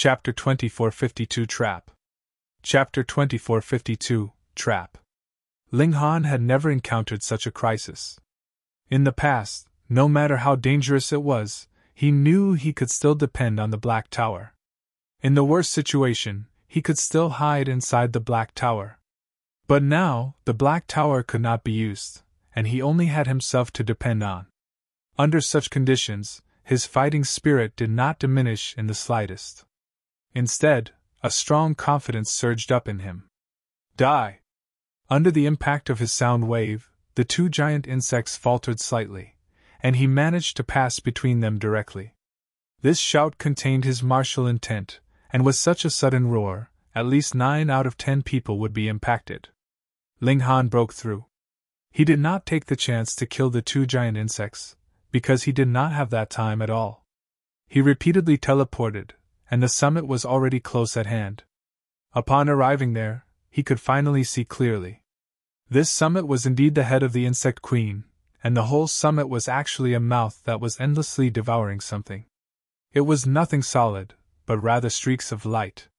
Chapter 2452 Trap. Chapter 2452 Trap. Ling Han had never encountered such a crisis. In the past, no matter how dangerous it was, he knew he could still depend on the Black Tower. In the worst situation, he could still hide inside the Black Tower. But now, the Black Tower could not be used, and he only had himself to depend on. Under such conditions, his fighting spirit did not diminish in the slightest. Instead, a strong confidence surged up in him. Die! Under the impact of his sound wave, the two giant insects faltered slightly, and he managed to pass between them directly. This shout contained his martial intent, and with such a sudden roar, at least 9 out of 10 people would be impacted. Ling Han broke through. He did not take the chance to kill the two giant insects, because he did not have that time at all. He repeatedly teleported, and the summit was already close at hand. Upon arriving there, he could finally see clearly. This summit was indeed the head of the Insect Queen, and the whole summit was actually a mouth that was endlessly devouring something. It was nothing solid, but rather streaks of light.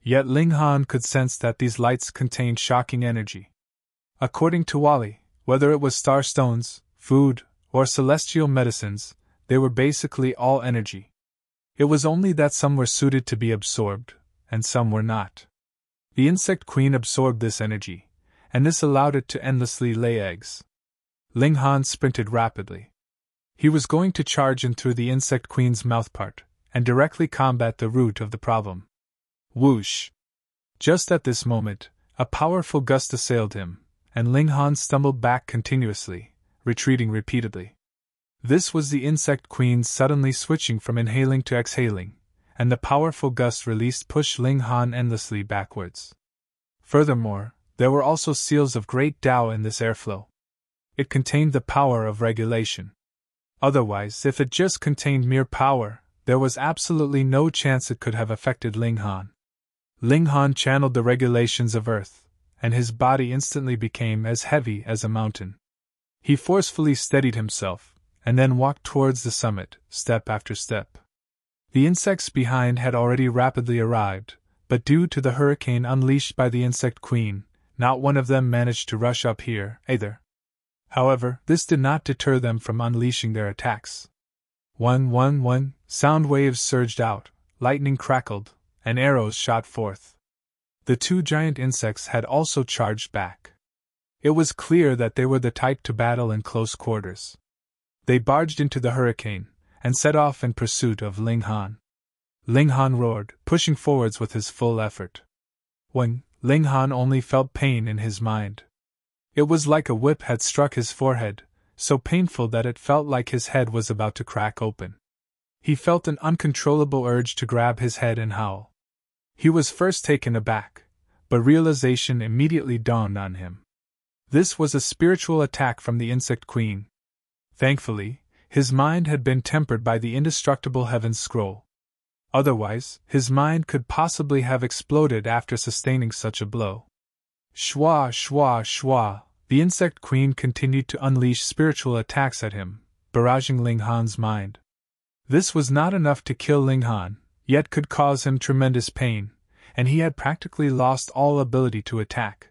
Yet Ling Han could sense that these lights contained shocking energy. According to Wally, whether it was star stones, food, or celestial medicines, they were basically all energy. It was only that some were suited to be absorbed, and some were not. The Insect Queen absorbed this energy, and this allowed it to endlessly lay eggs. Ling Han sprinted rapidly. He was going to charge in through the Insect Queen's mouthpart, and directly combat the root of the problem. Whoosh! Just at this moment, a powerful gust assailed him, and Ling Han stumbled back continuously, retreating repeatedly. This was the Insect Queen suddenly switching from inhaling to exhaling, and the powerful gust released pushed Ling Han endlessly backwards. Furthermore, there were also seals of great Tao in this airflow. It contained the power of regulation. Otherwise, if it just contained mere power, there was absolutely no chance it could have affected Ling Han. Ling Han channeled the regulations of Earth, and his body instantly became as heavy as a mountain. He forcefully steadied himself, and then walked towards the summit, step after step. The insects behind had already rapidly arrived, but due to the hurricane unleashed by the Insect Queen, not one of them managed to rush up here, either. However, this did not deter them from unleashing their attacks. One, sound waves surged out, lightning crackled, and arrows shot forth. The two giant insects had also charged back. It was clear that they were the type to battle in close quarters. They barged into the hurricane, and set off in pursuit of Ling Han. Ling Han roared, pushing forwards with his full effort. When Ling Han only felt pain in his mind. It was like a whip had struck his forehead, so painful that it felt like his head was about to crack open. He felt an uncontrollable urge to grab his head and howl. He was first taken aback, but realization immediately dawned on him. This was a spiritual attack from the Insect Queen. Thankfully, his mind had been tempered by the indestructible Heaven's Scroll. Otherwise, his mind could possibly have exploded after sustaining such a blow. Shwa, shwa, shwa, the Insect Queen continued to unleash spiritual attacks at him, barraging Ling Han's mind. This was not enough to kill Ling Han, yet could cause him tremendous pain, and he had practically lost all ability to attack.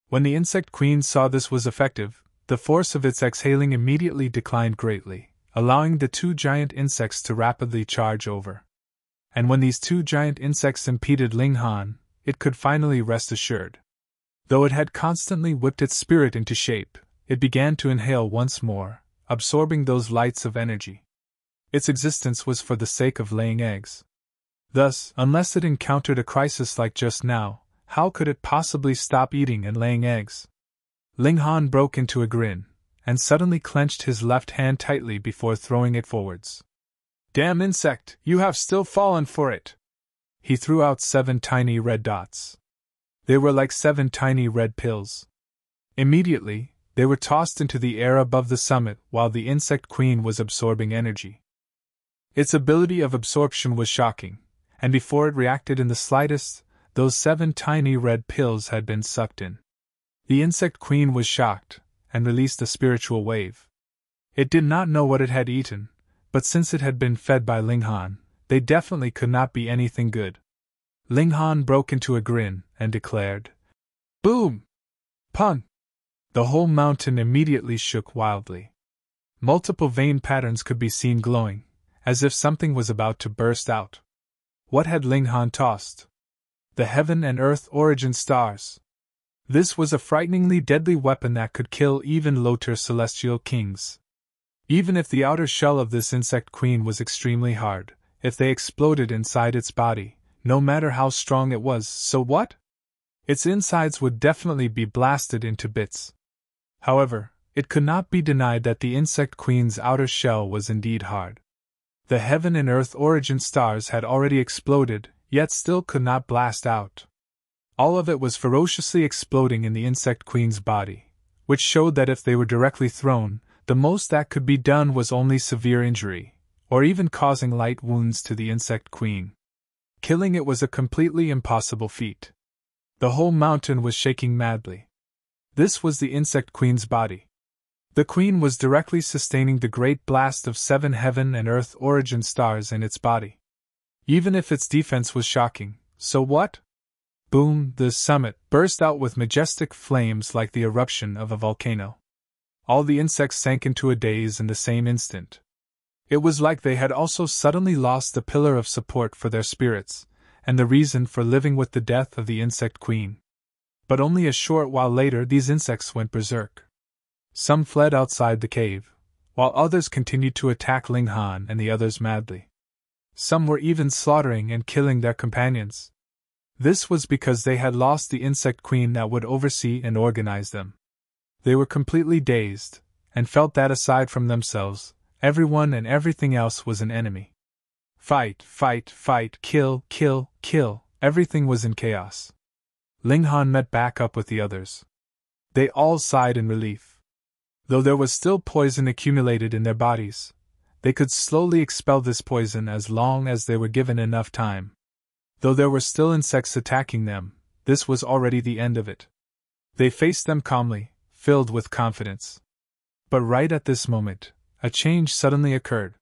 When the Insect Queen saw this was effective, the force of its exhaling immediately declined greatly, allowing the two giant insects to rapidly charge over. And when these two giant insects impeded Ling Han, it could finally rest assured. Though it had constantly whipped its spirit into shape, it began to inhale once more, absorbing those lights of energy. Its existence was for the sake of laying eggs. Thus, unless it encountered a crisis like just now, how could it possibly stop eating and laying eggs? Ling Han broke into a grin, and suddenly clenched his left hand tightly before throwing it forwards. Damn insect, you have still fallen for it! He threw out 7 tiny red dots. They were like 7 tiny red pills. Immediately, they were tossed into the air above the summit while the Insect Queen was absorbing energy. Its ability of absorption was shocking, and before it reacted in the slightest, those 7 tiny red pills had been sucked in. The Insect Queen was shocked, and released a spiritual wave. It did not know what it had eaten, but since it had been fed by Ling Han, they definitely could not be anything good. Ling Han broke into a grin and declared, "Boom! Pun!" The whole mountain immediately shook wildly. Multiple vein patterns could be seen glowing, as if something was about to burst out. What had Ling Han tossed? The heaven and earth origin stars. This was a frighteningly deadly weapon that could kill even low-tier celestial kings. Even if the outer shell of this insect queen was extremely hard, if they exploded inside its body, no matter how strong it was, so what? Its insides would definitely be blasted into bits. However, it could not be denied that the insect queen's outer shell was indeed hard. The heaven and earth origin stars had already exploded, yet still could not blast out. All of it was ferociously exploding in the insect queen's body, which showed that if they were directly thrown, the most that could be done was only severe injury, or even causing light wounds to the insect queen. Killing it was a completely impossible feat. The whole mountain was shaking madly. This was the insect queen's body. The queen was directly sustaining the great blast of 7 heaven and earth origin stars in its body. Even if its defense was shocking, so what? Boom! The summit burst out with majestic flames like the eruption of a volcano. All the insects sank into a daze in the same instant. It was like they had also suddenly lost the pillar of support for their spirits, and the reason for living with the death of the insect queen. But only a short while later these insects went berserk. Some fled outside the cave, while others continued to attack Ling Han and the others madly. Some were even slaughtering and killing their companions. This was because they had lost the insect queen that would oversee and organize them. They were completely dazed, and felt that aside from themselves, everyone and everything else was an enemy. Fight, fight, fight, kill, kill, kill, everything was in chaos. Ling Han met back up with the others. They all sighed in relief. Though there was still poison accumulated in their bodies, they could slowly expel this poison as long as they were given enough time. Though there were still insects attacking them, this was already the end of it. They faced them calmly, filled with confidence. But right at this moment, a change suddenly occurred.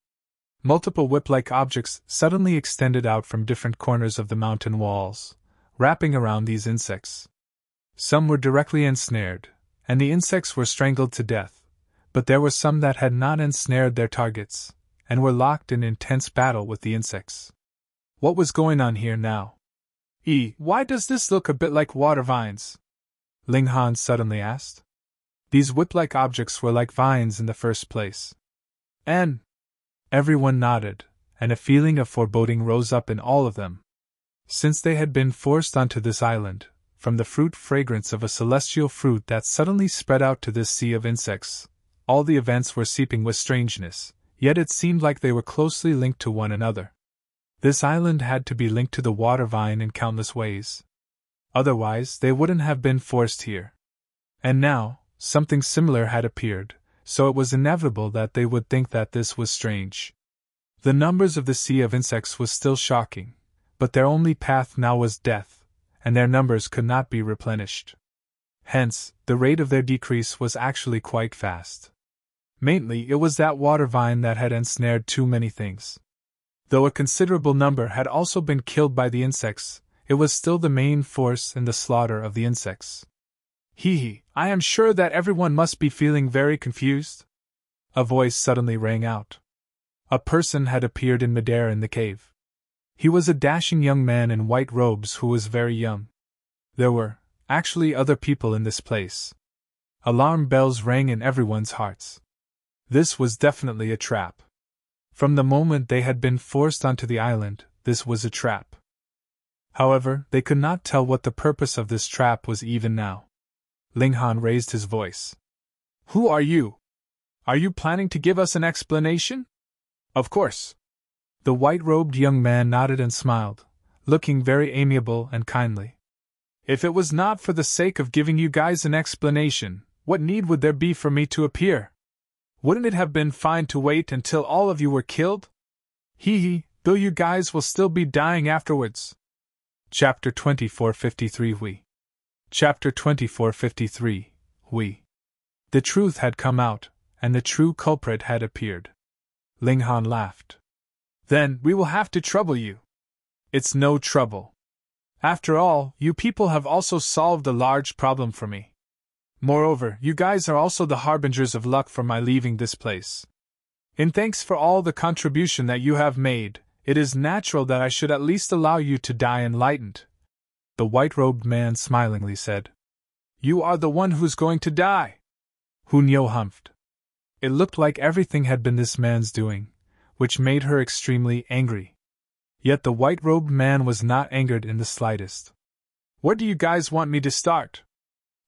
Multiple whip-like objects suddenly extended out from different corners of the mountain walls, wrapping around these insects. Some were directly ensnared, and the insects were strangled to death, but there were some that had not ensnared their targets, and were locked in intense battle with the insects. What was going on here now? Why does this look a bit like water vines? Ling Han suddenly asked. These whip-like objects were like vines in the first place. And everyone nodded, and a feeling of foreboding rose up in all of them. Since they had been forced onto this island, from the fruit fragrance of a celestial fruit that suddenly spread out to this sea of insects, all the events were seeping with strangeness, yet it seemed like they were closely linked to one another. This island had to be linked to the water vine in countless ways. Otherwise, they wouldn't have been forced here. And now, something similar had appeared, so it was inevitable that they would think that this was strange. The numbers of the sea of insects was still shocking, but their only path now was death, and their numbers could not be replenished. Hence, the rate of their decrease was actually quite fast. Mainly, it was that water vine that had ensnared too many things. Though a considerable number had also been killed by the insects, it was still the main force in the slaughter of the insects. I am sure that everyone must be feeling very confused. A voice suddenly rang out. A person had appeared in midair in the cave. He was a dashing young man in white robes who was very young. There were, actually, other people in this place. Alarm bells rang in everyone's hearts. This was definitely a trap. From the moment they had been forced onto the island, this was a trap. However, they could not tell what the purpose of this trap was even now. Ling Han raised his voice. Who are you? Are you planning to give us an explanation? Of course. The white-robed young man nodded and smiled, looking very amiable and kindly. If it was not for the sake of giving you guys an explanation, what need would there be for me to appear? Wouldn't it have been fine to wait until all of you were killed? Though you guys will still be dying afterwards. Chapter 2453 Chapter 2453 The truth had come out, and the true culprit had appeared. Ling Han laughed. Then we will have to trouble you. It's no trouble. After all, you people have also solved a large problem for me. Moreover, you guys are also the harbingers of luck for my leaving this place. In thanks for all the contribution that you have made, it is natural that I should at least allow you to die enlightened. The white-robed man smilingly said. You are the one who's going to die. Hunyo humphed. It looked like everything had been this man's doing, which made her extremely angry. Yet the white-robed man was not angered in the slightest. Where do you guys want me to start?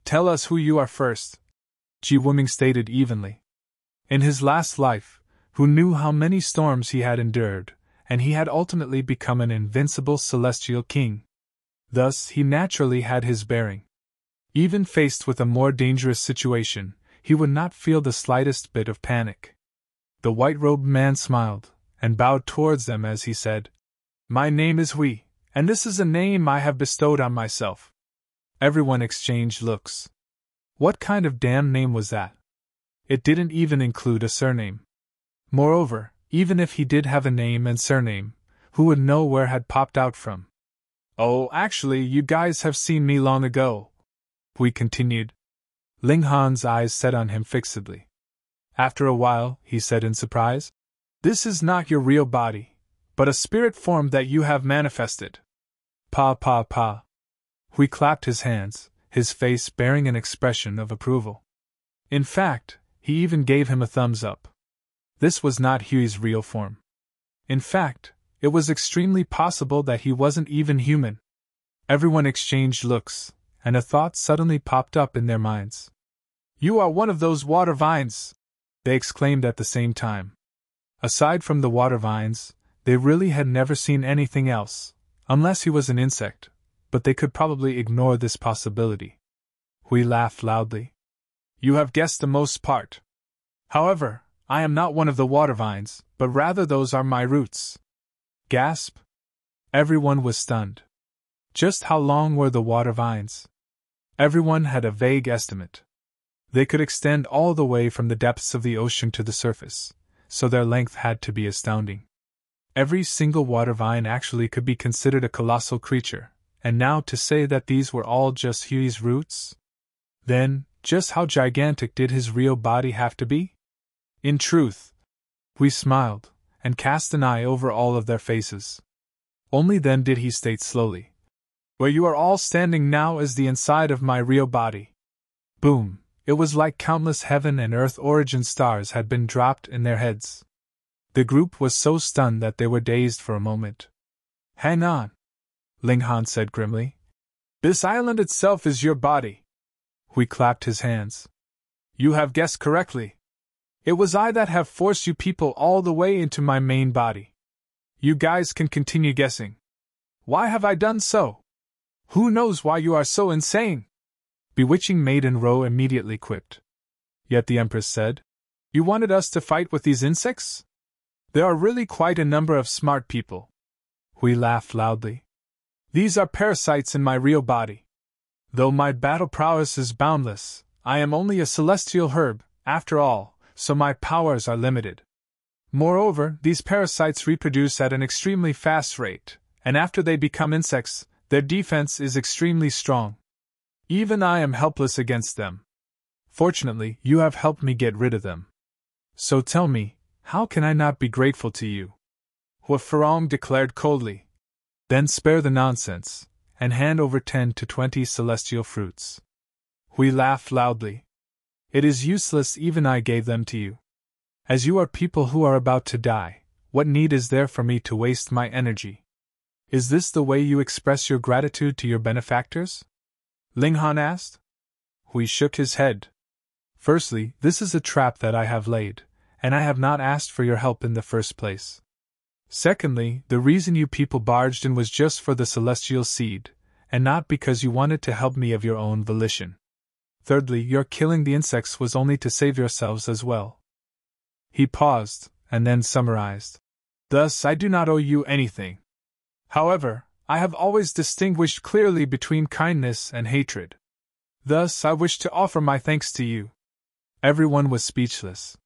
Tell us who you are first, Ji Wuming stated evenly. In his last life, who knew how many storms he had endured, and he had ultimately become an invincible celestial king. Thus he naturally had his bearing. Even faced with a more dangerous situation, he would not feel the slightest bit of panic. The white-robed man smiled, and bowed towards them as he said, My name is Hui, and this is a name I have bestowed on myself. Everyone exchanged looks. What kind of damn name was that? It didn't even include a surname. Moreover, even if he did have a name and surname, who would know where it had popped out from? Oh, actually, you guys have seen me long ago, Hui continued. Ling Han's eyes set on him fixedly. After a while, he said in surprise, This is not your real body, but a spirit form that you have manifested. Pa. Hui clapped his hands, his face bearing an expression of approval. In fact, he even gave him a thumbs up. This was not Hui's real form. In fact, it was extremely possible that he wasn't even human. Everyone exchanged looks, and a thought suddenly popped up in their minds. You are one of those water vines! They exclaimed at the same time. Aside from the water vines, they really had never seen anything else, unless he was an insect, but they could probably ignore this possibility. Hui laughed loudly. You have guessed the most part. However, I am not one of the water vines, but rather those are my roots. Gasp! Everyone was stunned. Just how long were the water vines? Everyone had a vague estimate. They could extend all the way from the depths of the ocean to the surface, so their length had to be astounding. Every single water vine actually could be considered a colossal creature, and now to say that these were all just Hui's roots? Then, just how gigantic did his real body have to be? In truth, Hui smiled, and cast an eye over all of their faces. Only then did he state slowly, Where you are all standing now is the inside of my real body. Boom! It was like countless heaven and earth origin stars had been dropped in their heads. The group was so stunned that they were dazed for a moment. Hang on, Ling Han said grimly. This island itself is your body. Hui clapped his hands. You have guessed correctly. It was I that have forced you people all the way into my main body. You guys can continue guessing. Why have I done so? Who knows why you are so insane? Bewitching Maiden Ro immediately quipped. Yet the Empress said, You wanted us to fight with these insects? There are really quite a number of smart people. Hui laughed loudly. These are parasites in my real body. Though my battle prowess is boundless, I am only a celestial herb, after all, so my powers are limited. Moreover, these parasites reproduce at an extremely fast rate, and after they become insects, their defense is extremely strong. Even I am helpless against them. Fortunately, you have helped me get rid of them. So tell me, how can I not be grateful to you? Hua Farong declared coldly. Then spare the nonsense, and hand over 10 to 20 celestial fruits. Hui laughed loudly. It is useless, even I gave them to you. As you are people who are about to die, what need is there for me to waste my energy? Is this the way you express your gratitude to your benefactors? Ling Han asked. Hui shook his head. Firstly, this is a trap that I have laid, and I have not asked for your help in the first place. Secondly, the reason you people barged in was just for the celestial seed, and not because you wanted to help me of your own volition. Thirdly, your killing the insects was only to save yourselves as well. He paused, and then summarized. Thus, I do not owe you anything. However, I have always distinguished clearly between kindness and hatred. Thus, I wish to offer my thanks to you. Everyone was speechless.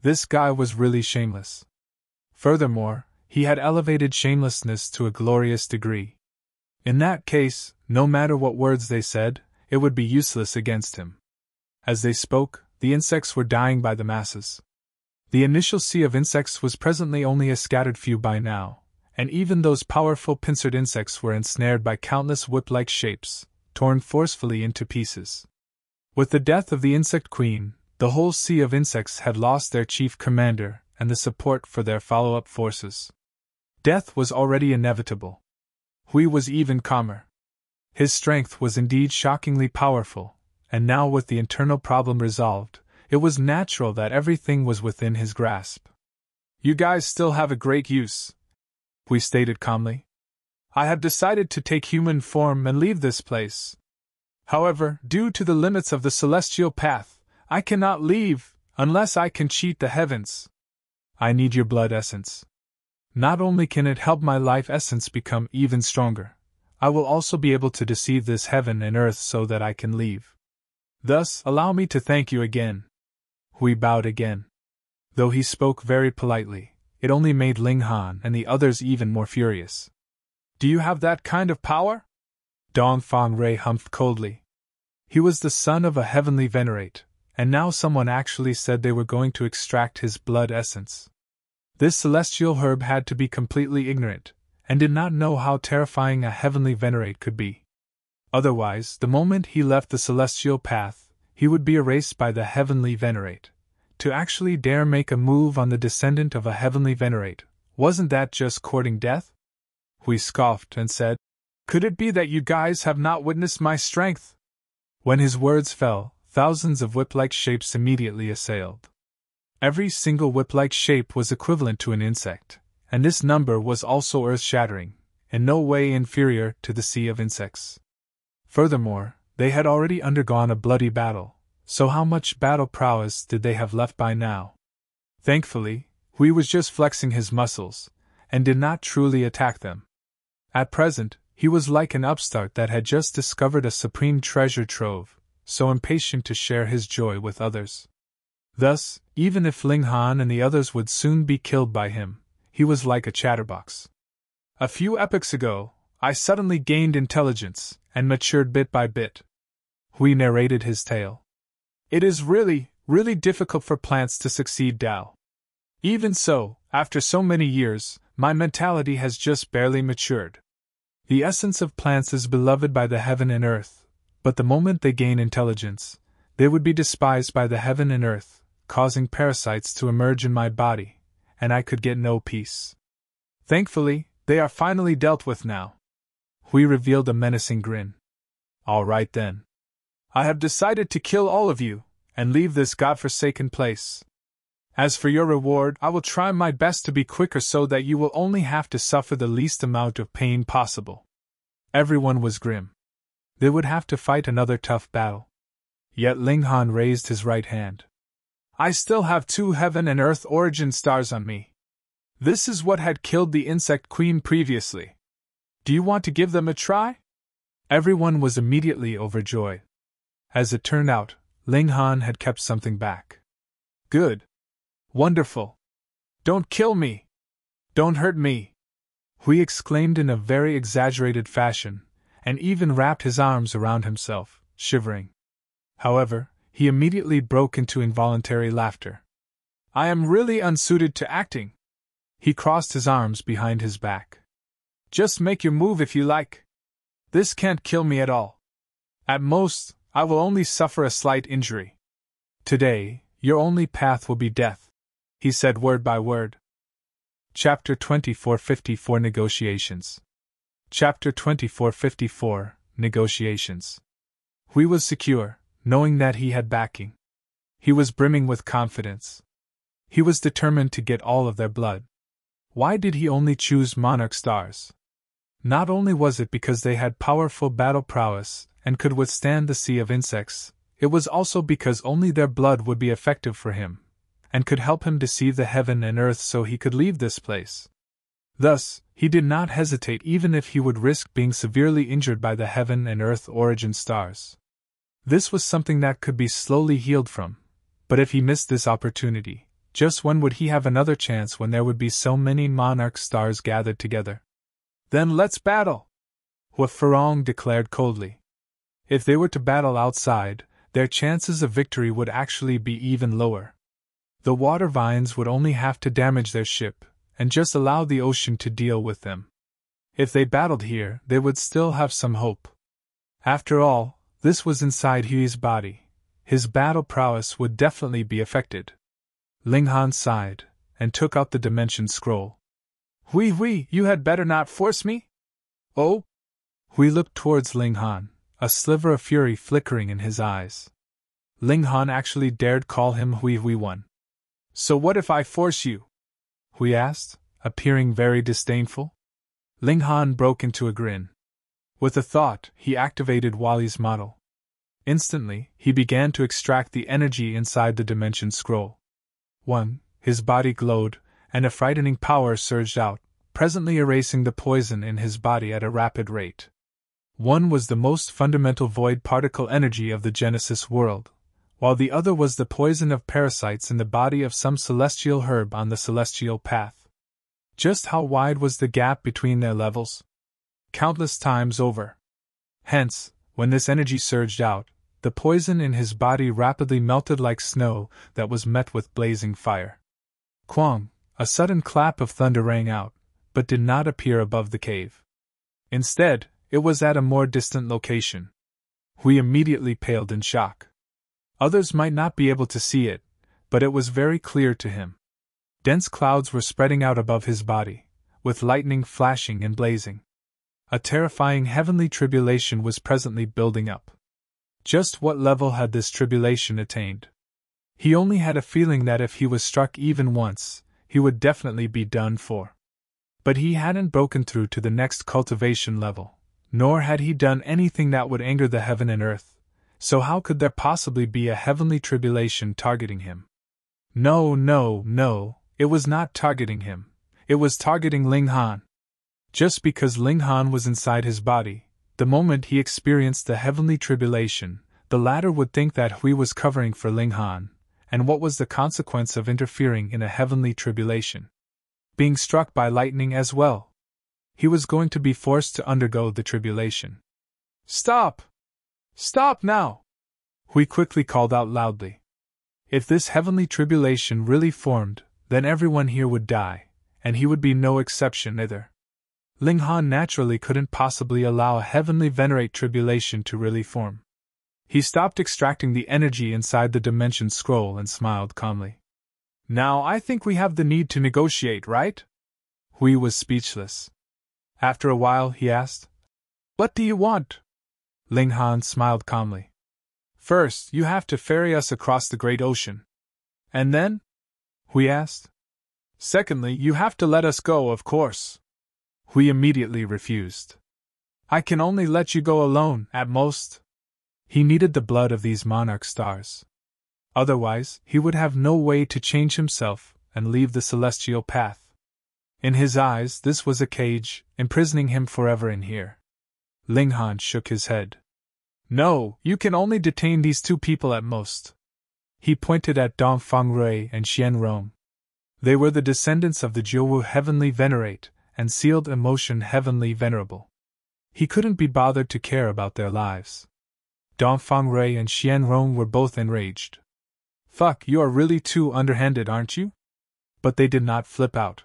This guy was really shameless. Furthermore, he had elevated shamelessness to a glorious degree. In that case, no matter what words they said, it would be useless against him. As they spoke, the insects were dying by the masses. The initial sea of insects was presently only a scattered few by now, and even those powerful pincered insects were ensnared by countless whip-like shapes, torn forcefully into pieces. With the death of the insect queen, the whole sea of insects had lost their chief commander and the support for their follow-up forces. Death was already inevitable. Hui was even calmer. His strength was indeed shockingly powerful, and now with the internal problem resolved, it was natural that everything was within his grasp. "You guys still have a great use," Hui stated calmly. "I have decided to take human form and leave this place. However, due to the limits of the celestial path, I cannot leave unless I can cheat the heavens. I need your blood essence. Not only can it help my life essence become even stronger, I will also be able to deceive this heaven and earth so that I can leave. Thus, allow me to thank you again." Hui bowed again. Though he spoke very politely, it only made Ling Han and the others even more furious. "Do you have that kind of power?" Dong Fang Rui humphed coldly. He was the son of a heavenly venerate, and now someone actually said they were going to extract his blood essence. This celestial herb had to be completely ignorant, and did not know how terrifying a heavenly venerate could be. Otherwise, the moment he left the celestial path, he would be erased by the heavenly venerate. To actually dare make a move on the descendant of a heavenly venerate, wasn't that just courting death? Hui scoffed and said, "Could it be that you guys have not witnessed my strength?" When his words fell, thousands of whip-like shapes immediately assailed. Every single whip-like shape was equivalent to an insect, and this number was also earth-shattering, in no way inferior to the sea of insects. Furthermore, they had already undergone a bloody battle, so how much battle prowess did they have left by now? Thankfully, Hui was just flexing his muscles, and did not truly attack them. At present, he was like an upstart that had just discovered a supreme treasure trove, so impatient to share his joy with others. Thus, even if Ling Han and the others would soon be killed by him, he was like a chatterbox. "A few epochs ago, I suddenly gained intelligence, and matured bit by bit." Hui narrated his tale. "It is really, really difficult for plants to succeed Tao. Even so, after so many years, my mentality has just barely matured. The essence of plants is beloved by the heaven and earth, but the moment they gain intelligence, they would be despised by the heaven and earth, causing parasites to emerge in my body, and I could get no peace. Thankfully, they are finally dealt with now." Hui revealed a menacing grin. "All right then. I have decided to kill all of you, and leave this godforsaken place. As for your reward, I will try my best to be quicker so that you will only have to suffer the least amount of pain possible." Everyone was grim. They would have to fight another tough battle. Yet Ling Han raised his right hand. "I still have 2 heaven and earth origin stars on me. This is what had killed the insect queen previously. Do you want to give them a try?" Everyone was immediately overjoyed. As it turned out, Ling Han had kept something back. "Good. Wonderful. Don't kill me. Don't hurt me," Hui exclaimed in a very exaggerated fashion, and even wrapped his arms around himself, shivering. However, he immediately broke into involuntary laughter. "I am really unsuited to acting." He crossed his arms behind his back. "Just make your move if you like. This can't kill me at all. At most, I will only suffer a slight injury. Today, your only path will be death," he said word by word. Chapter 2454 Negotiations. Chapter 2454 Negotiations. Hui was secure, knowing that he had backing. He was brimming with confidence. He was determined to get all of their blood. Why did he only choose monarch stars? Not only was it because they had powerful battle prowess and could withstand the sea of insects, it was also because only their blood would be effective for him, and could help him deceive the heaven and earth so he could leave this place. Thus, he did not hesitate even if he would risk being severely injured by the heaven and earth origin stars. This was something that could be slowly healed from, but if he missed this opportunity, Just when would he have another chance when there would be so many monarch stars gathered together? Then let's battle! Hua Farong declared coldly. If they were to battle outside, their chances of victory would actually be even lower. The water vines would only have to damage their ship, and just allow the ocean to deal with them. If they battled here, they would still have some hope. After all, this was inside Hui's body. His battle prowess would definitely be affected. Ling Han sighed, and took out the dimension scroll. Hui, you had better not force me? Oh? Hui looked towards Ling Han, a sliver of fury flickering in his eyes. Ling Han actually dared call him Hui one. So what if I force you? Hui asked, appearing very disdainful. Ling Han broke into a grin. With a thought, he activated Wally's model. Instantly, he began to extract the energy inside the dimension scroll. His body glowed, and a frightening power surged out, presently erasing the poison in his body at a rapid rate. One was the most fundamental void particle energy of the Genesis world, while the other was the poison of parasites in the body of some celestial herb on the celestial path. Just how wide was the gap between their levels? Countless times over. Hence, when this energy surged out, the poison in his body rapidly melted like snow that was met with blazing fire. Quang, a sudden clap of thunder rang out, but did not appear above the cave. Instead, it was at a more distant location. Hui immediately paled in shock. Others might not be able to see it, but it was very clear to him. Dense clouds were spreading out above his body, with lightning flashing and blazing. A terrifying heavenly tribulation was presently building up. Just what level had this tribulation attained? He only had a feeling that if he was struck even once, he would definitely be done for. But he hadn't broken through to the next cultivation level, nor had he done anything that would anger the heaven and earth, so how could there possibly be a heavenly tribulation targeting him? No, it was not targeting him, it was targeting Ling Han. Just because Ling Han was inside his body, the moment he experienced the heavenly tribulation, the latter would think that Hui was covering for Ling Han, and what was the consequence of interfering in a heavenly tribulation? Being struck by lightning as well. He was going to be forced to undergo the tribulation. Stop! Stop now! Hui quickly called out loudly. If this heavenly tribulation really formed, then everyone here would die, and he would be no exception either. Ling Han naturally couldn't possibly allow a heavenly venerate tribulation to really form. He stopped extracting the energy inside the dimension scroll and smiled calmly. Now I think we have the need to negotiate, right? Hui was speechless. After a while he asked, What do you want? Ling Han smiled calmly. First, you have to ferry us across the great ocean. And then? Hui asked. Secondly, you have to let us go, of course. Hui immediately refused. I can only let you go alone, at most. He needed the blood of these monarch stars. Otherwise, he would have no way to change himself and leave the celestial path. In his eyes, this was a cage, imprisoning him forever in here. Ling Han shook his head. No, you can only detain these two people at most. He pointed at Dong Fangrui and Xian Rong. They were the descendants of the Jiuwu Heavenly Venerate and Sealed Emotion Heavenly Venerable. He couldn't be bothered to care about their lives. Dong Fangrui and Xian Rong were both enraged. Fuck, you are really too underhanded, aren't you? But they did not flip out.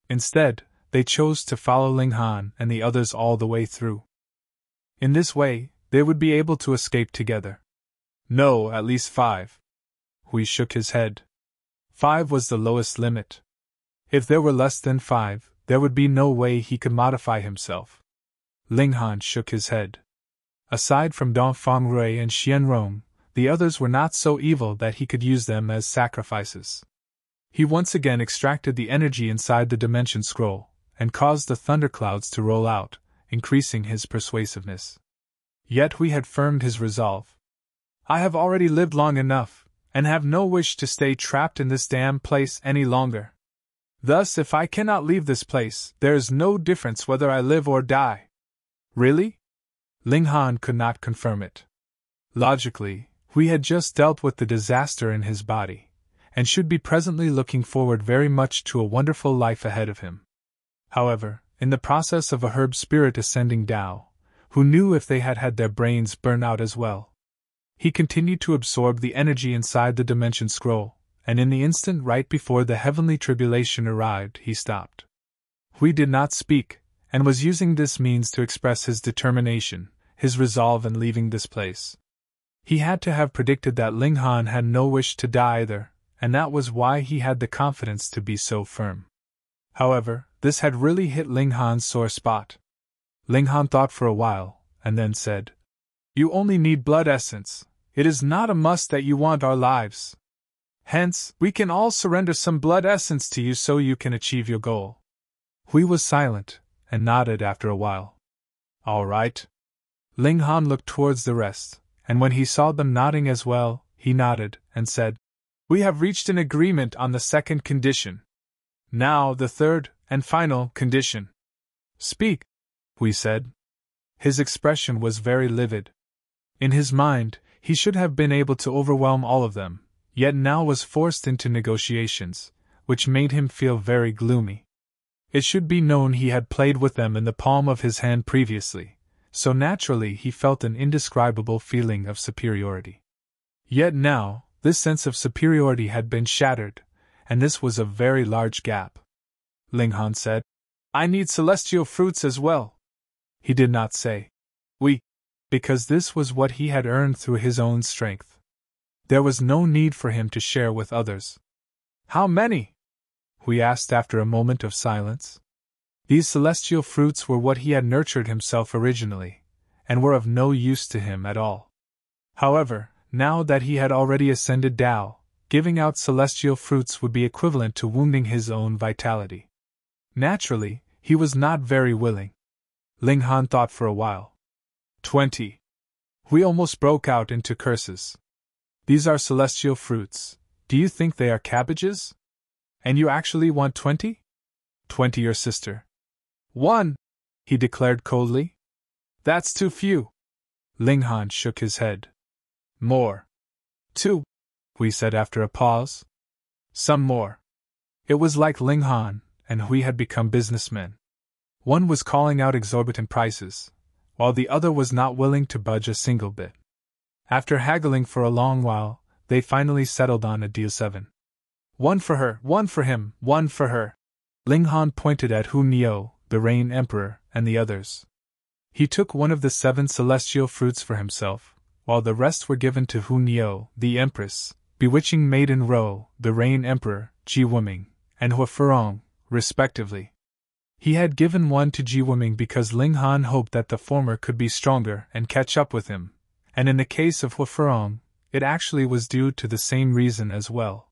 Instead, they chose to follow Ling Han and the others all the way through. In this way, they would be able to escape together. No, at least 5. Hui shook his head. 5 was the lowest limit. If there were less than 5, there would be no way he could modify himself. Ling Han shook his head. Aside from Dong Fangrui and Xian Rong, the others were not so evil that he could use them as sacrifices. He once again extracted the energy inside the dimension scroll, and caused the thunderclouds to roll out, increasing his persuasiveness. Yet Hui had firmed his resolve. I have already lived long enough, and have no wish to stay trapped in this damn place any longer. Thus, if I cannot leave this place, there is no difference whether I live or die. Really? Ling Han could not confirm it. Logically, Hui had just dealt with the disaster in his body, and should be presently looking forward very much to a wonderful life ahead of him. However, in the process of a herb spirit ascending Tao, who knew if they had had their brains burn out as well? He continued to absorb the energy inside the dimension scroll, and in the instant right before the heavenly tribulation arrived, he stopped. Hui did not speak, and was using this means to express his determination, his resolve in leaving this place. He had to have predicted that Ling Han had no wish to die either, and that was why he had the confidence to be so firm. However, this had really hit Ling Han's sore spot. Ling Han thought for a while, and then said, "You only need blood essence. It is not a must that you want our lives. Hence, we can all surrender some blood essence to you so you can achieve your goal." Hui was silent, and nodded after a while. "All right." Ling Han looked towards the rest, and when he saw them nodding as well, he nodded, and said, "We have reached an agreement on the second condition. Now the third, and final, condition." "Speak," Hui said. His expression was very livid. In his mind, he should have been able to overwhelm all of them, yet now was forced into negotiations, which made him feel very gloomy. It should be known he had played with them in the palm of his hand previously, so naturally he felt an indescribable feeling of superiority. Yet now, this sense of superiority had been shattered, and this was a very large gap. Ling Han said, "I need celestial fruits as well." He did not say, "We," because this was what he had earned through his own strength. There was no need for him to share with others. "How many?" Hui asked after a moment of silence. These celestial fruits were what he had nurtured himself originally, and were of no use to him at all. However, now that he had already ascended Tao, giving out celestial fruits would be equivalent to wounding his own vitality. Naturally, he was not very willing. Ling Han thought for a while. 20. Hui almost broke out into curses. "These are celestial fruits. Do you think they are cabbages? And you actually want 20? 20, your sister." "1," he declared coldly. "That's too few." Ling Han shook his head. "More." "2," Hui said after a pause. "Some more." It was like Ling Han and Hui had become businessmen. One was calling out exorbitant prices, while the other was not willing to budge a single bit. After haggling for a long while, they finally settled on a deal 7. "1 for her, 1 for him, 1 for her." Ling Han pointed at Hu Niu, the Rain Emperor, and the others. He took one of the 7 celestial fruits for himself, while the rest were given to Hu Niu, the Empress, Bewitching Maiden Ro, the Rain Emperor, Ji Wuming, and Hua Furong, respectively. He had given one to Ji Wuming because Ling Han hoped that the former could be stronger and catch up with him, and in the case of Hua Furong, it actually was due to the same reason as well.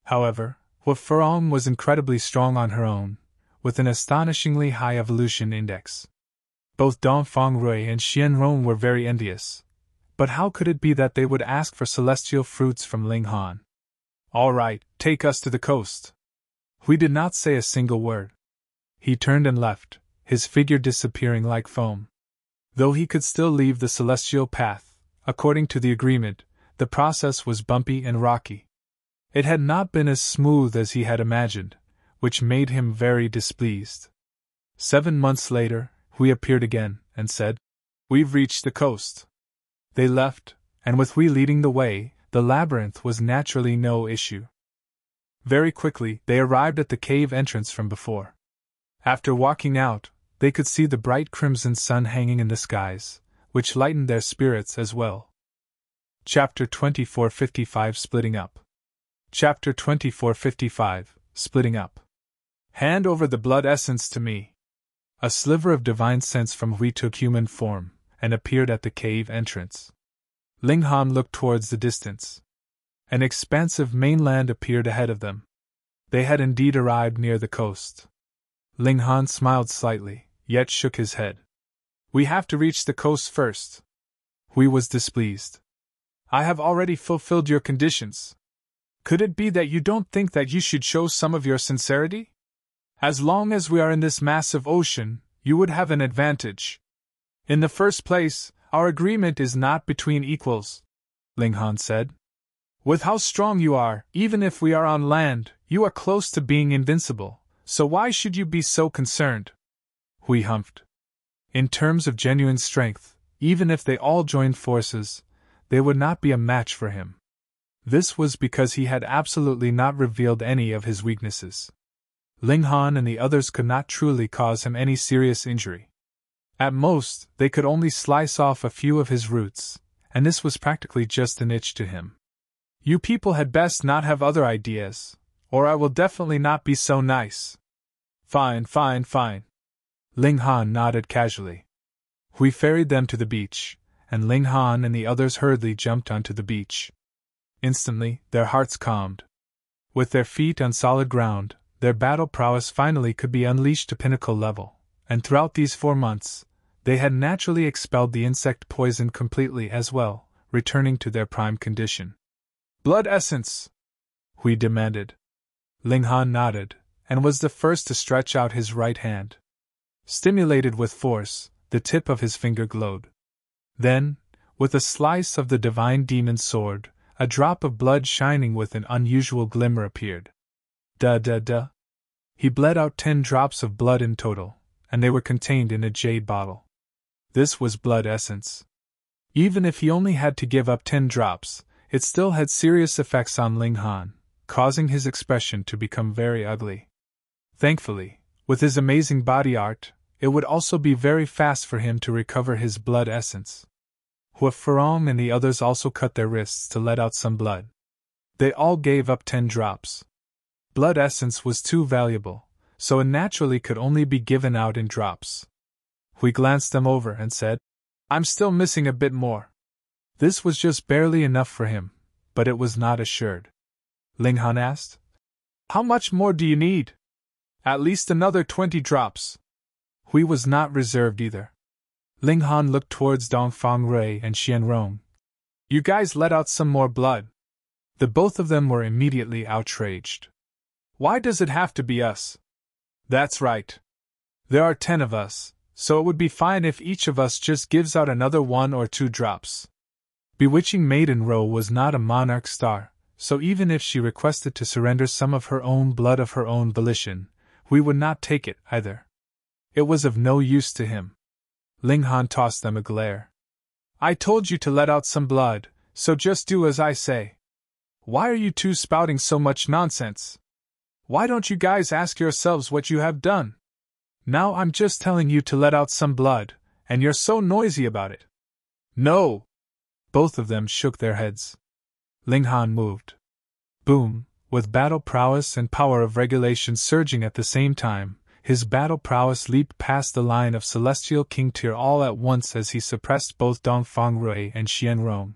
However, Hua Furong was incredibly strong on her own, with an astonishingly high evolution index. Both Dongfang Rui and Xian Rong were very envious. But how could it be that they would ask for celestial fruits from Ling Han? "All right, take us to the coast." Hui did not say a single word. He turned and left, his figure disappearing like foam. Though he could still leave the celestial path, according to the agreement, the process was bumpy and rocky. It had not been as smooth as he had imagined, which made him very displeased. 7 months later, Hui appeared again, and said, "We've reached the coast." They left, and with Hui leading the way, the labyrinth was naturally no issue. Very quickly, they arrived at the cave entrance from before. After walking out, they could see the bright crimson sun hanging in the skies, which lightened their spirits as well. Chapter 2455 Splitting Up. Chapter 2455 Splitting Up. "Hand over the blood essence to me." A sliver of divine sense from Hui took human form, and appeared at the cave entrance. Ling Han looked towards the distance. An expansive mainland appeared ahead of them. They had indeed arrived near the coast. Ling Han smiled slightly, yet shook his head. "We have to reach the coast first." Hui was displeased. "I have already fulfilled your conditions. Could it be that you don't think that you should show some of your sincerity? As long as we are in this massive ocean, you would have an advantage. In the first place, our agreement is not between equals," Ling Han said. With how strong you are, even if we are on land, you are close to being invincible, so why should you be so concerned? Hui humphed. In terms of genuine strength, even if they all joined forces, they would not be a match for him. This was because he had absolutely not revealed any of his weaknesses. Ling Han and the others could not truly cause him any serious injury. At most, they could only slice off a few of his roots, and this was practically just an itch to him. You people had best not have other ideas, or I will definitely not be so nice. Fine. Ling Han nodded casually. Hui ferried them to the beach, and Ling Han and the others hurriedly jumped onto the beach. Instantly, their hearts calmed. With their feet on solid ground, their battle prowess finally could be unleashed to pinnacle level, and throughout these 4 months, they had naturally expelled the insect poison completely as well, returning to their prime condition. Blood essence! Hui demanded. Ling Han nodded, and was the first to stretch out his right hand. Stimulated with force, the tip of his finger glowed. Then, with a slice of the divine demon's sword, a drop of blood shining with an unusual glimmer appeared. Duh. He bled out 10 drops of blood in total, and they were contained in a jade bottle. This was blood essence. Even if he only had to give up 10 drops, it still had serious effects on Ling Han, causing his expression to become very ugly. Thankfully, with his amazing body art, it would also be very fast for him to recover his blood essence. Hua Ferong and the others also cut their wrists to let out some blood. They all gave up 10 drops. Blood essence was too valuable, so it naturally could only be given out in drops. Hui glanced them over and said, I'm still missing a bit more. This was just barely enough for him, but it was not assured. Ling Han asked, How much more do you need? At least another 20 drops. Hui was not reserved either. Ling Han looked towards Dongfang Rui and Xian Rong. You guys let out some more blood. The both of them were immediately outraged. Why does it have to be us? That's right. There are 10 of us, so it would be fine if each of us just gives out another 1 or 2 drops. Bewitching Maiden Ro was not a monarch star, so even if she requested to surrender some of her own blood of her own volition, we would not take it either. It was of no use to him. Ling Han tossed them a glare. I told you to let out some blood, so just do as I say. Why are you two spouting so much nonsense? Why don't you guys ask yourselves what you have done? Now I'm just telling you to let out some blood, and you're so noisy about it. No! Both of them shook their heads. Ling Han moved. Boom! With battle prowess and power of regulation surging at the same time, his battle prowess leaped past the line of Celestial King Tier all at once as he suppressed both Dongfang Rui and Xian Rong.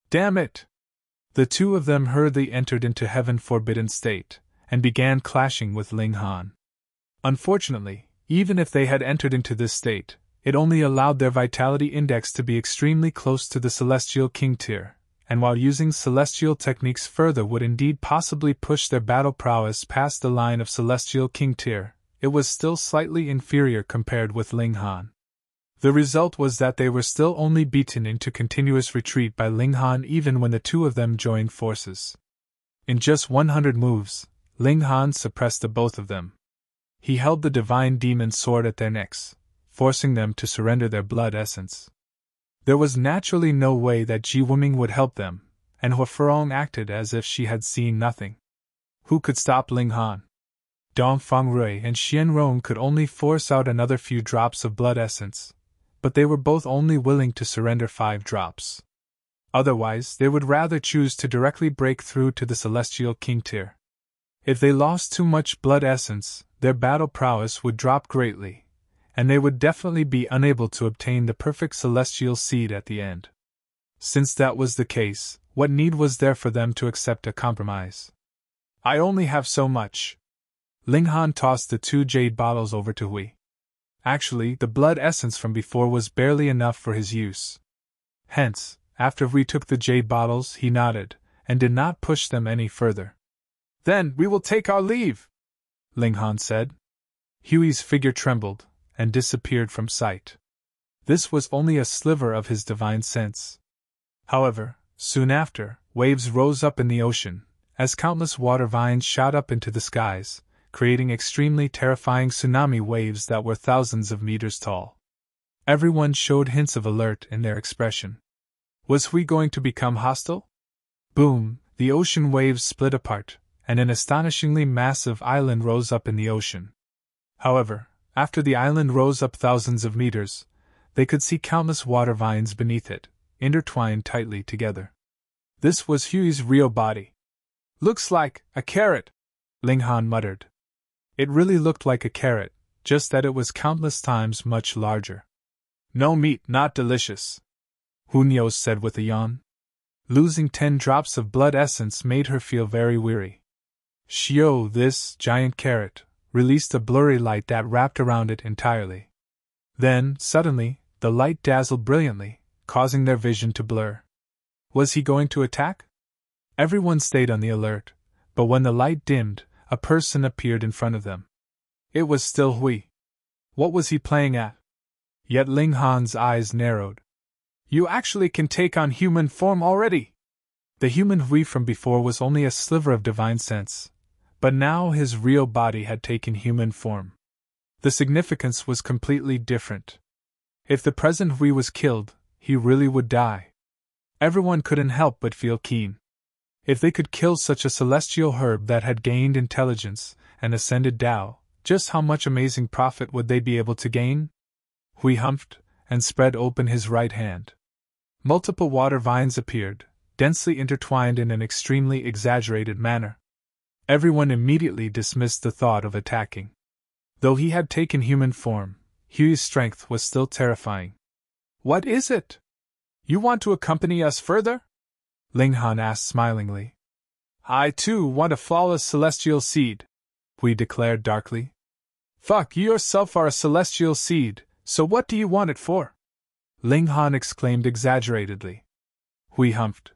Damn it! The two of them hurriedly entered into Heaven Forbidden State, and began clashing with Ling Han. Unfortunately, even if they had entered into this state, it only allowed their vitality index to be extremely close to the Celestial King Tier, and while using celestial techniques further would indeed possibly push their battle prowess past the line of Celestial King Tier, it was still slightly inferior compared with Ling Han. The result was that they were still only beaten into continuous retreat by Ling Han even when the two of them joined forces. In just 100 moves, Ling Han suppressed the both of them. He held the divine demon sword at their necks, forcing them to surrender their blood essence. There was naturally no way that Ji Wuming would help them, and Hua Ferong acted as if she had seen nothing. Who could stop Ling Han? Dongfang Rui and Xian Rong could only force out another few drops of blood essence, but they were both only willing to surrender 5 drops. Otherwise, they would rather choose to directly break through to the Celestial King Tier. If they lost too much blood essence, their battle prowess would drop greatly, and they would definitely be unable to obtain the perfect celestial seed at the end. Since that was the case, what need was there for them to accept a compromise? I only have so much. Ling Han tossed the 2 jade bottles over to Hui. Actually, the blood essence from before was barely enough for his use. Hence, after Hui took the jade bottles, he nodded, and did not push them any further. Then we will take our leave, Ling Han said. Hui's figure trembled, and disappeared from sight. This was only a sliver of his divine sense. However, Soon after, waves rose up in the ocean, as countless water vines shot up into the skies, creating extremely terrifying tsunami waves that were thousands of meters tall. Everyone showed hints of alert in their expression. Was we going to become hostile? Boom, the ocean waves split apart, and an astonishingly massive island rose up in the ocean. However, after the island rose up thousands of meters, they could see countless water vines beneath it, intertwined tightly together. This was Huey's real body. Looks like a carrot, Ling Han muttered. It really looked like a carrot, just that it was countless times much larger. No meat, not delicious, Hu Niu said with a yawn. Losing 10 drops of blood essence made her feel very weary. Xiao, this giant carrot, released a blurry light that wrapped around it entirely. Then, suddenly, the light dazzled brilliantly, causing their vision to blur. Was he going to attack? Everyone stayed on the alert, but when the light dimmed, a person appeared in front of them. It was still Hui. What was he playing at? Yet Ling Han's eyes narrowed. You actually can take on human form already! The human Hui from before was only a sliver of divine sense, but now his real body had taken human form. The significance was completely different. If the present Hui was killed, he really would die. Everyone couldn't help but feel keen. If they could kill such a celestial herb that had gained intelligence and ascended Tao, just how much amazing profit would they be able to gain? Hui humphed and spread open his right hand. Multiple water vines appeared, densely intertwined in an extremely exaggerated manner. Everyone immediately dismissed the thought of attacking. Though he had taken human form, Huey's strength was still terrifying. What is it? You want to accompany us further? Ling Han asked smilingly. I too want a flawless celestial seed, Hui declared darkly. Fuck, you yourself are a celestial seed, so what do you want it for? Ling Han exclaimed exaggeratedly. Hui humphed.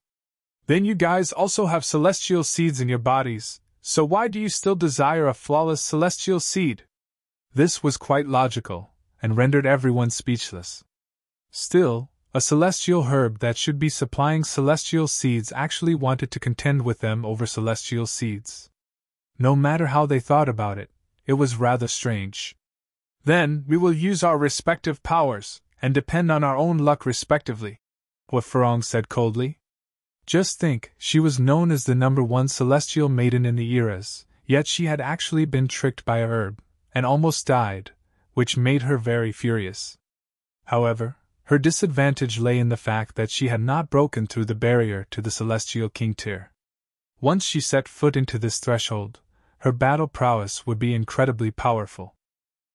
Then you guys also have celestial seeds in your bodies, so why do you still desire a flawless celestial seed? This was quite logical, and rendered everyone speechless. Still, a celestial herb that should be supplying celestial seeds actually wanted to contend with them over celestial seeds. No matter how they thought about it, it was rather strange. Then we will use our respective powers, and depend on our own luck respectively, Hua Ferong said coldly. Just think, she was known as the #1 celestial maiden in the eras, yet she had actually been tricked by a herb, and almost died, which made her very furious. However, her disadvantage lay in the fact that she had not broken through the barrier to the celestial king tier. Once she set foot into this threshold, her battle prowess would be incredibly powerful.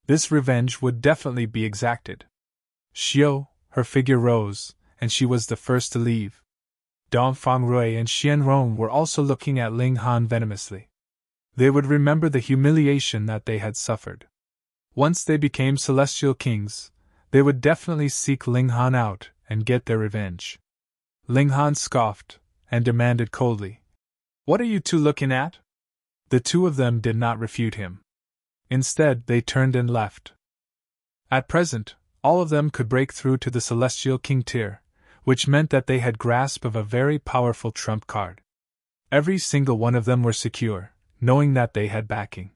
This revenge would definitely be exacted. Xiao, her figure rose, and she was the first to leave. Dong Fangrui and Xian Rong were also looking at Ling Han venomously. They would remember the humiliation that they had suffered. Once they became celestial kings, they would definitely seek Ling Han out and get their revenge. Ling Han scoffed and demanded coldly, "What are you two looking at?" The two of them did not refute him. Instead, they turned and left. At present, all of them could break through to the celestial king tier, which meant that they had grasp of a very powerful trump card. Every single one of them were secure, knowing that they had backing.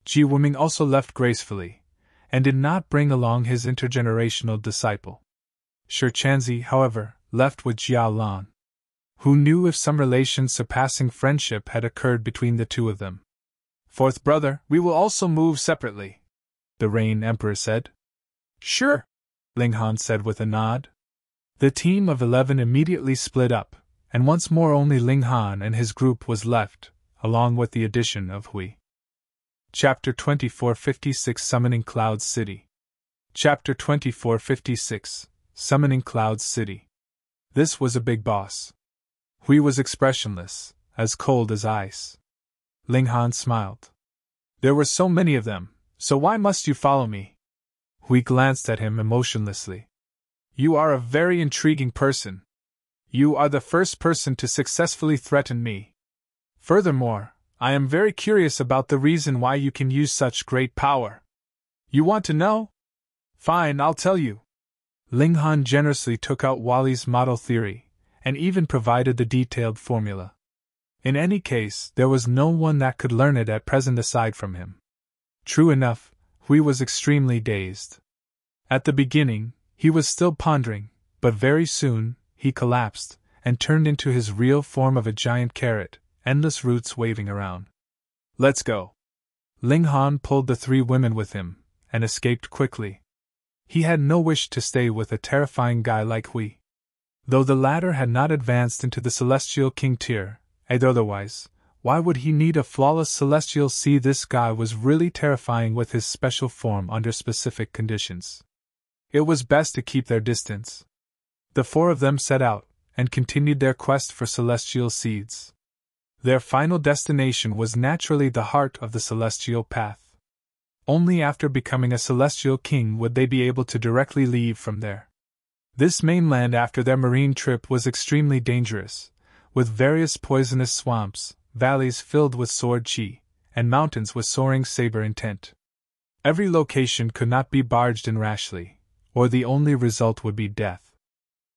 Ji Wuming also left gracefully, and did not bring along his intergenerational disciple. Shi Chanzi, however, left with Jiao Lan. Who knew if some relation surpassing friendship had occurred between the two of them? "Fourth brother, we will also move separately," the Rain Emperor said. "Sure," Ling Han said with a nod. The team of 11 immediately split up, and once more only Ling Han and his group was left, along with the addition of Hui. Chapter 2456 Summoning Cloud City. Chapter 2456 Summoning Cloud City. This was a big boss. Hui was expressionless, as cold as ice. Ling Han smiled. "There were so many of them, so why must you follow me?" Hui glanced at him emotionlessly. "You are a very intriguing person. You are the first person to successfully threaten me. Furthermore, I am very curious about the reason why you can use such great power. You want to know? Fine, I'll tell you." Ling Han generously took out Wally's model theory, and even provided the detailed formula. In any case, there was no one that could learn it at present aside from him. True enough, Hui was extremely dazed. At the beginning, he was still pondering, but very soon, he collapsed, and turned into his real form of a giant carrot, endless roots waving around. "Let's go." Ling Han pulled the 3 women with him, and escaped quickly. He had no wish to stay with a terrifying guy like Hui. Though the latter had not advanced into the Celestial King tier, and otherwise, why would he need a flawless celestial seed? This guy was really terrifying with his special form under specific conditions. It was best to keep their distance. The 4 of them set out, and continued their quest for celestial seeds. Their final destination was naturally the heart of the celestial path. Only after becoming a celestial king would they be able to directly leave from there. This mainland after their marine trip was extremely dangerous, with various poisonous swamps, valleys filled with sword chi, and mountains with soaring saber intent. Every location could not be barged in rashly, or the only result would be death.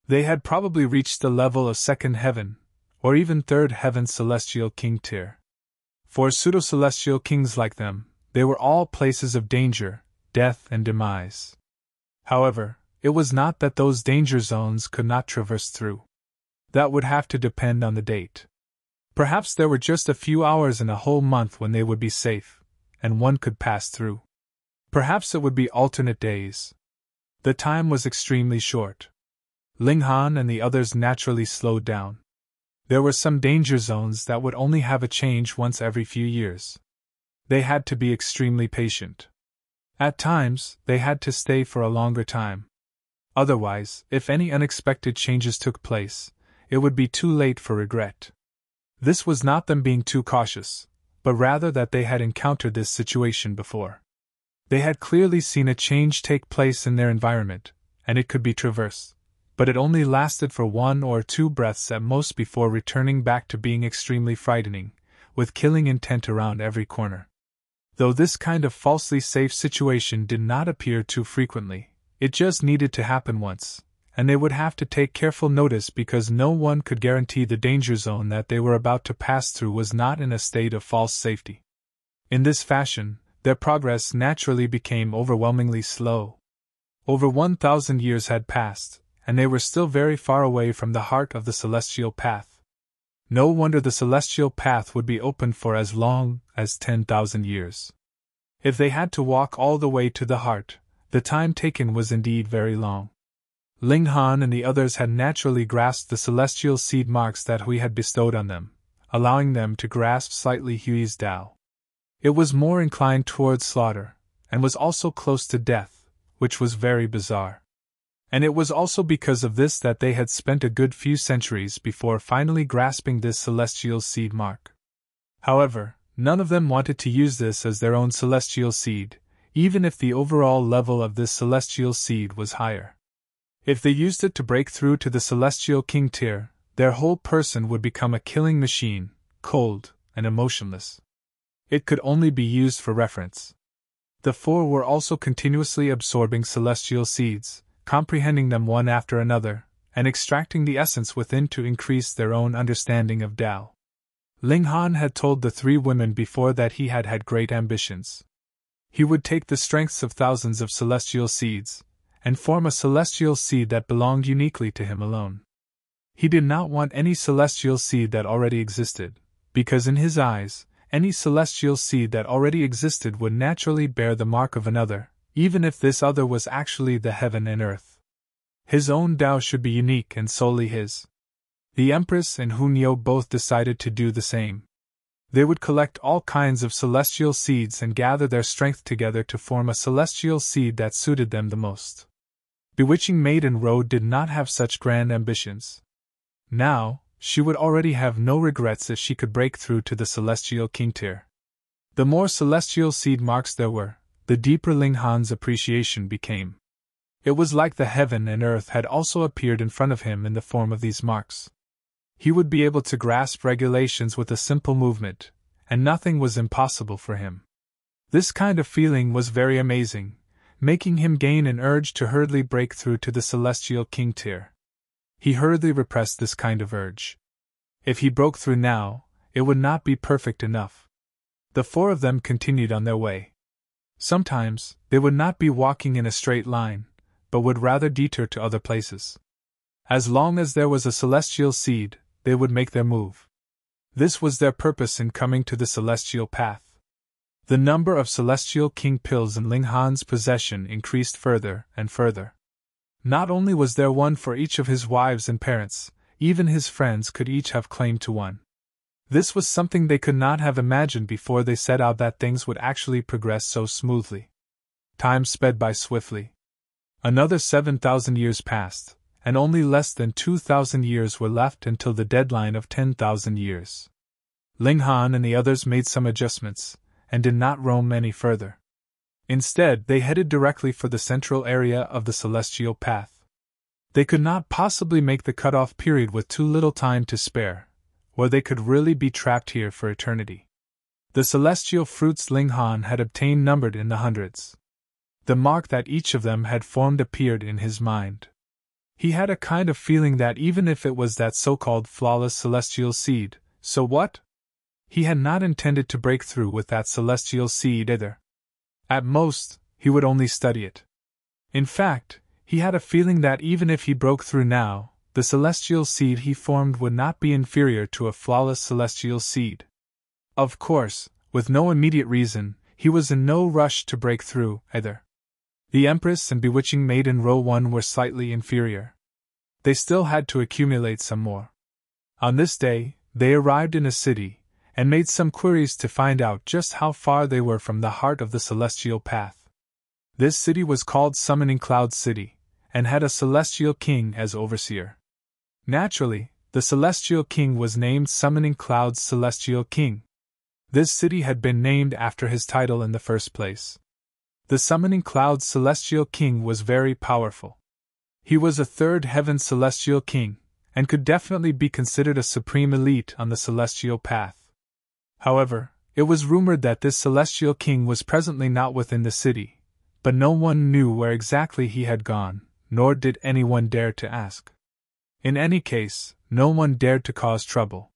They had probably reached the level of 2nd heaven, or even 3rd heaven celestial king tier. For pseudo-celestial kings like them, they were all places of danger, death and demise. However, it was not that those danger zones could not traverse through. That would have to depend on the date. Perhaps there were just a few hours in a whole month when they would be safe, and one could pass through. Perhaps it would be alternate days. The time was extremely short. Ling Han and the others naturally slowed down. There were some danger zones that would only have a change once every few years. They had to be extremely patient. At times, they had to stay for a longer time. Otherwise, if any unexpected changes took place, it would be too late for regret. This was not them being too cautious, but rather that they had encountered this situation before. They had clearly seen a change take place in their environment, and it could be traversed, but it only lasted for 1 or 2 breaths at most before returning back to being extremely frightening, with killing intent around every corner. Though this kind of falsely safe situation did not appear too frequently, it just needed to happen once, and they would have to take careful notice because no one could guarantee the danger zone that they were about to pass through was not in a state of false safety. In this fashion, their progress naturally became overwhelmingly slow. Over 1,000 years had passed, and they were still very far away from the heart of the celestial path. No wonder the celestial path would be open for as long as 10,000 years. If they had to walk all the way to the heart, the time taken was indeed very long. Ling Han and the others had naturally grasped the celestial seed marks that Hui had bestowed on them, allowing them to grasp slightly Hui's Tao. It was more inclined towards slaughter, and was also close to death, which was very bizarre. And it was also because of this that they had spent a good few centuries before finally grasping this celestial seed mark. However, none of them wanted to use this as their own celestial seed, even if the overall level of this celestial seed was higher. If they used it to break through to the celestial king tier, their whole person would become a killing machine, cold and emotionless. It could only be used for reference. The 4 were also continuously absorbing celestial seeds, comprehending them one after another, and extracting the essence within to increase their own understanding of Tao. Ling Han had told the 3 women before that he had had great ambitions. He would take the strengths of thousands of celestial seeds, and form a celestial seed that belonged uniquely to him alone. He did not want any celestial seed that already existed, because in his eyes, any celestial seed that already existed would naturally bear the mark of another, even if this other was actually the heaven and earth. His own Tao should be unique and solely his. The Empress and Hunyo both decided to do the same. They would collect all kinds of celestial seeds and gather their strength together to form a celestial seed that suited them the most. Bewitching Maiden Road did not have such grand ambitions. Now, she would already have no regrets if she could break through to the celestial king tier. The more celestial seed marks there were, the deeper Ling Han's appreciation became. It was like the heaven and earth had also appeared in front of him in the form of these marks. He would be able to grasp regulations with a simple movement, and nothing was impossible for him. This kind of feeling was very amazing, making him gain an urge to hurriedly break through to the celestial king tier. He hurriedly repressed this kind of urge. If he broke through now, it would not be perfect enough. The four of them continued on their way. Sometimes, they would not be walking in a straight line, but would rather detour to other places. As long as there was a celestial seed, they would make their move. This was their purpose in coming to the celestial path. The number of celestial king pills in Ling Han's possession increased further and further. Not only was there one for each of his wives and parents, even his friends could each have claim to one. This was something they could not have imagined before they set out, that things would actually progress so smoothly. Time sped by swiftly. Another 7,000 years passed, and only less than 2,000 years were left until the deadline of 10,000 years. Ling Han and the others made some adjustments, and did not roam any further. Instead, they headed directly for the central area of the celestial path. They could not possibly make the cutoff period with too little time to spare, or they could really be trapped here for eternity. The celestial fruits Ling Han had obtained numbered in the hundreds. The mark that each of them had formed appeared in his mind. He had a kind of feeling that even if it was that so-called flawless celestial seed, so what? He had not intended to break through with that celestial seed either. At most, he would only study it. In fact, he had a feeling that even if he broke through now, the celestial seed he formed would not be inferior to a flawless celestial seed. Of course, with no immediate reason, he was in no rush to break through either. The Empress and Bewitching Maid in row 1 were slightly inferior. They still had to accumulate some more. On this day, they arrived in a city, and made some queries to find out just how far they were from the heart of the celestial path. This city was called Summoning Cloud City, and had a celestial king as overseer. Naturally, the celestial king was named Summoning Cloud's Celestial King. This city had been named after his title in the first place. The Summoning Cloud's Celestial King was very powerful. He was a third heaven celestial king, and could definitely be considered a supreme elite on the celestial path. However, it was rumored that this celestial king was presently not within the city, but no one knew where exactly he had gone, nor did anyone dare to ask. In any case, no one dared to cause trouble.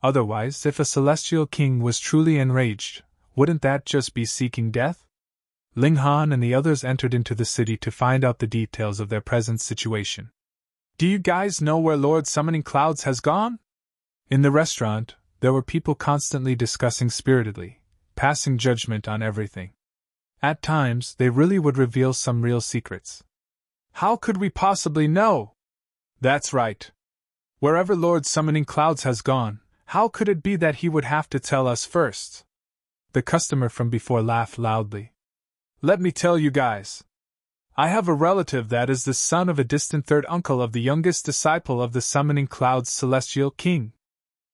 Otherwise, if a celestial king was truly enraged, wouldn't that just be seeking death? Ling Han and the others entered into the city to find out the details of their present situation. "Do you guys know where Lord Summoning Clouds has gone?" In the restaurant, there were people constantly discussing spiritedly, passing judgment on everything. At times, they really would reveal some real secrets. "How could we possibly know?" "That's right. Wherever Lord Summoning Clouds has gone, how could it be that he would have to tell us first?" The customer from before laughed loudly. "Let me tell you guys. I have a relative that is the son of a distant third uncle of the youngest disciple of the Summoning Clouds Celestial King.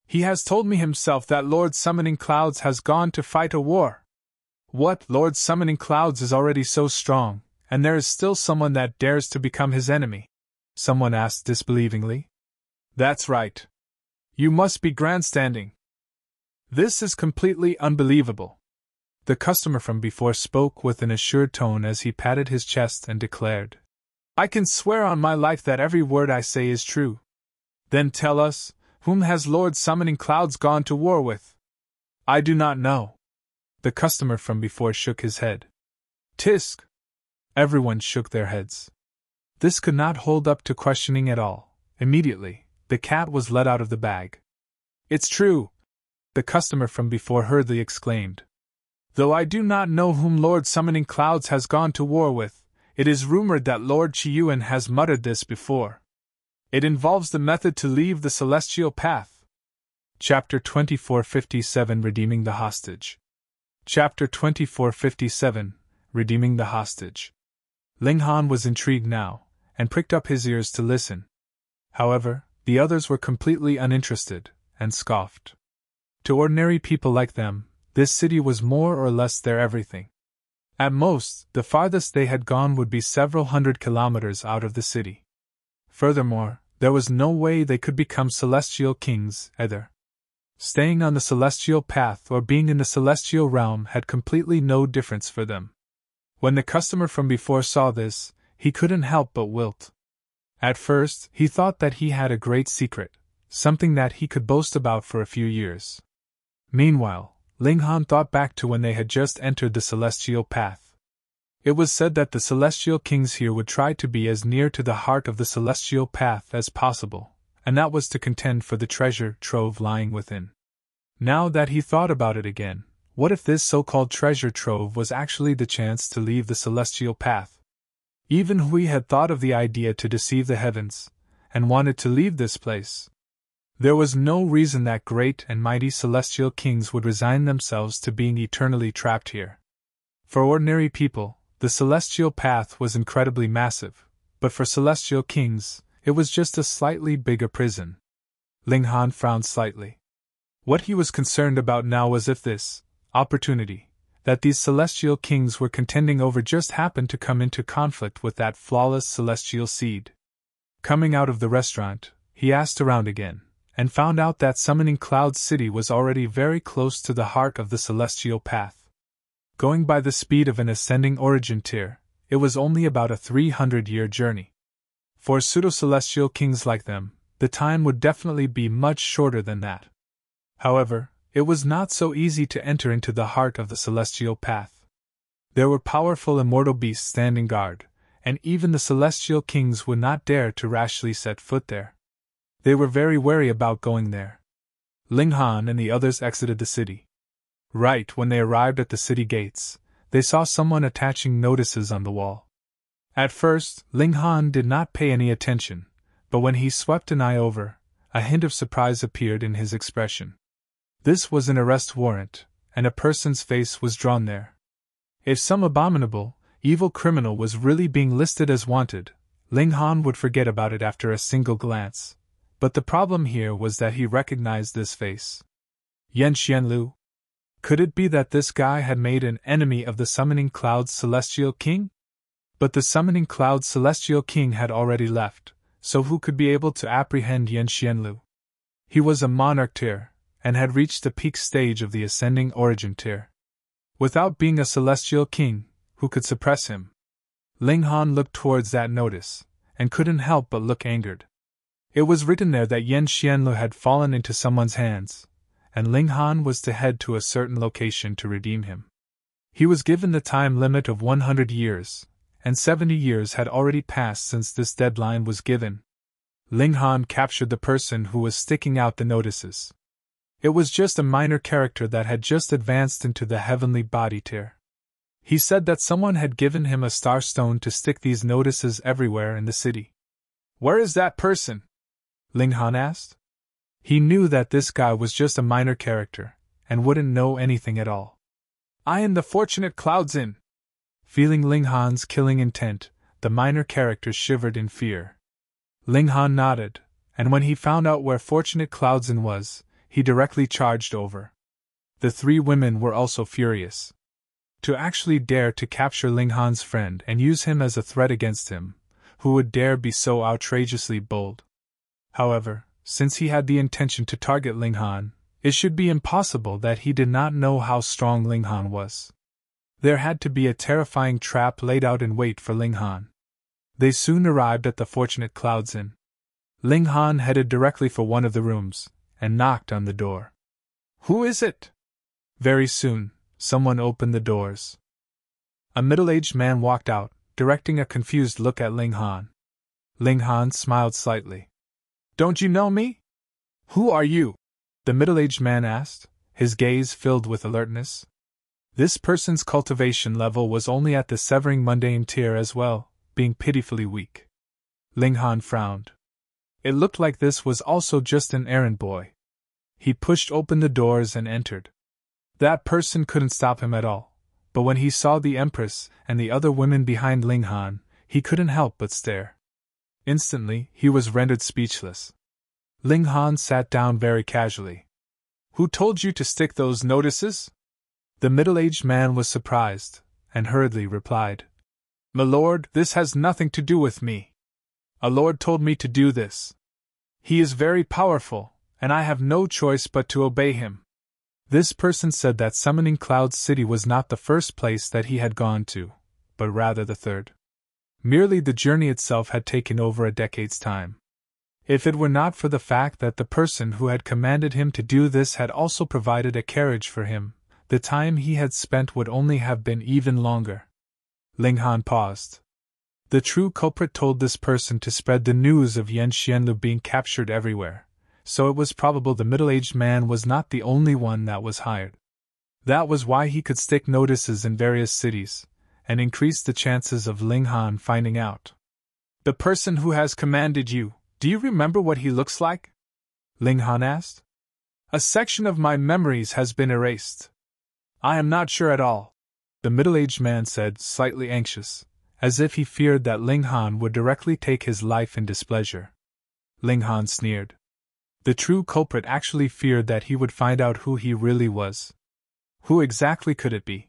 He has told me himself that Lord Summoning Clouds has gone to fight a war." "What? Lord Summoning Clouds is already so strong, and there is still someone that dares to become his enemy?" someone asked disbelievingly. "That's right. You must be grandstanding. This is completely unbelievable." The customer from before spoke with an assured tone as he patted his chest and declared, "I can swear on my life that every word I say is true." "Then tell us, whom has Lord Summoning Clouds gone to war with?" "I do not know." The customer from before shook his head. "Tisk!" Everyone shook their heads. This could not hold up to questioning at all. Immediately, the cat was let out of the bag. "It's true!" the customer from before hurriedly exclaimed. "Though I do not know whom Lord Summoning Clouds has gone to war with, it is rumored that Lord Chiyuan has muttered this before. It involves the method to leave the celestial path." Chapter 2457 Redeeming the Hostage. Chapter 2457 Redeeming the Hostage. Ling Han was intrigued now, and pricked up his ears to listen. However, the others were completely uninterested, and scoffed. To ordinary people like them, this city was more or less their everything. At most, the farthest they had gone would be several hundred kilometers out of the city. Furthermore, there was no way they could become celestial kings, either. Staying on the celestial path or being in the celestial realm had completely no difference for them. When the customer from before saw this, he couldn't help but wilt. At first, he thought that he had a great secret, something that he could boast about for a few years. Meanwhile, Ling Han thought back to when they had just entered the celestial path. It was said that the celestial kings here would try to be as near to the heart of the celestial path as possible, and that was to contend for the treasure trove lying within. Now that he thought about it again, what if this so-called treasure trove was actually the chance to leave the celestial path? Even Hui had thought of the idea to deceive the heavens, and wanted to leave this place. There was no reason that great and mighty celestial kings would resign themselves to being eternally trapped here. For ordinary people, the celestial path was incredibly massive, but for celestial kings, it was just a slightly bigger prison. Ling Han frowned slightly. What he was concerned about now was if this opportunity that these celestial kings were contending over just happened to come into conflict with that flawless celestial seed. Coming out of the restaurant, he asked around again, and found out that Summoning Cloud City was already very close to the heart of the celestial path. Going by the speed of an ascending origin tier, it was only about a 300-year journey. For pseudo-celestial kings like them, the time would definitely be much shorter than that. However, it was not so easy to enter into the heart of the celestial path. There were powerful immortal beasts standing guard, and even the celestial kings would not dare to rashly set foot there. They were very wary about going there. Ling Han and the others exited the city. Right when they arrived at the city gates, they saw someone attaching notices on the wall. At first, Ling Han did not pay any attention, but when he swept an eye over, a hint of surprise appeared in his expression. This was an arrest warrant, and a person's face was drawn there. If some abominable, evil criminal was really being listed as wanted, Ling Han would forget about it after a single glance. But the problem here was that he recognized this face. Yan Xianlu? Could it be that this guy had made an enemy of the Summoning Cloud's Celestial King? But the Summoning Cloud's Celestial King had already left, so who could be able to apprehend Yan Xianlu? He was a monarch tier, and had reached the peak stage of the ascending origin tier. Without being a celestial king, who could suppress him? Ling Han looked towards that notice, and couldn't help but look angered. It was written there that Yan Xianlu had fallen into someone's hands, and Ling Han was to head to a certain location to redeem him. He was given the time limit of 100 years, and 70 years had already passed since this deadline was given. Ling Han captured the person who was sticking out the notices. It was just a minor character that had just advanced into the heavenly body tier. He said that someone had given him a star stone to stick these notices everywhere in the city. "Where is that person?" Ling Han asked. He knew that this guy was just a minor character, and wouldn't know anything at all. "I am the Fortunate Clouds Inn." Feeling Ling Han's killing intent, the minor character shivered in fear. Ling Han nodded, and when he found out where Fortunate Clouds Inn was, he directly charged over. The three women were also furious. To actually dare to capture Ling Han's friend and use him as a threat against him, who would dare be so outrageously bold? However, since he had the intention to target Ling Han, it should be impossible that he did not know how strong Ling Han was. There had to be a terrifying trap laid out in wait for Ling Han. They soon arrived at the Fortunate Clouds Inn. Ling Han headed directly for one of the rooms, and knocked on the door. "Who is it?" Very soon, someone opened the doors. A middle-aged man walked out, directing a confused look at Ling Han. Ling Han smiled slightly. "Don't you know me?" "Who are you?" the middle-aged man asked, his gaze filled with alertness. This person's cultivation level was only at the severing mundane tier as well, being pitifully weak. Ling Han frowned. It looked like this was also just an errand boy. He pushed open the doors and entered. That person couldn't stop him at all, but when he saw the Empress and the other women behind Ling Han, he couldn't help but stare. Instantly, he was rendered speechless. Ling Han sat down very casually. "Who told you to stick those notices?" The middle-aged man was surprised, and hurriedly replied, "My lord, this has nothing to do with me. A lord told me to do this. He is very powerful, and I have no choice but to obey him." This person said that Summoning Cloud City was not the first place that he had gone to, but rather the third. Merely the journey itself had taken over a decade's time. If it were not for the fact that the person who had commanded him to do this had also provided a carriage for him, the time he had spent would only have been even longer. Ling Han paused. The true culprit told this person to spread the news of Yan Xianlu being captured everywhere, so it was probable the middle-aged man was not the only one that was hired. That was why he could stick notices in various cities, and increase the chances of Ling Han finding out. The person who has commanded you, do you remember what he looks like? Ling Han asked. A section of my memories has been erased. I am not sure at all, the middle-aged man said, slightly anxious, as if he feared that Ling Han would directly take his life in displeasure. Ling Han sneered. The true culprit actually feared that he would find out who he really was. Who exactly could it be?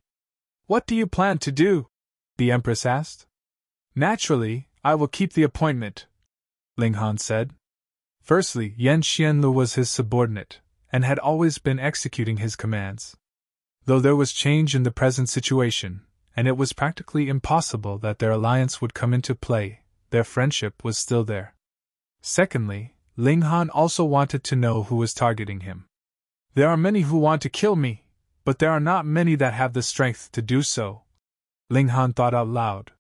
What do you plan to do? The Empress asked. Naturally, I will keep the appointment, Ling Han said. Firstly, Yan Xianlu was his subordinate, and had always been executing his commands. Though there was change in the present situation, and it was practically impossible that their alliance would come into play, their friendship was still there. Secondly, Ling Han also wanted to know who was targeting him. There are many who want to kill me, but there are not many that have the strength to do so. Ling Han thought out loud.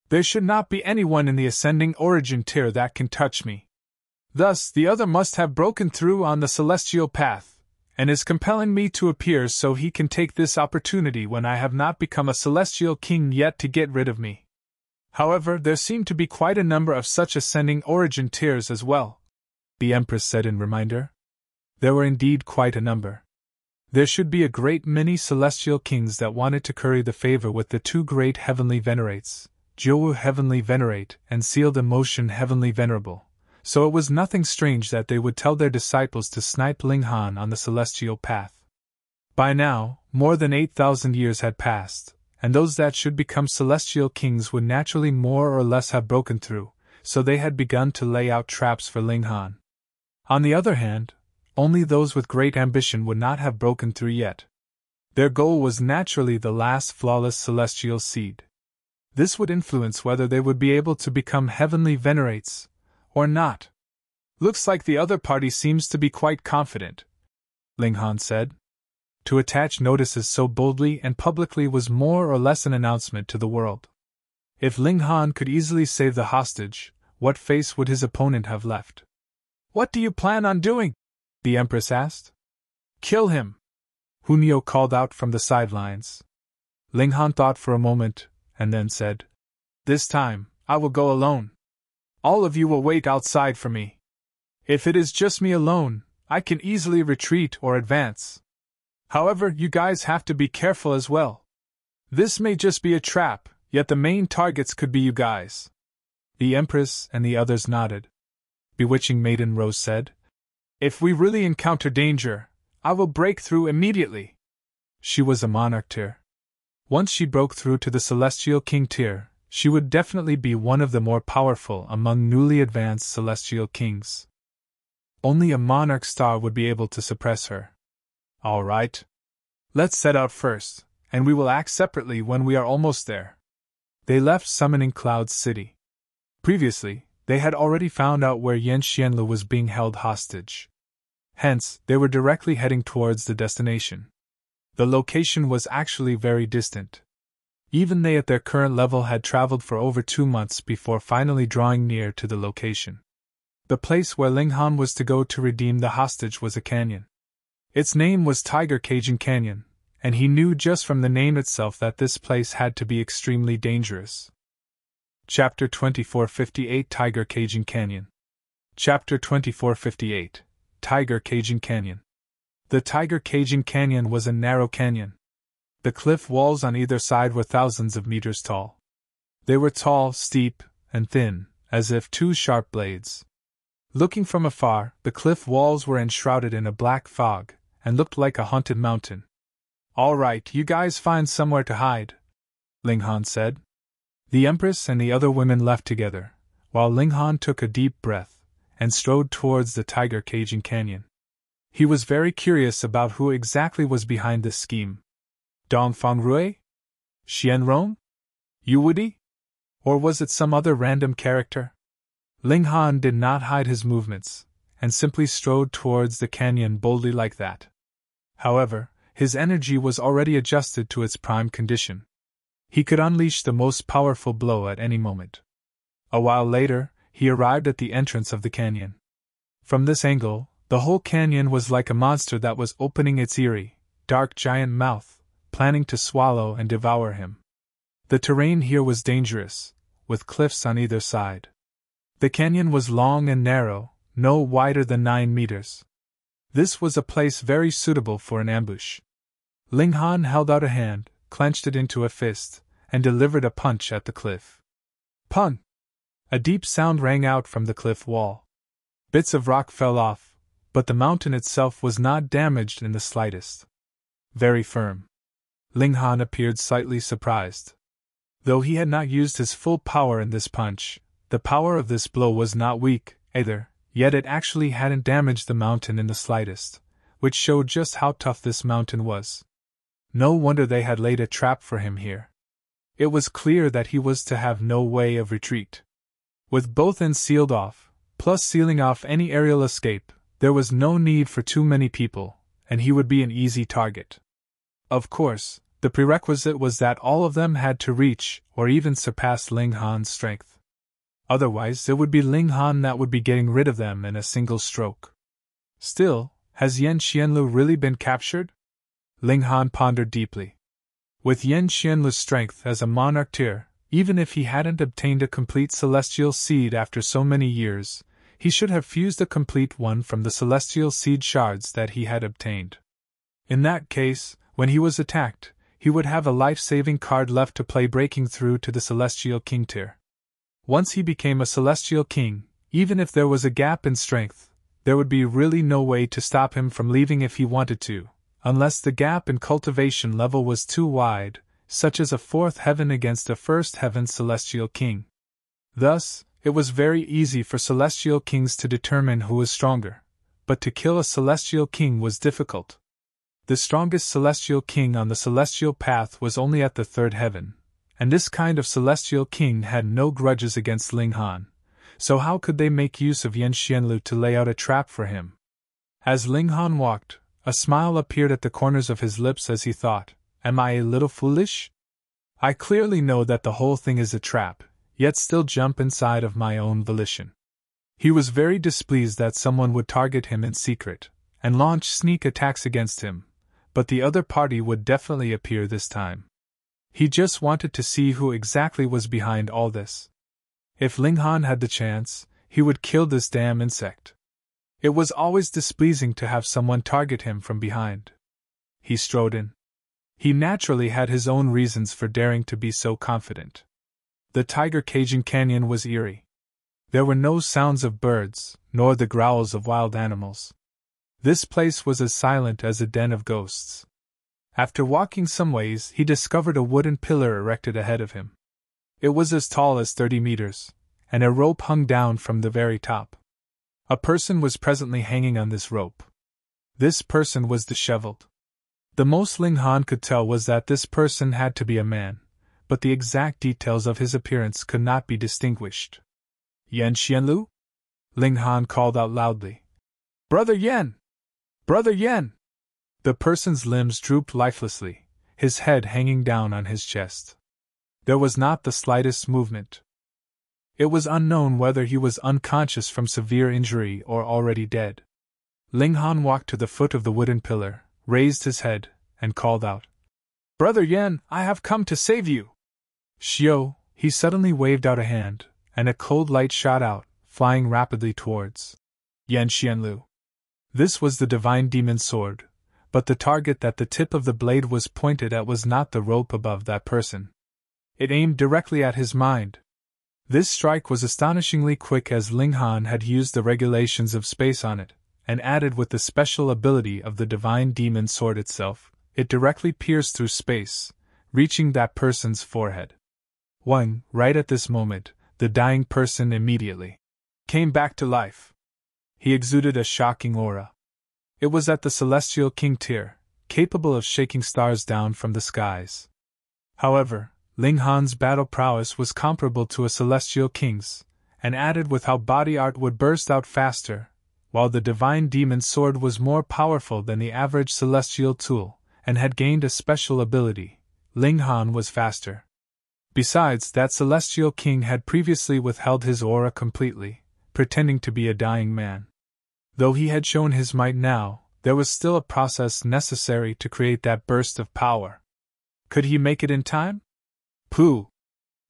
There should not be anyone in the ascending origin tier that can touch me. Thus, the other must have broken through on the celestial path, and is compelling me to appear so he can take this opportunity when I have not become a celestial king yet to get rid of me. However, there seem to be quite a number of such ascending origin tiers as well, the Empress said in reminder. There were indeed quite a number. There should be a great many celestial kings that wanted to curry the favor with the two great heavenly venerates, Jiuwu Heavenly Venerate and Sealed Emotion Heavenly Venerable, so it was nothing strange that they would tell their disciples to snipe Ling Han on the celestial path. By now, more than 8,000 years had passed, and those that should become celestial kings would naturally more or less have broken through, so they had begun to lay out traps for Ling Han. On the other hand, only those with great ambition would not have broken through yet. Their goal was naturally the last flawless celestial seed. This would influence whether they would be able to become heavenly venerates, or not. Looks like the other party seems to be quite confident, Ling Han said. To attach notices so boldly and publicly was more or less an announcement to the world. If Ling Han could easily save the hostage, what face would his opponent have left? What do you plan on doing? The Empress asked. Kill him, Hunyo called out from the sidelines. Ling Han thought for a moment, and then said, This time, I will go alone. All of you will wait outside for me. If it is just me alone, I can easily retreat or advance. However, you guys have to be careful as well. This may just be a trap, yet the main targets could be you guys. The Empress and the others nodded. Bewitching Maiden Rose said, If we really encounter danger, I will break through immediately. She was a monarch tier. Once she broke through to the celestial king tier, she would definitely be one of the more powerful among newly advanced celestial kings. Only a monarch star would be able to suppress her. All right. Let's set out first, and we will act separately when we are almost there. They left Summoning Cloud City. Previously, they had already found out where Yan Xianlu was being held hostage. Hence, they were directly heading towards the destination. The location was actually very distant. Even they at their current level had traveled for over 2 months before finally drawing near to the location. The place where Ling Han was to go to redeem the hostage was a canyon. Its name was Tiger Cajun Canyon, and he knew just from the name itself that this place had to be extremely dangerous. Chapter 2458 Tiger Cajun Canyon. Chapter 2458 Tiger Cajun Canyon. The Tiger Cajun Canyon was a narrow canyon. The cliff walls on either side were thousands of meters tall. They were tall, steep, and thin, as if two sharp blades. Looking from afar, the cliff walls were enshrouded in a black fog, and looked like a haunted mountain. All right, you guys find somewhere to hide, Ling Han said. The Empress and the other women left together, while Ling Han took a deep breath, and strode towards the Tiger Cajun Canyon. He was very curious about who exactly was behind this scheme. Dongfang Rui? Xian Rong? Yu Wudi? Or was it some other random character? Ling Han did not hide his movements, and simply strode towards the canyon boldly like that. However, his energy was already adjusted to its prime condition. He could unleash the most powerful blow at any moment. A while later, he arrived at the entrance of the canyon. From this angle, the whole canyon was like a monster that was opening its eerie, dark giant mouth, planning to swallow and devour him. The terrain here was dangerous, with cliffs on either side. The canyon was long and narrow, no wider than 9 meters. This was a place very suitable for an ambush. Ling Han held out a hand, clenched it into a fist, and delivered a punch at the cliff. Pun! A deep sound rang out from the cliff wall. Bits of rock fell off, but the mountain itself was not damaged in the slightest. Very firm. Ling Han appeared slightly surprised. Though he had not used his full power in this punch, the power of this blow was not weak, either, yet it actually hadn't damaged the mountain in the slightest, which showed just how tough this mountain was. No wonder they had laid a trap for him here. It was clear that he was to have no way of retreat. With both ends sealed off, plus sealing off any aerial escape, there was no need for too many people, and he would be an easy target. Of course, the prerequisite was that all of them had to reach or even surpass Ling Han's strength. Otherwise, it would be Ling Han that would be getting rid of them in a single stroke. Still, has Yan Xianlu really been captured? Ling Han pondered deeply. With Yan Xianlu's strength as a monarch, even if he hadn't obtained a complete celestial seed after so many years, he should have fused a complete one from the celestial seed shards that he had obtained. In that case, when he was attacked, he would have a life-saving card left to play breaking through to the celestial king tier. Once he became a celestial king, even if there was a gap in strength, there would be really no way to stop him from leaving if he wanted to, unless the gap in cultivation level was too wide, such as a 4th heaven against a 1st heaven celestial king. Thus, it was very easy for celestial kings to determine who was stronger, but to kill a celestial king was difficult. The strongest celestial king on the celestial path was only at the 3rd heaven, and this kind of celestial king had no grudges against Ling Han, so how could they make use of Yan Xianlu to lay out a trap for him? As Ling Han walked, a smile appeared at the corners of his lips as he thought, "Am I a little foolish? I clearly know that the whole thing is a trap, yet still jump inside of my own volition." He was very displeased that someone would target him in secret, and launch sneak attacks against him, but the other party would definitely appear this time. He just wanted to see who exactly was behind all this. If Ling Han had the chance, he would kill this damn insect. It was always displeasing to have someone target him from behind. He strode in. He naturally had his own reasons for daring to be so confident. The tiger caging canyon was eerie. There were no sounds of birds, nor the growls of wild animals. This place was as silent as a den of ghosts. After walking some ways, he discovered a wooden pillar erected ahead of him. It was as tall as 30 meters, and a rope hung down from the very top. A person was presently hanging on this rope. This person was disheveled. The most Ling Han could tell was that this person had to be a man, but the exact details of his appearance could not be distinguished. "Yan Xianlu?" Ling Han called out loudly. "Brother Yan! Brother Yan!" The person's limbs drooped lifelessly, his head hanging down on his chest. There was not the slightest movement. It was unknown whether he was unconscious from severe injury or already dead. Ling Han walked to the foot of the wooden pillar, raised his head, and called out, "Brother Yan, I have come to save you!" "Xiao!" He suddenly waved out a hand, and a cold light shot out, flying rapidly towards Yan Xianlu. This was the divine demon sword, but the target that the tip of the blade was pointed at was not the rope above that person. It aimed directly at his mind. This strike was astonishingly quick as Ling Han had used the regulations of space on it, and added with the special ability of the divine demon sword itself, it directly pierced through space, reaching that person's forehead. Right at this moment, the dying person immediately came back to life. He exuded a shocking aura. It was at the celestial king tier, capable of shaking stars down from the skies. However, Ling Han's battle prowess was comparable to a celestial king's, and added with how body art would burst out faster, while the divine demon's sword was more powerful than the average celestial tool, and had gained a special ability. Ling Han was faster. Besides, that celestial king had previously withheld his aura completely, pretending to be a dying man. Though he had shown his might now, there was still a process necessary to create that burst of power. Could he make it in time? Pooh!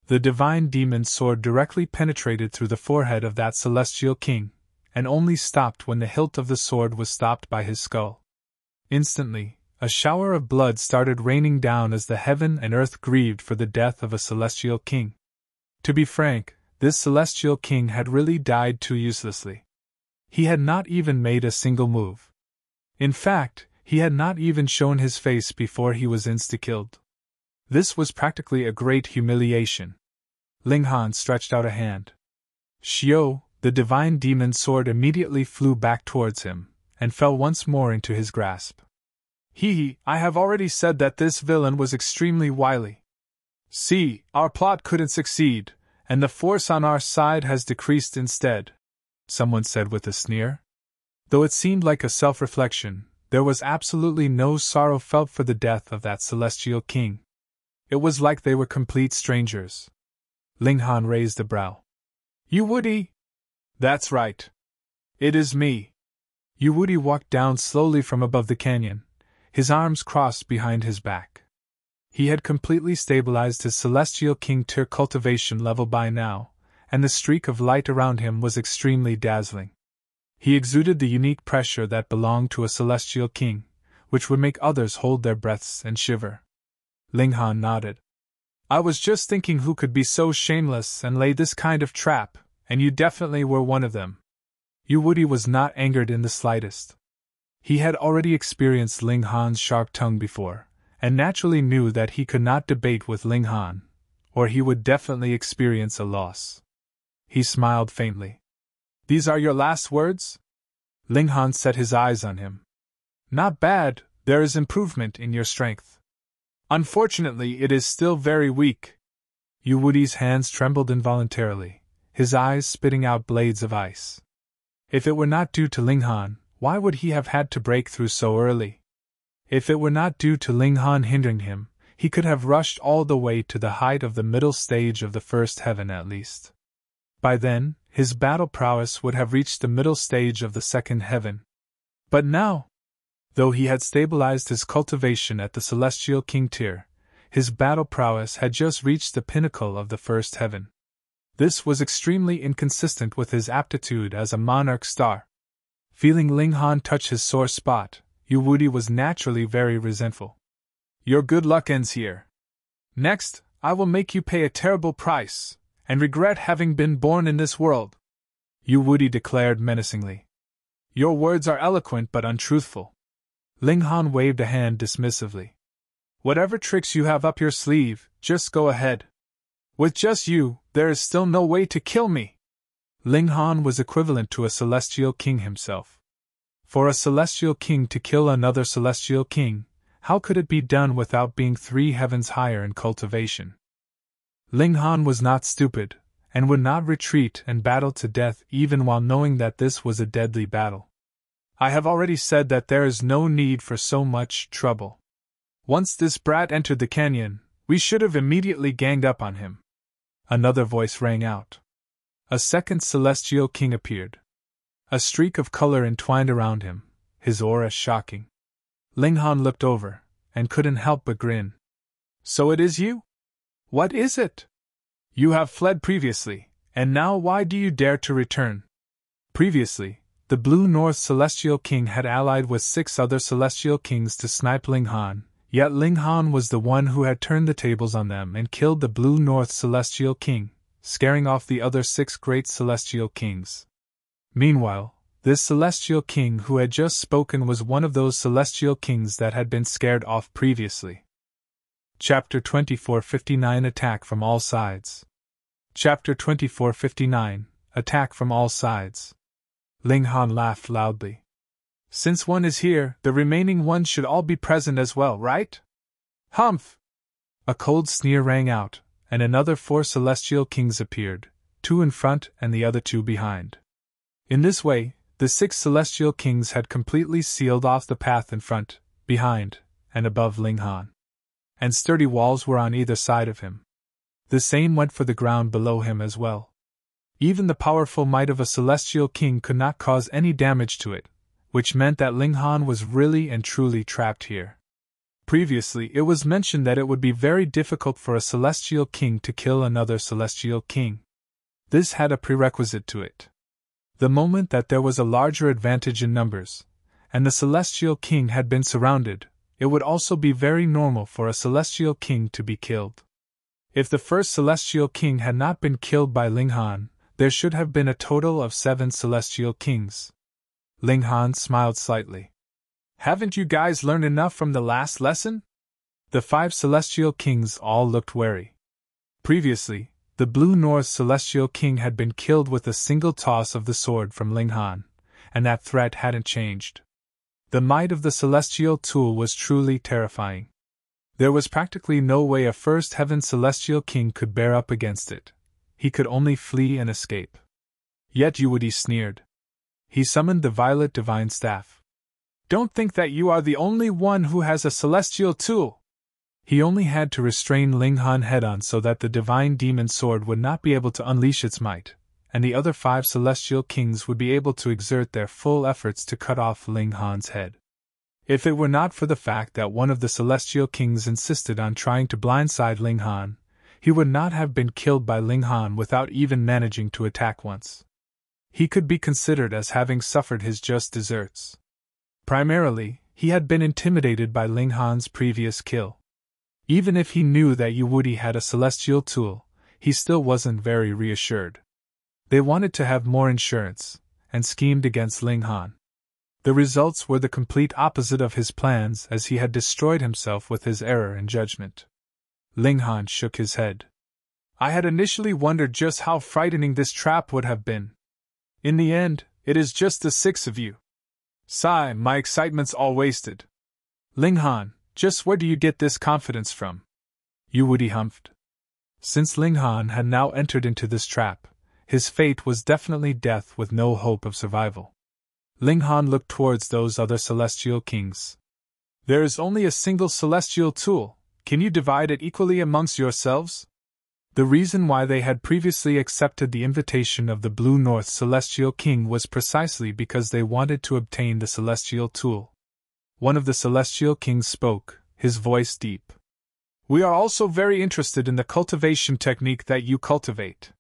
The divine demon's sword directly penetrated through the forehead of that celestial king, and only stopped when the hilt of the sword was stopped by his skull. Instantly, a shower of blood started raining down as the heaven and earth grieved for the death of a celestial king. To be frank, this celestial king had really died too uselessly. He had not even made a single move. In fact, he had not even shown his face before he was insta-killed. This was practically a great humiliation. Ling Han stretched out a hand. Xiao, the divine demon's sword immediately flew back towards him, and fell once more into his grasp. I have already said that this villain was extremely wily. See, our plot couldn't succeed, and the force on our side has decreased instead, someone said with a sneer. Though it seemed like a self-reflection, there was absolutely no sorrow felt for the death of that celestial king. It was like they were complete strangers. Ling Han raised a brow. You Woody? That's right. It is me. Yu Woody walked down slowly from above the canyon, his arms crossed behind his back. He had completely stabilized his celestial king tier cultivation level by now, and the streak of light around him was extremely dazzling. He exuded the unique pressure that belonged to a celestial king, which would make others hold their breaths and shiver. Ling Han nodded. I was just thinking who could be so shameless and lay this kind of trap, and you definitely were one of them. Yu Woody was not angered in the slightest. He had already experienced Ling Han's sharp tongue before, and naturally knew that he could not debate with Ling Han, or he would definitely experience a loss. He smiled faintly. These are your last words? Ling Han set his eyes on him. Not bad, there is improvement in your strength. Unfortunately, it is still very weak. Yu Woody's hands trembled involuntarily, his eyes spitting out blades of ice. If it were not due to Ling Han, why would he have had to break through so early? If it were not due to Ling Han hindering him, he could have rushed all the way to the height of the middle stage of the first heaven at least. By then, his battle prowess would have reached the middle stage of the second heaven. But now, though he had stabilized his cultivation at the celestial king tier, his battle prowess had just reached the pinnacle of the first heaven. This was extremely inconsistent with his aptitude as a monarch star. Feeling Ling Han touch his sore spot, Yu Woody was naturally very resentful. Your good luck ends here. Next, I will make you pay a terrible price, and regret having been born in this world, Yu Woody declared menacingly. Your words are eloquent but untruthful. Ling Han waved a hand dismissively. Whatever tricks you have up your sleeve, just go ahead. With just you, there is still no way to kill me. Ling Han was equivalent to a celestial king himself. For a celestial king to kill another celestial king, how could it be done without being 3 heavens higher in cultivation? Ling Han was not stupid, and would not retreat and battle to death even while knowing that this was a deadly battle. I have already said that there is no need for so much trouble. Once this brat entered the canyon, we should have immediately ganged up on him. Another voice rang out. A second celestial king appeared. A streak of color entwined around him, his aura shocking. Ling Han looked over, and couldn't help but grin. So it is you? What is it? You have fled previously, and now why do you dare to return? Previously, the Blue North Celestial King had allied with 6 other Celestial Kings to snipe Ling Han, yet Ling Han was the one who had turned the tables on them and killed the Blue North Celestial King, scaring off the other 6 great Celestial Kings. Meanwhile, this Celestial King who had just spoken was one of those Celestial Kings that had been scared off previously. Chapter 2459 Attack from All Sides. Chapter 2459 Attack from All Sides. Ling Han laughed loudly. Since one is here, the remaining ones should all be present as well, right? Humph! A cold sneer rang out, and another 4 celestial kings appeared, 2 in front and the other 2 behind. In this way, the 6 celestial kings had completely sealed off the path in front, behind, and above Ling Han. And sturdy walls were on either side of him. The same went for the ground below him as well. Even the powerful might of a celestial king could not cause any damage to it, which meant that Ling Han was really and truly trapped here. Previously, it was mentioned that it would be very difficult for a celestial king to kill another celestial king. This had a prerequisite to it. The moment that there was a larger advantage in numbers, and the celestial king had been surrounded, it would also be very normal for a celestial king to be killed. If the first celestial king had not been killed by Ling Han, there should have been a total of 7 celestial kings. Ling Han smiled slightly. Haven't you guys learned enough from the last lesson? The 5 celestial kings all looked wary. Previously, the Blue North celestial king had been killed with a single toss of the sword from Ling Han, and that threat hadn't changed. The might of the celestial tool was truly terrifying. There was practically no way a first heaven celestial king could bear up against it. He could only flee and escape. Yet Yuwudi sneered. He summoned the violet divine staff. Don't think that you are the only one who has a celestial tool. He only had to restrain Ling Han head-on so that the divine demon sword would not be able to unleash its might, and the other 5 celestial kings would be able to exert their full efforts to cut off Ling Han's head. If it were not for the fact that one of the celestial kings insisted on trying to blindside Ling Han, he would not have been killed by Ling Han without even managing to attack once. He could be considered as having suffered his just deserts. Primarily, he had been intimidated by Ling Han's previous kill. Even if he knew that Yuwudi had a celestial tool, he still wasn't very reassured. They wanted to have more insurance, and schemed against Ling Han. The results were the complete opposite of his plans, as he had destroyed himself with his error in judgment. Ling Han shook his head. I had initially wondered just how frightening this trap would have been. In the end, it is just the 6 of you. Sigh, my excitement's all wasted. Ling Han, just where do you get this confidence from? Yuwudi humphed. Since Ling Han had now entered into this trap, his fate was definitely death with no hope of survival. Ling Han looked towards those other celestial kings. There is only a single celestial tool. Can you divide it equally amongst yourselves? The reason why they had previously accepted the invitation of the Blue North celestial king was precisely because they wanted to obtain the celestial tool. One of the celestial kings spoke, his voice deep. We are also very interested in the cultivation technique that you cultivate.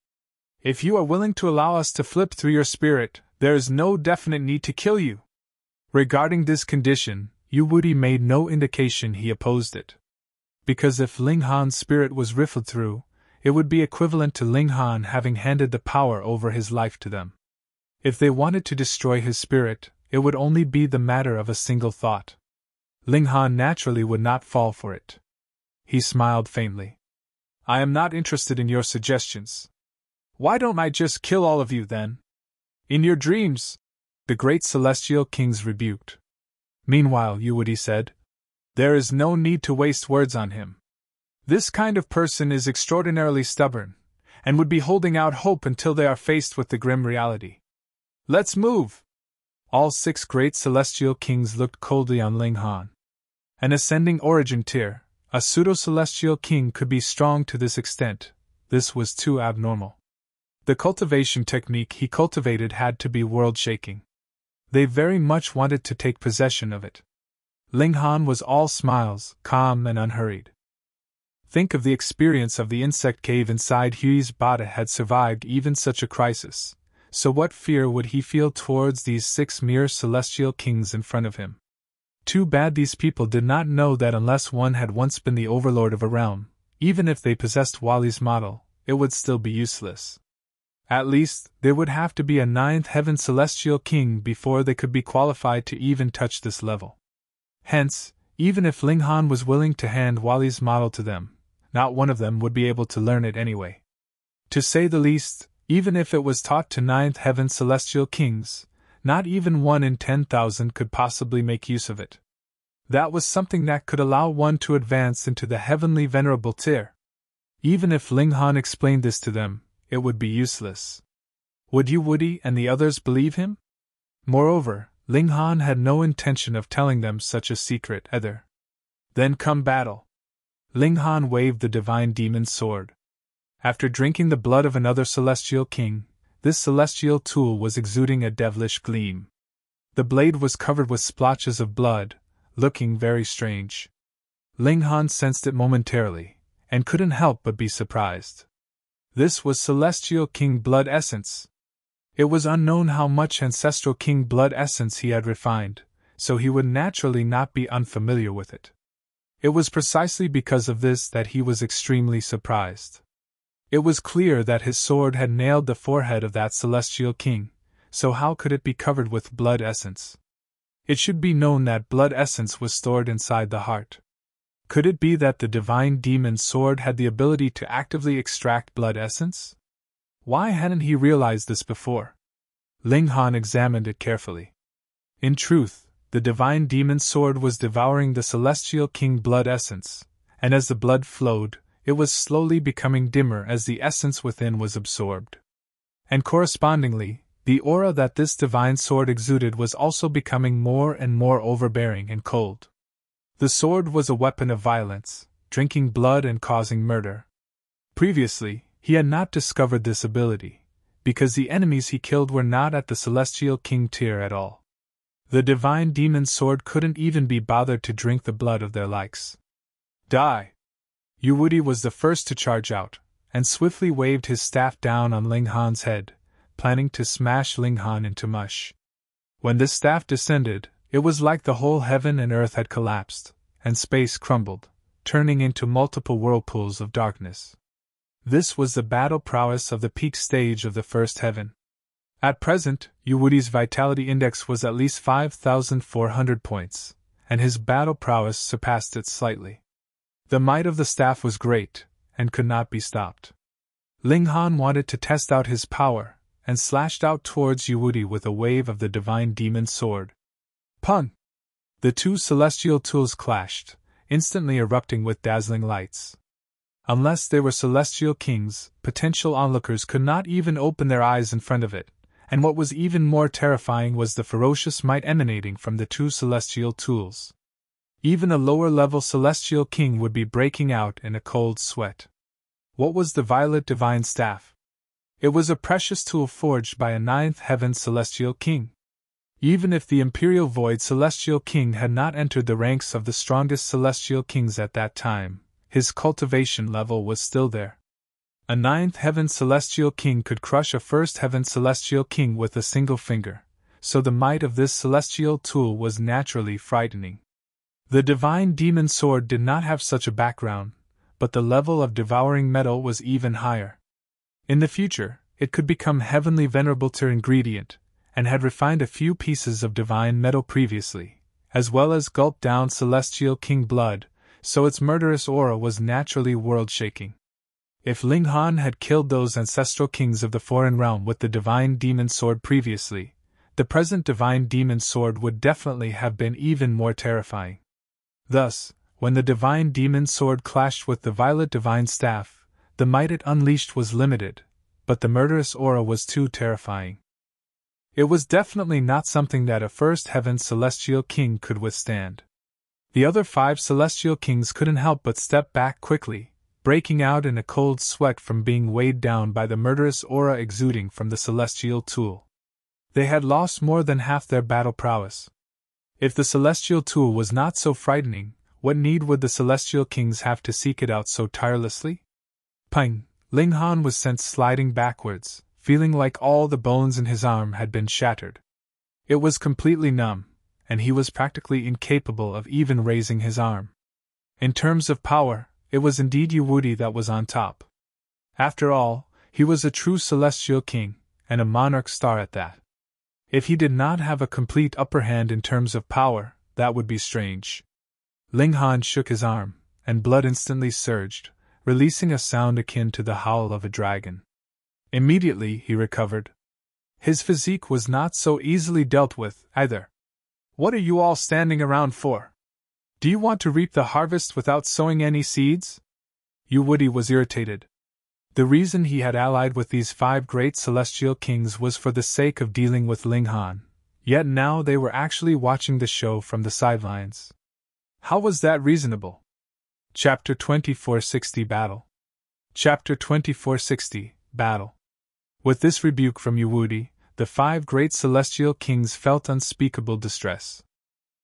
If you are willing to allow us to flip through your spirit, there is no definite need to kill you. Regarding this condition, Yuwudi made no indication he opposed it. Because if Ling Han's spirit was rifled through, it would be equivalent to Ling Han having handed the power over his life to them. If they wanted to destroy his spirit, it would only be the matter of a single thought. Ling Han naturally would not fall for it. He smiled faintly. I am not interested in your suggestions. Why don't I just kill all of you then? In your dreams, the great celestial kings rebuked. Meanwhile, Yuwudi said, there is no need to waste words on him. This kind of person is extraordinarily stubborn, and would be holding out hope until they are faced with the grim reality. Let's move! All 6 great celestial kings looked coldly on Ling Han. An ascending origin tier, a pseudo-celestial king could be strong to this extent. This was too abnormal. The cultivation technique he cultivated had to be world-shaking. They very much wanted to take possession of it. Ling Han was all smiles, calm and unhurried. Think of the experience of the insect cave inside Hui's body had survived even such a crisis, so what fear would he feel towards these 6 mere celestial kings in front of him? Too bad these people did not know that unless one had once been the overlord of a realm, even if they possessed Wally's model, it would still be useless. At least, there would have to be a 9th heaven celestial king before they could be qualified to even touch this level. Hence, even if Ling Han was willing to hand Wally's model to them, not one of them would be able to learn it anyway. To say the least, even if it was taught to 9th heaven celestial kings, not even 1 in 10,000 could possibly make use of it. That was something that could allow one to advance into the heavenly venerable tier. Even if Ling Han explained this to them, it would be useless. Would Yu Wuti and the others believe him? Moreover, Ling Han had no intention of telling them such a secret either. Then come battle. Ling Han waved the divine demon's sword. After drinking the blood of another celestial king, this celestial tool was exuding a devilish gleam. The blade was covered with splotches of blood, looking very strange. Ling Han sensed it momentarily, and couldn't help but be surprised. This was Celestial King blood essence. It was unknown how much Ancestral King blood essence he had refined, so he would naturally not be unfamiliar with it. It was precisely because of this that he was extremely surprised. It was clear that his sword had nailed the forehead of that Celestial King, so how could it be covered with blood essence? It should be known that blood essence was stored inside the heart. Could it be that the divine demon's sword had the ability to actively extract blood essence? Why hadn't he realized this before? Ling Han examined it carefully. In truth, the divine demon's sword was devouring the Celestial King blood essence, and as the blood flowed, it was slowly becoming dimmer as the essence within was absorbed. And correspondingly, the aura that this divine sword exuded was also becoming more and more overbearing and cold. The sword was a weapon of violence, drinking blood and causing murder. Previously, he had not discovered this ability, because the enemies he killed were not at the Celestial King tier at all. The divine demon's sword couldn't even be bothered to drink the blood of their likes. Die! Yu Wuti was the first to charge out, and swiftly waved his staff down on Ling Han's head, planning to smash Ling Han into mush. When this staff descended, it was like the whole heaven and earth had collapsed, and space crumbled, turning into multiple whirlpools of darkness. This was the battle prowess of the peak stage of the first heaven. At present, Yu Wuti's vitality index was at least 5,400 points, and his battle prowess surpassed it slightly. The might of the staff was great, and could not be stopped. Ling Han wanted to test out his power, and slashed out towards Yu Wuti with a wave of the divine demon's sword. Pung! The two celestial tools clashed, instantly erupting with dazzling lights. Unless they were celestial kings, potential onlookers could not even open their eyes in front of it, and what was even more terrifying was the ferocious might emanating from the two celestial tools. Even a lower-level celestial king would be breaking out in a cold sweat. What was the violet divine staff? It was a precious tool forged by a ninth heaven celestial king. Even if the Imperial Void Celestial King had not entered the ranks of the strongest celestial kings at that time, his cultivation level was still there. A ninth heaven celestial king could crush a first heaven celestial king with a single finger, so the might of this celestial tool was naturally frightening. The divine demon sword did not have such a background, but the level of devouring metal was even higher. In the future, it could become heavenly venerable tier ingredient, and had refined a few pieces of divine metal previously, as well as gulped down celestial king blood, so its murderous aura was naturally world-shaking. If Ling Han had killed those ancestral kings of the foreign realm with the divine demon sword previously, the present divine demon sword would definitely have been even more terrifying. Thus, when the divine demon sword clashed with the violet divine staff, the might it unleashed was limited, but the murderous aura was too terrifying. It was definitely not something that a first heaven celestial king could withstand. The other 5 celestial kings couldn't help but step back quickly, breaking out in a cold sweat from being weighed down by the murderous aura exuding from the celestial tool. They had lost more than half their battle prowess. If the celestial tool was not so frightening, what need would the celestial kings have to seek it out so tirelessly? Pang! Ling Han was sent sliding backwards, feeling like all the bones in his arm had been shattered. It was completely numb, and he was practically incapable of even raising his arm. In terms of power, it was indeed Yu Wuti that was on top. After all, he was a true celestial king, and a monarch star at that. If he did not have a complete upper hand in terms of power, that would be strange. Ling Han shook his arm, and blood instantly surged, releasing a sound akin to the howl of a dragon. Immediately he recovered. His physique was not so easily dealt with, either. "What are you all standing around for?" Do you want to reap the harvest without sowing any seeds? Yu was irritated. The reason he had allied with these 5 great celestial kings was for the sake of dealing with Ling Han, yet now they were actually watching the show from the sidelines. How was that reasonable? Chapter 2460 Battle. Chapter 2460 Battle. With this rebuke from Yu, the 5 great celestial kings felt unspeakable distress.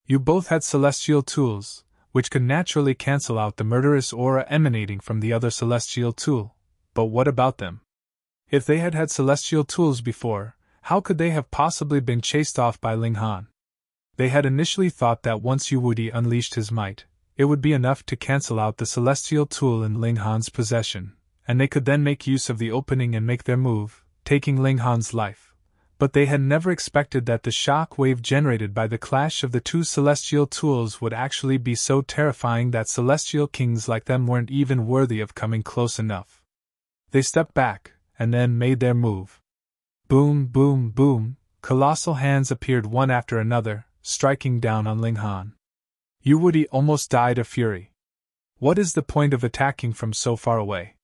You both had celestial tools, which could naturally cancel out the murderous aura emanating from the other celestial tool. But what about them? If they had had celestial tools before, how could they have possibly been chased off by Ling Han? They had initially thought that once Yu unleashed his might, it would be enough to cancel out the celestial tool in Ling Han's possession, and they could then make use of the opening and make their move, taking Ling Han's life. But they had never expected that the shock wave generated by the clash of the 2 celestial tools would actually be so terrifying that celestial kings like them weren't even worthy of coming close enough. They stepped back, and then made their move. Boom, boom, boom, colossal hands appeared one after another, striking down on Ling Han. Yu almost died of fury. What is the point of attacking from so far away?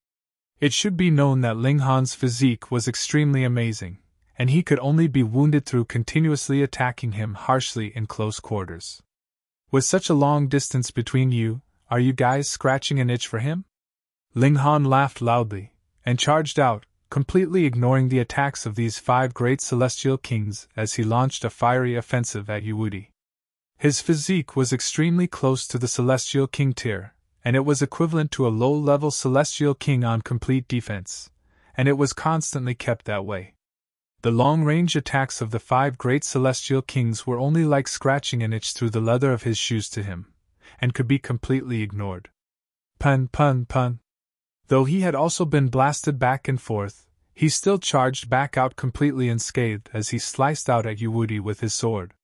It should be known that Ling Han's physique was extremely amazing, and he could only be wounded through continuously attacking him harshly in close quarters. With such a long distance between you, are you guys scratching an itch for him? Ling Han laughed loudly, and charged out, completely ignoring the attacks of these 5 great celestial kings as he launched a fiery offensive at Yu. His physique was extremely close to the celestial king tier, and it was equivalent to a low-level celestial king on complete defense, and it was constantly kept that way. The long-range attacks of the 5 great celestial kings were only like scratching an itch through the leather of his shoes to him, and could be completely ignored. Pun pun pun. Though he had also been blasted back and forth, he still charged back out completely unscathed as he sliced out at Yu with his sword.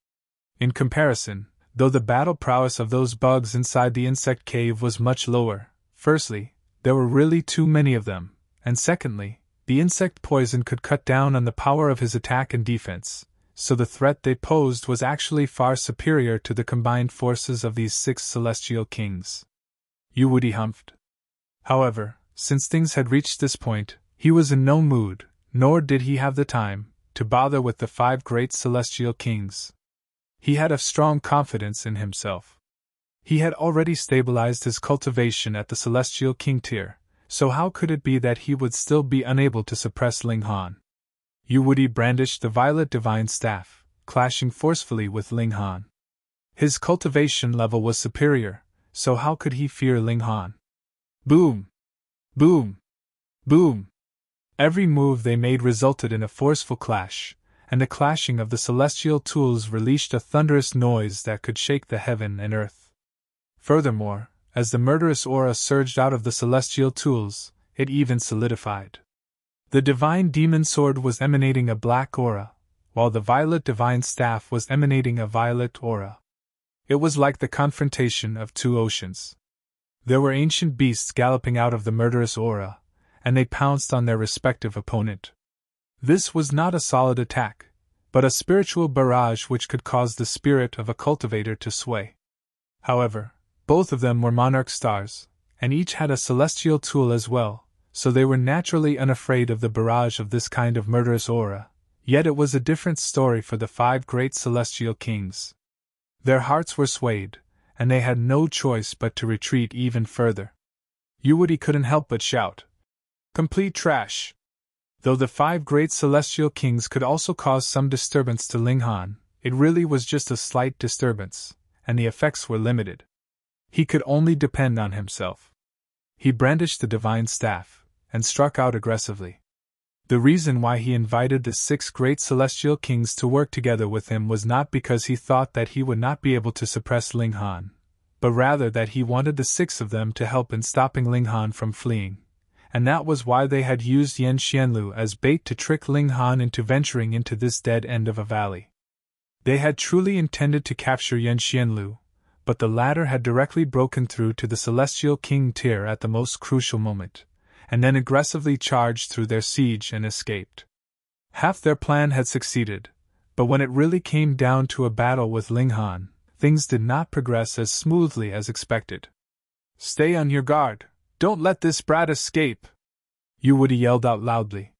In comparison, though the battle prowess of those bugs inside the insect cave was much lower, firstly, there were really too many of them, and secondly, the insect poison could cut down on the power of his attack and defense, so the threat they posed was actually far superior to the combined forces of these 6 celestial kings. Yu humphed. However, since things had reached this point, he was in no mood, nor did he have the time, to bother with the 5 great celestial kings. He had a strong confidence in himself. He had already stabilized his cultivation at the celestial king tier, so how could it be that he would still be unable to suppress Ling Han? Yu brandished the violet divine staff, clashing forcefully with Ling Han. His cultivation level was superior, so how could he fear Ling Han? Boom! Boom! Boom! Every move they made resulted in a forceful clash, and the clashing of the celestial tools released a thunderous noise that could shake the heaven and earth. Furthermore, as the murderous aura surged out of the celestial tools, it even solidified. The divine demon sword was emanating a black aura, while the violet divine staff was emanating a violet aura. It was like the confrontation of 2 oceans. There were ancient beasts galloping out of the murderous aura, and they pounced on their respective opponent. This was not a solid attack, but a spiritual barrage which could cause the spirit of a cultivator to sway. However, both of them were monarch stars, and each had a celestial tool as well, so they were naturally unafraid of the barrage of this kind of murderous aura, yet it was a different story for the 5 great celestial kings. Their hearts were swayed, and they had no choice but to retreat even further. Yu couldn't help but shout, "Complete trash!" Though the 5 great celestial kings could also cause some disturbance to Ling Han, it really was just a slight disturbance, and the effects were limited. He could only depend on himself. He brandished the divine staff, and struck out aggressively. The reason why he invited the 6 great celestial kings to work together with him was not because he thought that he would not be able to suppress Ling Han, but rather that he wanted the 6 of them to help in stopping Ling Han from fleeing, and that was why they had used Yan Xianlu as bait to trick Ling Han into venturing into this dead end of a valley. They had truly intended to capture Yan Xianlu, but the latter had directly broken through to the celestial king tier at the most crucial moment, and then aggressively charged through their siege and escaped. Half their plan had succeeded, but when it really came down to a battle with Ling Han, things did not progress as smoothly as expected. "Stay on your guard! Don't let this brat escape!" Woody yelled out loudly.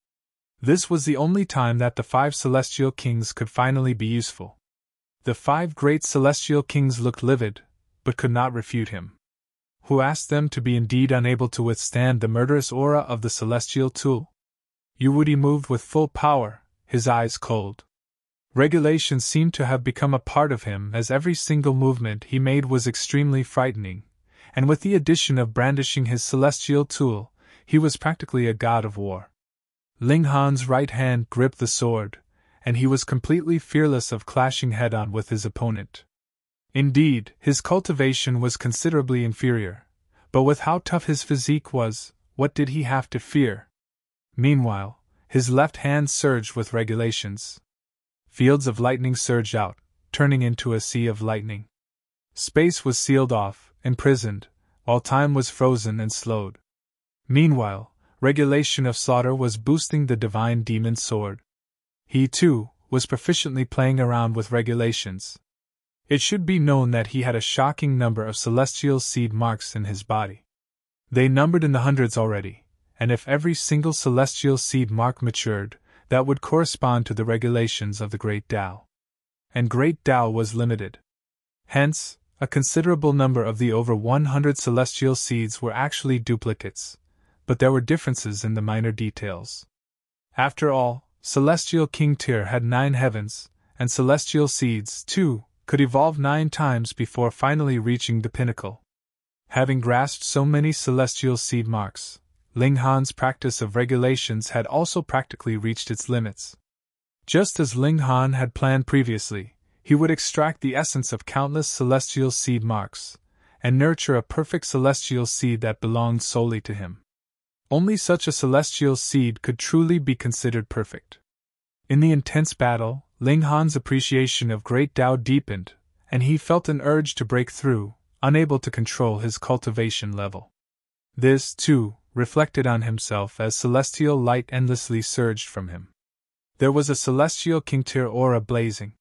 This was the only time that the 5 celestial kings could finally be useful. The 5 great celestial kings looked livid, but could not refute him. Who asked them to be indeed unable to withstand the murderous aura of the celestial tool? Woody moved with full power, his eyes cold. Regulation seemed to have become a part of him, as every single movement he made was extremely frightening, and with the addition of brandishing his celestial tool, he was practically a god of war. Ling Han's right hand gripped the sword, and he was completely fearless of clashing head-on with his opponent. Indeed, his cultivation was considerably inferior, but with how tough his physique was, what did he have to fear? Meanwhile, his left hand surged with regulations. Fields of lightning surged out, turning into a sea of lightning. Space was sealed off, imprisoned, while time was frozen and slowed. Meanwhile, regulation of slaughter was boosting the divine demon sword. He, too, was proficiently playing around with regulations. It should be known that he had a shocking number of celestial seed marks in his body. They numbered in the hundreds already, and if every single celestial seed mark matured, that would correspond to the regulations of the Great Tao. And Great Tao was limited. Hence, a considerable number of the over 100 celestial seeds were actually duplicates, but there were differences in the minor details. After all, Celestial King Tyr had 9 heavens, and celestial seeds, too, could evolve 9 times before finally reaching the pinnacle. Having grasped so many celestial seed marks, Ling Han's practice of regulations had also practically reached its limits. Just as Ling Han had planned previously, he would extract the essence of countless celestial seed marks, and nurture a perfect celestial seed that belonged solely to him. Only such a celestial seed could truly be considered perfect. In the intense battle, Ling Han's appreciation of Great Tao deepened, and he felt an urge to break through, unable to control his cultivation level. This, too, reflected on himself as celestial light endlessly surged from him. There was a celestial King Tyr aura blazing.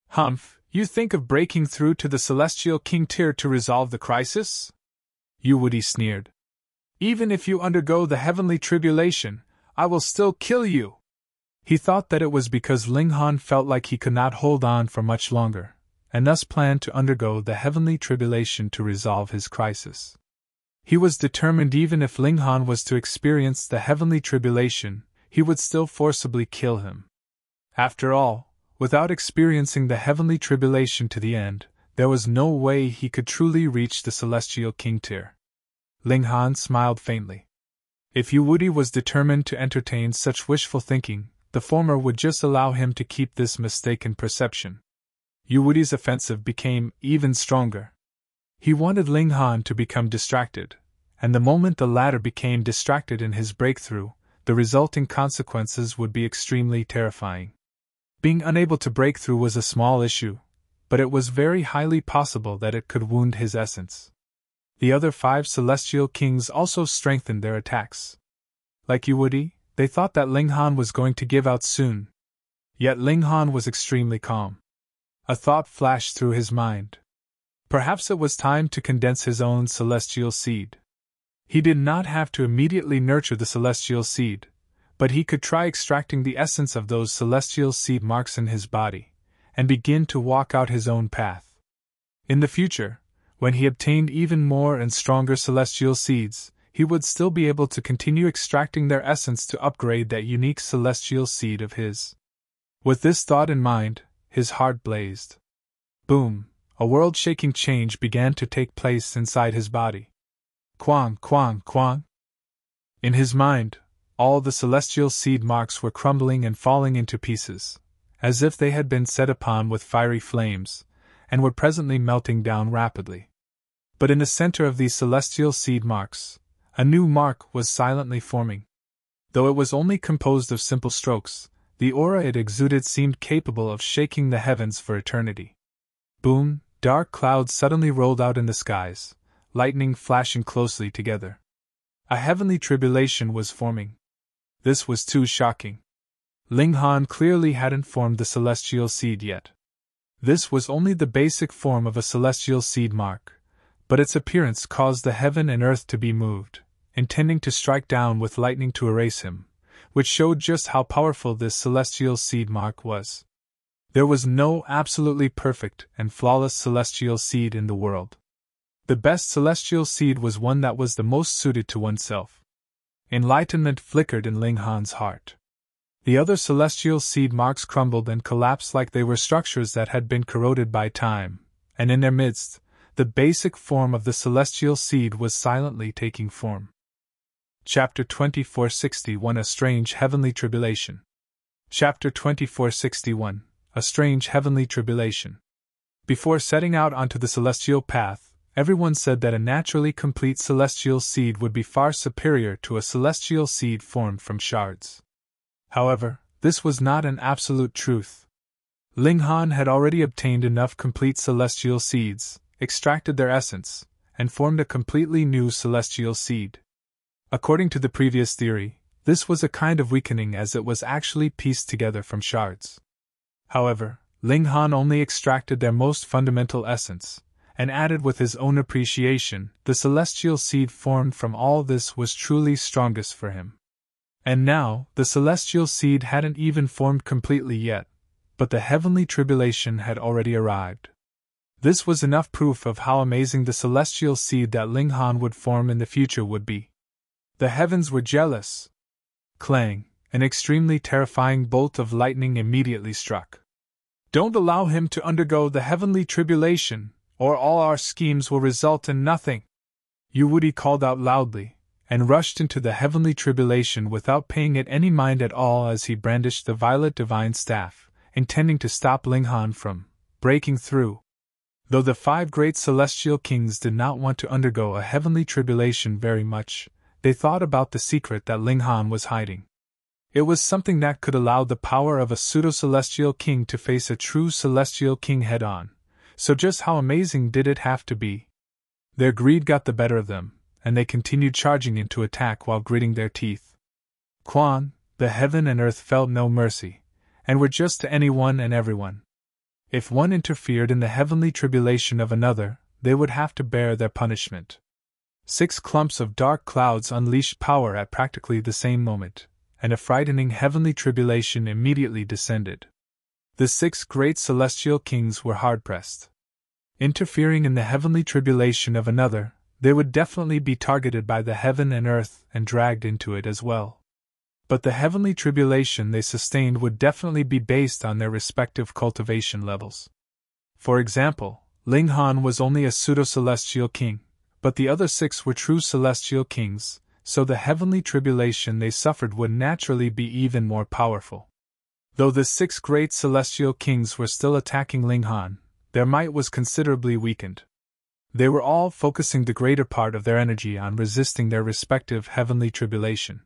"Humph, you think of breaking through to the celestial King Tyr to resolve the crisis?" Woody sneered. "Even if you undergo the heavenly tribulation, I will still kill you." He thought that it was because Ling Han felt like he could not hold on for much longer, and thus planned to undergo the heavenly tribulation to resolve his crisis. He was determined even if Ling Han was to experience the heavenly tribulation, he would still forcibly kill him. After all, without experiencing the heavenly tribulation to the end, there was no way he could truly reach the celestial King Tyr. Ling Han smiled faintly. If Woody was determined to entertain such wishful thinking, the former would just allow him to keep this mistaken perception. Woody's offensive became even stronger. He wanted Ling Han to become distracted, and the moment the latter became distracted in his breakthrough, the resulting consequences would be extremely terrifying. Being unable to break through was a small issue, but it was very highly possible that it could wound his essence. The other 5 celestial kings also strengthened their attacks. Like Woody, they thought that Ling Han was going to give out soon. Yet Ling Han was extremely calm. A thought flashed through his mind. Perhaps it was time to condense his own celestial seed. He did not have to immediately nurture the celestial seed, but he could try extracting the essence of those celestial seed marks in his body, and begin to walk out his own path. In the future, when he obtained even more and stronger celestial seeds, he would still be able to continue extracting their essence to upgrade that unique celestial seed of his. With this thought in mind, his heart blazed. Boom! A world-shaking change began to take place inside his body. Quang, quang, quang! In his mind, all the celestial seed marks were crumbling and falling into pieces, as if they had been set upon with fiery flames, and were presently melting down rapidly. But in the center of these celestial seed marks, a new mark was silently forming. Though it was only composed of simple strokes, the aura it exuded seemed capable of shaking the heavens for eternity. Boom! Dark clouds suddenly rolled out in the skies, lightning flashing closely together. A heavenly tribulation was forming. This was too shocking. Ling Han clearly hadn't formed the celestial seed yet. This was only the basic form of a celestial seed mark, but its appearance caused the heaven and earth to be moved, intending to strike down with lightning to erase him, which showed just how powerful this celestial seed mark was. There was no absolutely perfect and flawless celestial seed in the world. The best celestial seed was one that was the most suited to oneself. Enlightenment flickered in Ling Han's heart. The other celestial seed marks crumbled and collapsed like they were structures that had been corroded by time, and in their midst, the basic form of the celestial seed was silently taking form. Chapter 2461 A Strange Heavenly Tribulation. Chapter 2461 A Strange Heavenly Tribulation. Before setting out onto the celestial path, everyone said that a naturally complete celestial seed would be far superior to a celestial seed formed from shards. However, this was not an absolute truth. Ling Han had already obtained enough complete celestial seeds, extracted their essence, and formed a completely new celestial seed. According to the previous theory, this was a kind of weakening as it was actually pieced together from shards. However, Ling Han only extracted their most fundamental essence, and added with his own appreciation, the celestial seed formed from all this was truly strongest for him. And now, the celestial seed hadn't even formed completely yet, but the heavenly tribulation had already arrived. This was enough proof of how amazing the celestial seed that Ling Han would form in the future would be. The heavens were jealous. Clang, an extremely terrifying bolt of lightning immediately struck. "Don't allow him to undergo the heavenly tribulation, or all our schemes will result in nothing," Yu Wudi called out loudly, and rushed into the heavenly tribulation without paying it any mind at all as he brandished the violet divine staff, intending to stop Ling Han from breaking through. Though the 5 great celestial kings did not want to undergo a heavenly tribulation very much, they thought about the secret that Ling Han was hiding. It was something that could allow the power of a pseudo-celestial king to face a true celestial king head-on, so just how amazing did it have to be? Their greed got the better of them, and they continued charging into attack while gritting their teeth. Quan, the heaven and earth felt no mercy, and were just to anyone and everyone. If one interfered in the heavenly tribulation of another, they would have to bear their punishment. 6 clumps of dark clouds unleashed power at practically the same moment, and a frightening heavenly tribulation immediately descended. The 6 great celestial kings were hard-pressed. Interfering in the heavenly tribulation of another, they would definitely be targeted by the heaven and earth and dragged into it as well. But the heavenly tribulation they sustained would definitely be based on their respective cultivation levels. For example, Ling Han was only a pseudo-celestial king, but the other 6 were true celestial kings, so the heavenly tribulation they suffered would naturally be even more powerful. Though the 6 great celestial kings were still attacking Ling Han, their might was considerably weakened. They were all focusing the greater part of their energy on resisting their respective heavenly tribulation.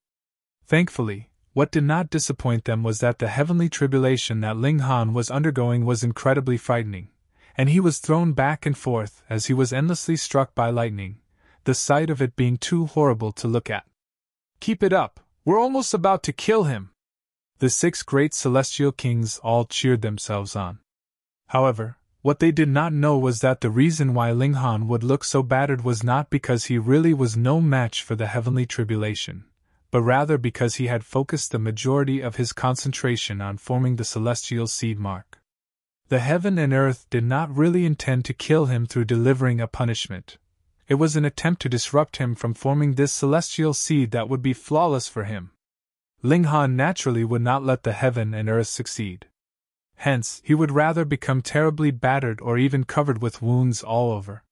Thankfully, what did not disappoint them was that the heavenly tribulation that Ling Han was undergoing was incredibly frightening, and he was thrown back and forth as he was endlessly struck by lightning, the sight of it being too horrible to look at. "Keep it up, we're almost about to kill him!" The 6 great celestial kings all cheered themselves on. However, what they did not know was that the reason why Ling Han would look so battered was not because he really was no match for the heavenly tribulation, but rather because he had focused the majority of his concentration on forming the celestial seed mark. The heaven and earth did not really intend to kill him through delivering a punishment. It was an attempt to disrupt him from forming this celestial seed that would be flawless for him. Ling Han naturally would not let the heaven and earth succeed. Hence, he would rather become terribly battered or even covered with wounds all over.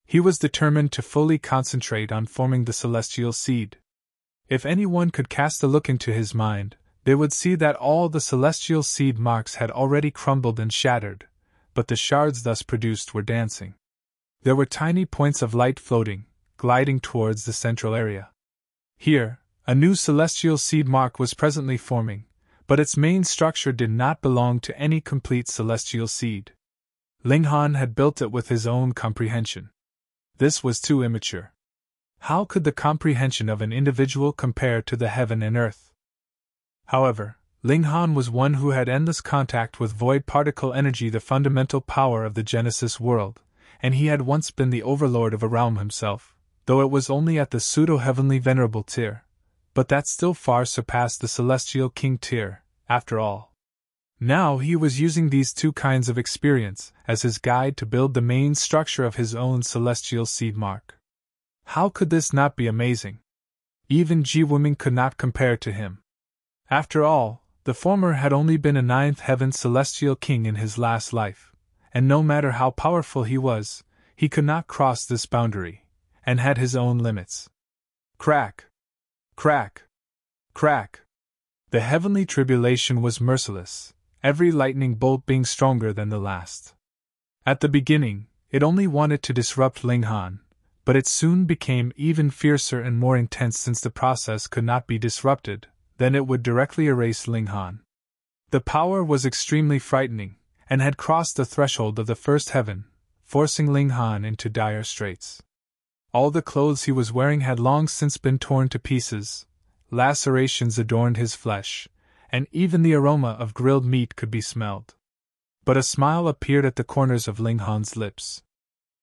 He was determined to fully concentrate on forming the celestial seed. If anyone could cast a look into his mind, they would see that all the celestial seed marks had already crumbled and shattered, but the shards thus produced were dancing. There were tiny points of light floating, gliding towards the central area. Here, a new celestial seed mark was presently forming, but its main structure did not belong to any complete celestial seed. Ling Han had built it with his own comprehension. This was too immature. How could the comprehension of an individual compare to the heaven and earth? However, Ling Han was one who had endless contact with void particle energy, the fundamental power of the Genesis world, and he had once been the overlord of a realm himself, though it was only at the pseudo-heavenly venerable tier, but that still far surpassed the celestial king tier, after all. Now he was using these two kinds of experience as his guide to build the main structure of his own celestial seed mark. How could this not be amazing? Even Ji Wuming could not compare to him. After all, the former had only been a ninth heaven celestial king in his last life, and no matter how powerful he was, he could not cross this boundary, and had his own limits. Crack! Crack! Crack! The heavenly tribulation was merciless, every lightning bolt being stronger than the last. At the beginning, it only wanted to disrupt Ling Han, but it soon became even fiercer and more intense. Since the process could not be disrupted, then it would directly erase Ling Han. The power was extremely frightening, and had crossed the threshold of the first heaven, forcing Ling Han into dire straits. All the clothes he was wearing had long since been torn to pieces, lacerations adorned his flesh, and even the aroma of grilled meat could be smelled. But a smile appeared at the corners of Ling Han's lips.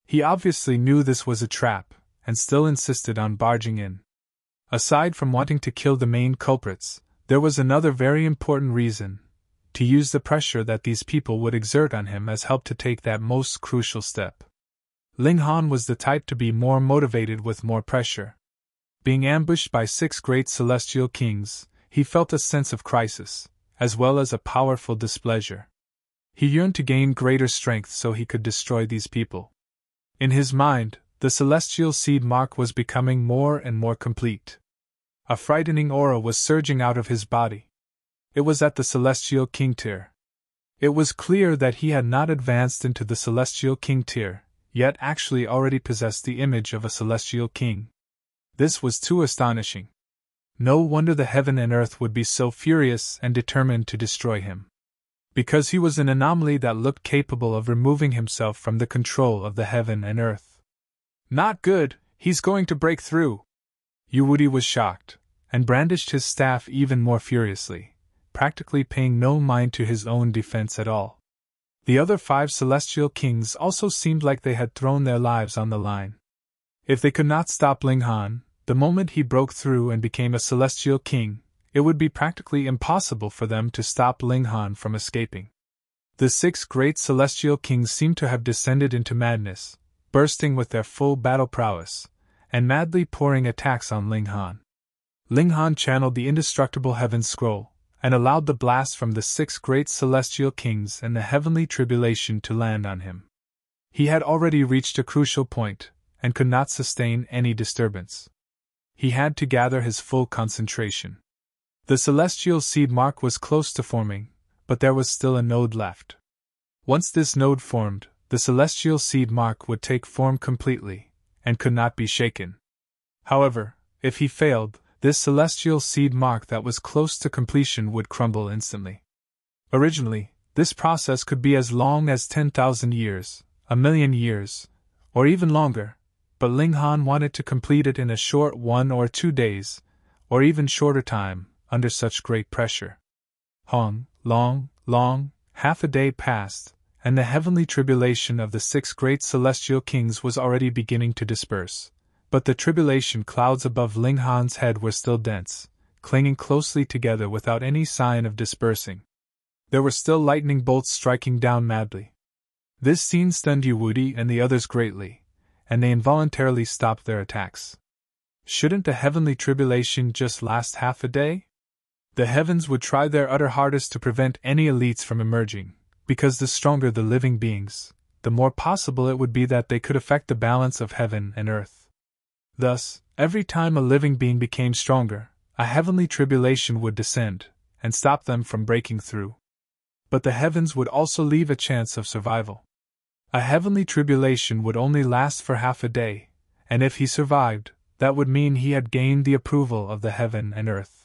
He obviously knew this was a trap, and still insisted on barging in. Aside from wanting to kill the main culprits, there was another very important reason: to use the pressure that these people would exert on him as help to take that most crucial step. Ling Han was the type to be more motivated with more pressure. Being ambushed by 6 great celestial kings, he felt a sense of crisis, as well as a powerful displeasure. He yearned to gain greater strength so he could destroy these people. In his mind, the celestial seed mark was becoming more and more complete. A frightening aura was surging out of his body. It was at the celestial king tier. It was clear that he had not advanced into the celestial king tier, yet actually already possessed the image of a celestial king. This was too astonishing. No wonder the heaven and earth would be so furious and determined to destroy him. Because he was an anomaly that looked capable of removing himself from the control of the heaven and earth. Not good, he's going to break through. Yuwudi was shocked, and brandished his staff even more furiously, practically paying no mind to his own defense at all. The other 5 celestial kings also seemed like they had thrown their lives on the line. If they could not stop Ling Han, the moment he broke through and became a celestial king, it would be practically impossible for them to stop Ling Han from escaping. The 6 great celestial kings seemed to have descended into madness, bursting with their full battle prowess, and madly pouring attacks on Ling Han. Ling Han channeled the indestructible heaven scroll, and allowed the blast from the 6 great celestial kings and the heavenly tribulation to land on him. He had already reached a crucial point, and could not sustain any disturbance. He had to gather his full concentration. The celestial seed mark was close to forming, but there was still a node left. Once this node formed, the celestial seed mark would take form completely, and could not be shaken. However, if he failed, this celestial seed mark that was close to completion would crumble instantly. Originally, this process could be as long as 10,000 years, 1,000,000 years, or even longer, but Ling Han wanted to complete it in a short 1 or 2 days, or even shorter time, under such great pressure. Long, half a day passed, and the heavenly tribulation of the 6 great celestial kings was already beginning to disperse, but the tribulation clouds above Ling Han's head were still dense, clinging closely together without any sign of dispersing. There were still lightning bolts striking down madly. This scene stunned Yuwudi and the others greatly, and they involuntarily stopped their attacks. Shouldn't the heavenly tribulation just last half a day? The heavens would try their utter hardest to prevent any elites from emerging, because the stronger the living beings, the more possible it would be that they could affect the balance of heaven and earth. Thus, every time a living being became stronger, a heavenly tribulation would descend, and stop them from breaking through. But the heavens would also leave a chance of survival. A heavenly tribulation would only last for half a day, and if he survived, that would mean he had gained the approval of the heaven and earth.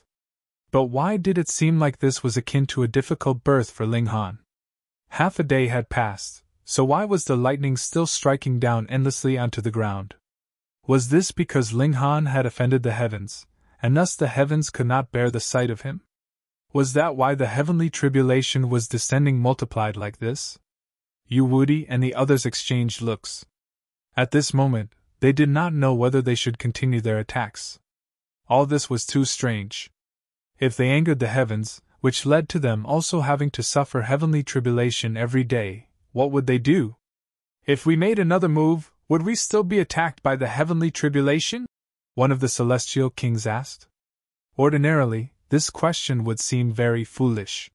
But why did it seem like this was akin to a difficult birth for Ling Han? Half a day had passed, so why was the lightning still striking down endlessly onto the ground? Was this because Ling Han had offended the heavens, and thus the heavens could not bear the sight of him? Was that why the heavenly tribulation was descending multiplied like this? Woody and the others exchanged looks. At this moment, they did not know whether they should continue their attacks. All this was too strange. If they angered the heavens, which led to them also having to suffer heavenly tribulation every day, what would they do? If we made another move, would we still be attacked by the heavenly tribulation? One of the celestial kings asked. Ordinarily, this question would seem very foolish.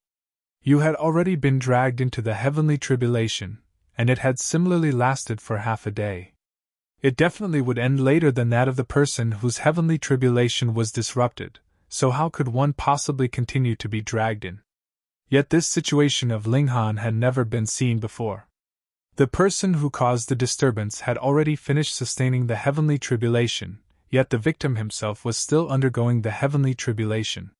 You had already been dragged into the heavenly tribulation, and it had similarly lasted for half a day. It definitely would end later than that of the person whose heavenly tribulation was disrupted, so how could one possibly continue to be dragged in? Yet this situation of Linghan had never been seen before. The person who caused the disturbance had already finished sustaining the heavenly tribulation, yet the victim himself was still undergoing the heavenly tribulation.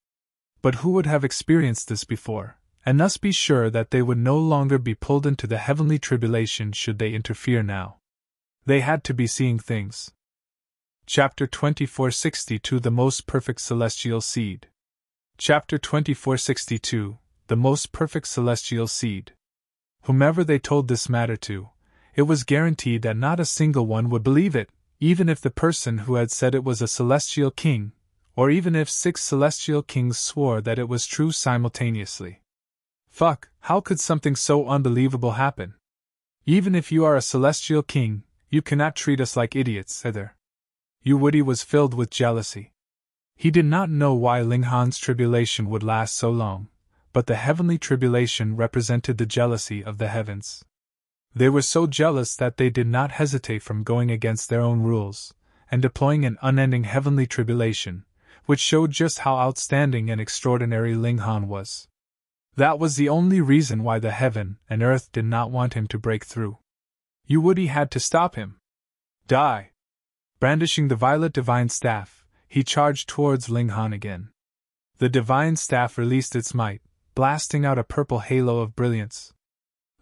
But who would have experienced this before, and thus be sure that they would no longer be pulled into the heavenly tribulation should they interfere now? They had to be seeing things. Chapter 2462 The Most Perfect Celestial Seed. Chapter 2462 The Most Perfect Celestial Seed. Whomever they told this matter to, it was guaranteed that not a single one would believe it, even if the person who had said it was a celestial king, or even if 6 celestial kings swore that it was true simultaneously. Fuck, how could something so unbelievable happen? Even if you are a celestial king, you cannot treat us like idiots, either. Woody was filled with jealousy. He did not know why Linghan's tribulation would last so long, but the heavenly tribulation represented the jealousy of the heavens. They were so jealous that they did not hesitate from going against their own rules, and deploying an unending heavenly tribulation, which showed just how outstanding and extraordinary Linghan was. That was the only reason why the heaven and earth did not want him to break through. Woody had to stop him. Die! Brandishing the violet divine staff, he charged towards Linghan again. The divine staff released its might, blasting out a purple halo of brilliance.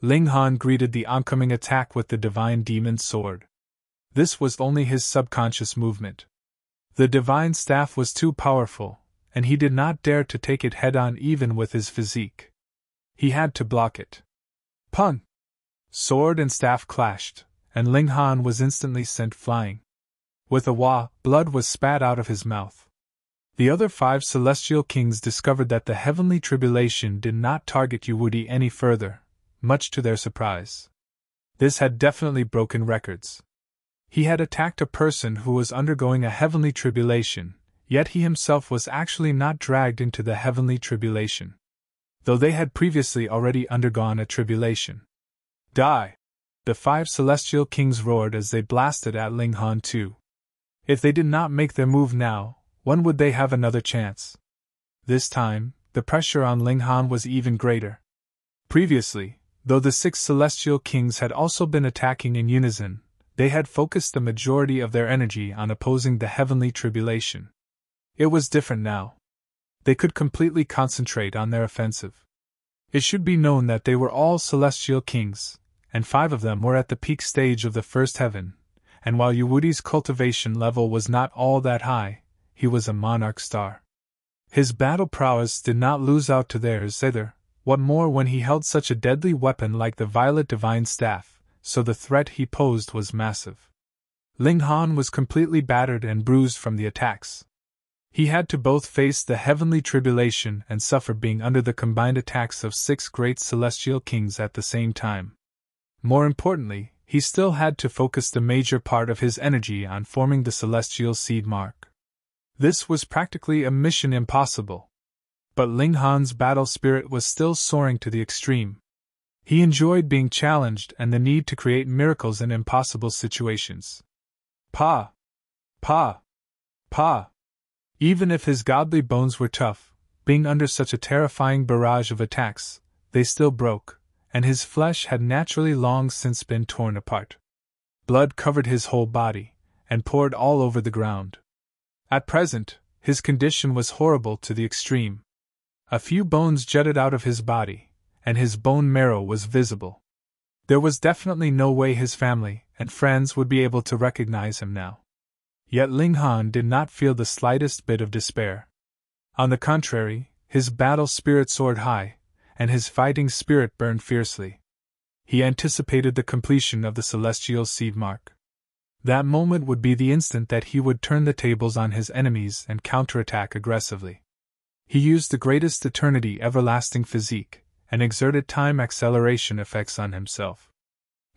Linghan greeted the oncoming attack with the divine demon's sword. This was only his subconscious movement. The divine staff was too powerful, and he did not dare to take it head-on even with his physique. He had to block it. Pung! Sword and staff clashed, and Linghan was instantly sent flying. With a wah, blood was spat out of his mouth. The other 5 celestial kings discovered that the heavenly tribulation did not target Woody any further, much to their surprise. This had definitely broken records. He had attacked a person who was undergoing a heavenly tribulation, yet he himself was actually not dragged into the heavenly tribulation, though they had previously already undergone a tribulation. Die! The 5 celestial kings roared as they blasted at Linghan too. If they did not make their move now, when would they have another chance? This time, the pressure on Linghan was even greater. Previously, though the 6 celestial kings had also been attacking in unison, they had focused the majority of their energy on opposing the heavenly tribulation. It was different now. They could completely concentrate on their offensive. It should be known that they were all celestial kings, and 5 of them were at the peak stage of the first heaven, and while Woody's cultivation level was not all that high, he was a monarch star. His battle prowess did not lose out to theirs either, what more when he held such a deadly weapon like the violet divine staff, so the threat he posed was massive. Linghan was completely battered and bruised from the attacks. He had to both face the heavenly tribulation and suffer being under the combined attacks of 6 great celestial kings at the same time. More importantly, he still had to focus the major part of his energy on forming the celestial seed mark. This was practically a mission impossible. But Linghan's battle spirit was still soaring to the extreme. He enjoyed being challenged and the need to create miracles in impossible situations. Pa! Pa! Pa! Even if his godly bones were tough, being under such a terrifying barrage of attacks, they still broke, and his flesh had naturally long since been torn apart. Blood covered his whole body, and poured all over the ground. At present, his condition was horrible to the extreme. A few bones jutted out of his body, and his bone marrow was visible. There was definitely no way his family and friends would be able to recognize him now. Yet Linghan did not feel the slightest bit of despair. On the contrary, his battle spirit soared high, and his fighting spirit burned fiercely. He anticipated the completion of the celestial seed mark. That moment would be the instant that he would turn the tables on his enemies and counterattack aggressively. He used the greatest eternity everlasting physique, and exerted time acceleration effects on himself.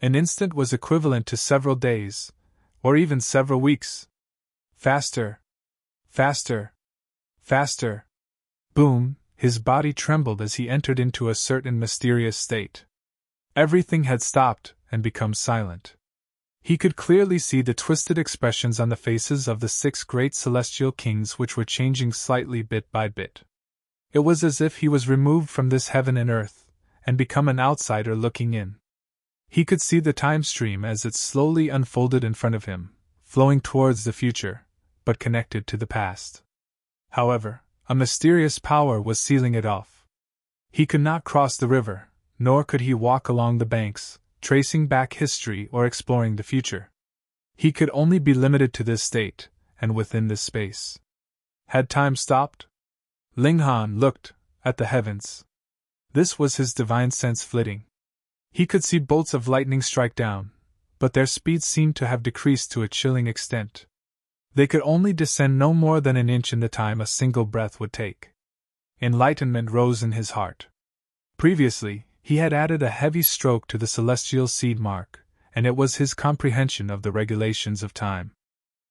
An instant was equivalent to several days, or even several weeks. Faster! Faster! Faster! Boom! His body trembled as he entered into a certain mysterious state. Everything had stopped and become silent. He could clearly see the twisted expressions on the faces of the 6 great celestial kings, which were changing slightly bit by bit. It was as if he was removed from this heaven and earth, and become an outsider looking in. He could see the time stream as it slowly unfolded in front of him, flowing towards the future, but connected to the past. However, a mysterious power was sealing it off. He could not cross the river, nor could he walk along the banks, tracing back history or exploring the future. He could only be limited to this state, and within this space. Had time stopped? Ling Han looked at the heavens. This was his divine sense flitting. He could see bolts of lightning strike down, but their speed seemed to have decreased to a chilling extent. They could only descend no more than an inch in the time a single breath would take. Enlightenment rose in his heart. Previously, he had added a heavy stroke to the celestial seed mark, and it was his comprehension of the regulations of time.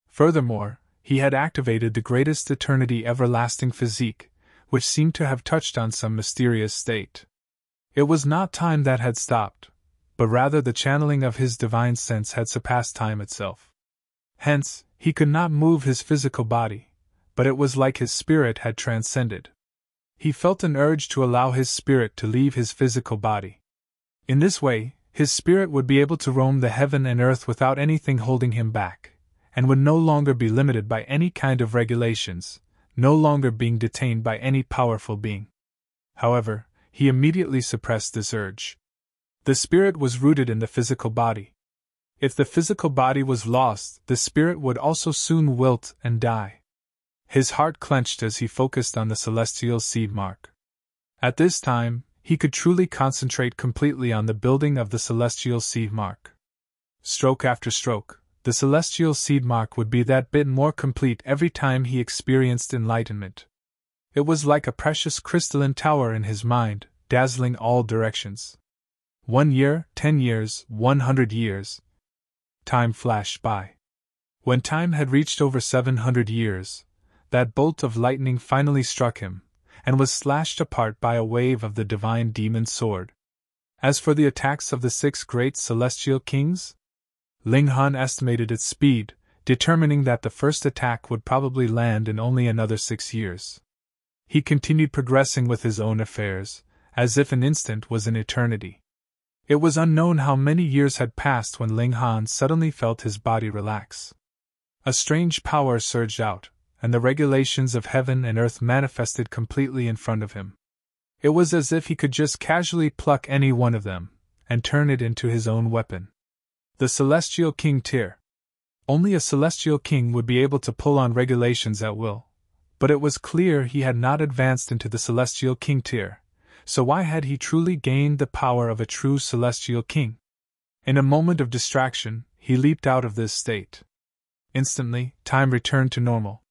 Furthermore, he had activated the greatest eternity everlasting physique, which seemed to have touched on some mysterious state. It was not time that had stopped, but rather the channeling of his divine sense had surpassed time itself. Hence, he could not move his physical body, but it was like his spirit had transcended. He felt an urge to allow his spirit to leave his physical body. In this way, his spirit would be able to roam the heaven and earth without anything holding him back, and would no longer be limited by any kind of regulations, no longer being detained by any powerful being. However, he immediately suppressed this urge. The spirit was rooted in the physical body. If the physical body was lost, the spirit would also soon wilt and die. His heart clenched as he focused on the celestial seed mark. At this time, he could truly concentrate completely on the building of the celestial seed mark. Stroke after stroke, the celestial seed mark would be that bit more complete every time he experienced enlightenment. It was like a precious crystalline tower in his mind, dazzling all directions. 1 year, 10 years, 100 years. Time flashed by. When time had reached over 700 years, that bolt of lightning finally struck him, and was slashed apart by a wave of the divine demon's sword. As for the attacks of the 6 great celestial kings, Ling Han estimated its speed, determining that the first attack would probably land in only another 6 years. He continued progressing with his own affairs, as if an instant was an eternity. It was unknown how many years had passed when Ling Han suddenly felt his body relax. A strange power surged out, and the regulations of heaven and earth manifested completely in front of him. It was as if he could just casually pluck any one of them, and turn it into his own weapon. The Celestial King tier. Only a Celestial King would be able to pull on regulations at will, but it was clear he had not advanced into the Celestial King tier, so why had he truly gained the power of a true Celestial King? In a moment of distraction, he leaped out of this state. Instantly, time returned to normal.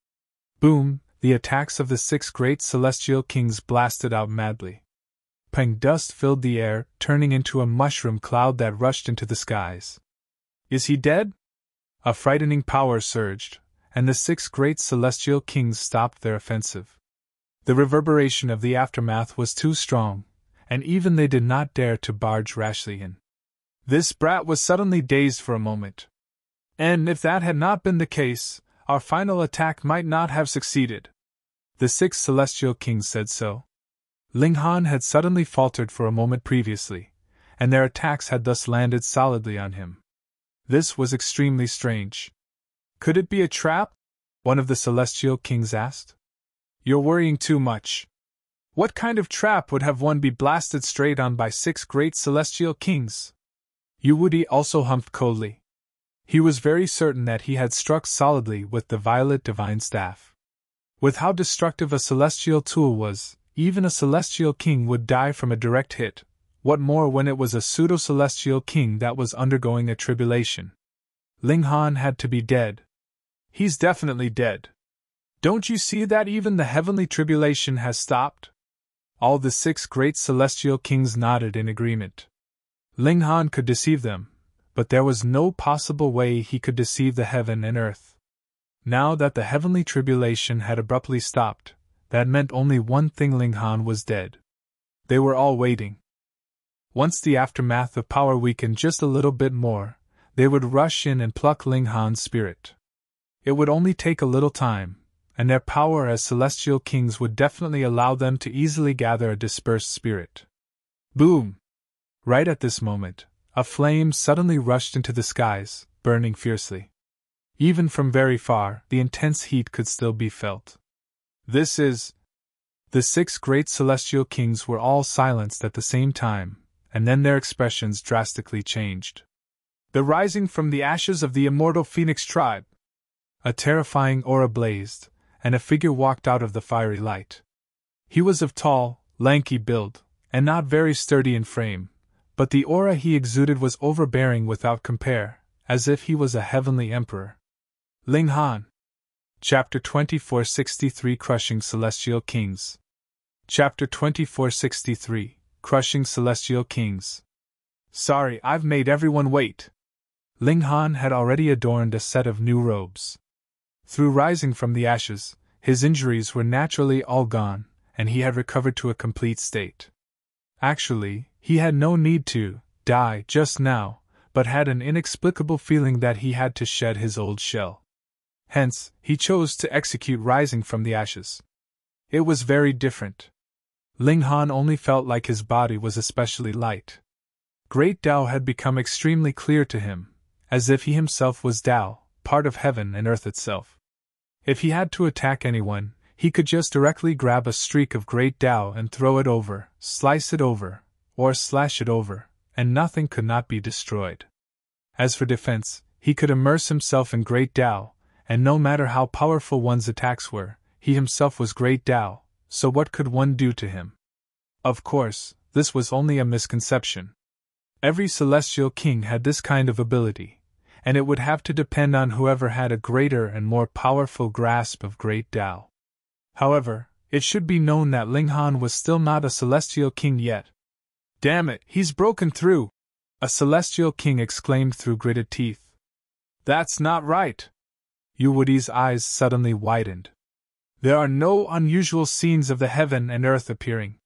Boom, the attacks of the 6 great celestial kings blasted out madly. Peng dust filled the air, turning into a mushroom cloud that rushed into the skies. Is he dead? A frightening power surged, and the 6 great celestial kings stopped their offensive. The reverberation of the aftermath was too strong, and even they did not dare to barge rashly in. This brat was suddenly dazed for a moment. And if that had not been the case, our final attack might not have succeeded. The 6 celestial kings said so. Ling Han had suddenly faltered for a moment previously, and their attacks had thus landed solidly on him. This was extremely strange. Could it be a trap? One of the celestial kings asked. You're worrying too much. What kind of trap would have one be blasted straight on by 6 great celestial kings? Yu Wudi also humphed coldly. He was very certain that he had struck solidly with the violet divine staff. With how destructive a celestial tool was, even a celestial king would die from a direct hit, what more when it was a pseudo-celestial king that was undergoing a tribulation? Ling Han had to be dead. He's definitely dead. Don't you see that even the heavenly tribulation has stopped? All the 6 great celestial kings nodded in agreement. Ling Han could deceive them, but there was no possible way he could deceive the heaven and earth. Now that the heavenly tribulation had abruptly stopped, that meant only one thing: Ling Han was dead. They were all waiting. Once the aftermath of power weakened just a little bit more, they would rush in and pluck Ling Han's spirit. It would only take a little time, and their power as celestial kings would definitely allow them to easily gather a dispersed spirit. Boom! Right at this moment, a flame suddenly rushed into the skies, burning fiercely. Even from very far, the intense heat could still be felt. This is... The 6 great celestial kings were all silenced at the same time, and then their expressions drastically changed. The rising from the ashes of the immortal Phoenix tribe. A terrifying aura blazed, and a figure walked out of the fiery light. He was of tall, lanky build, and not very sturdy in frame, but the aura he exuded was overbearing without compare, as if he was a heavenly emperor. Ling Han. Chapter 2463 Crushing Celestial Kings. Chapter 2463 Crushing Celestial Kings. Sorry, I've made everyone wait. Ling Han had already adorned a set of new robes. Through rising from the ashes, his injuries were naturally all gone, and he had recovered to a complete state. Actually, he had no need to die just now, but had an inexplicable feeling that he had to shed his old shell. Hence, he chose to execute rising from the ashes. It was very different. Ling Han only felt like his body was especially light. Great Tao had become extremely clear to him, as if he himself was Tao, part of heaven and earth itself. If he had to attack anyone, he could just directly grab a streak of Great Tao and throw it over, slice it over, or slash it over, and nothing could not be destroyed. As for defense, he could immerse himself in Great Tao, and no matter how powerful one's attacks were, he himself was Great Tao, so what could one do to him? Of course, this was only a misconception. Every celestial king had this kind of ability, and it would have to depend on whoever had a greater and more powerful grasp of Great Tao. However, it should be known that Ling Han was still not a celestial king yet. Damn it, he's broken through! A celestial king exclaimed through gritted teeth. That's not right! Yu Wudi's eyes suddenly widened. There are no unusual scenes of the heaven and earth appearing.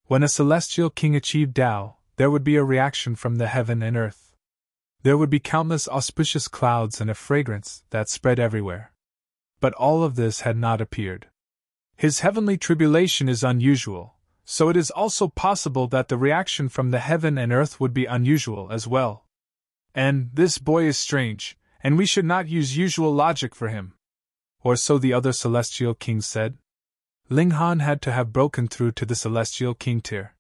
When a celestial king achieved Tao, there would be a reaction from the heaven and earth. There would be countless auspicious clouds and a fragrance that spread everywhere. But all of this had not appeared. His heavenly tribulation is unusual, so it is also possible that the reaction from the heaven and earth would be unusual as well. And this boy is strange, and we should not use usual logic for him. Or so the other celestial kings said. Ling Han had to have broken through to the celestial king tier.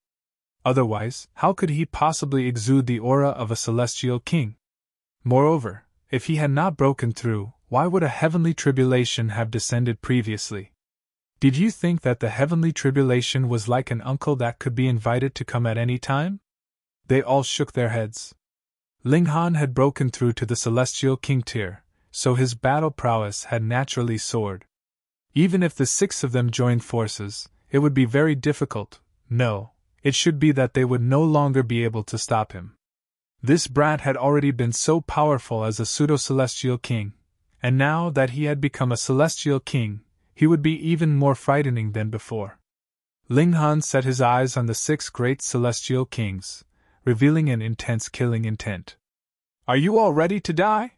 Otherwise, how could he possibly exude the aura of a celestial king? Moreover, if he had not broken through, why would a heavenly tribulation have descended previously? Did you think that the heavenly tribulation was like an uncle that could be invited to come at any time? They all shook their heads. Ling Han had broken through to the celestial king tier, so his battle prowess had naturally soared. Even if the 6 of them joined forces, it would be very difficult. No, it should be that they would no longer be able to stop him. This brat had already been so powerful as a pseudo-celestial king, and now that he had become a celestial king, he would be even more frightening than before. Ling Han set his eyes on the 6 great celestial kings, revealing an intense killing intent. Are you all ready to die?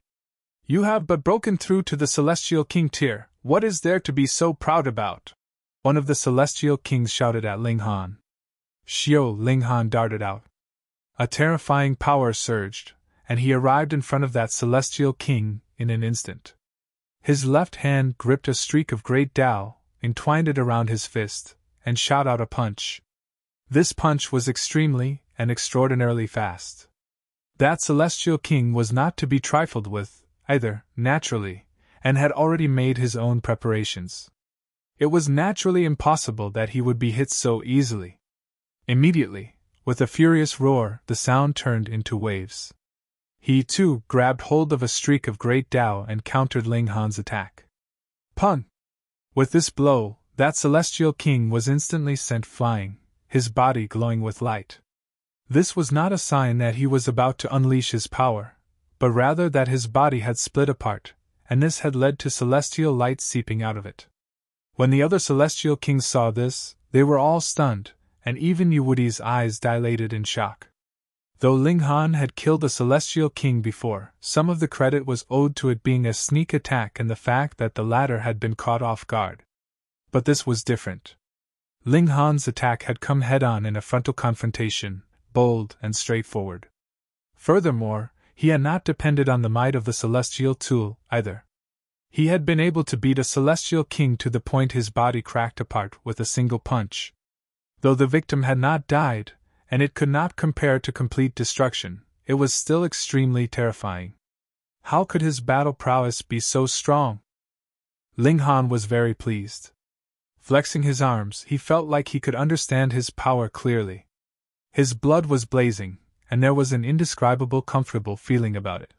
You have but broken through to the celestial king tier. What is there to be so proud about? One of the celestial kings shouted at Ling Han. Shio! Ling Han darted out. A terrifying power surged, and he arrived in front of that celestial king in an instant. His left hand gripped a streak of Great Tao, entwined it around his fist, and shot out a punch. This punch was extremely and extraordinarily fast. That celestial king was not to be trifled with, either, naturally, and had already made his own preparations. It was naturally impossible that he would be hit so easily. Immediately, with a furious roar, the sound turned into waves. He, too, grabbed hold of a streak of great Tao and countered Ling Han's attack. Pun! With this blow, that celestial king was instantly sent flying, his body glowing with light. This was not a sign that he was about to unleash his power, but rather that his body had split apart, and this had led to celestial light seeping out of it. When the other celestial kings saw this, they were all stunned, and even Yuwudi's eyes dilated in shock. Though Ling Han had killed a celestial king before, some of the credit was owed to it being a sneak attack and the fact that the latter had been caught off guard. But this was different. Ling Han's attack had come head-on in a frontal confrontation, bold and straightforward. Furthermore, he had not depended on the might of the celestial tool, either. He had been able to beat a celestial king to the point his body cracked apart with a single punch. Though the victim had not died, and it could not compare to complete destruction, it was still extremely terrifying. How could his battle prowess be so strong? Ling Han was very pleased. Flexing his arms, he felt like he could understand his power clearly. His blood was blazing, and there was an indescribable comfortable feeling about it.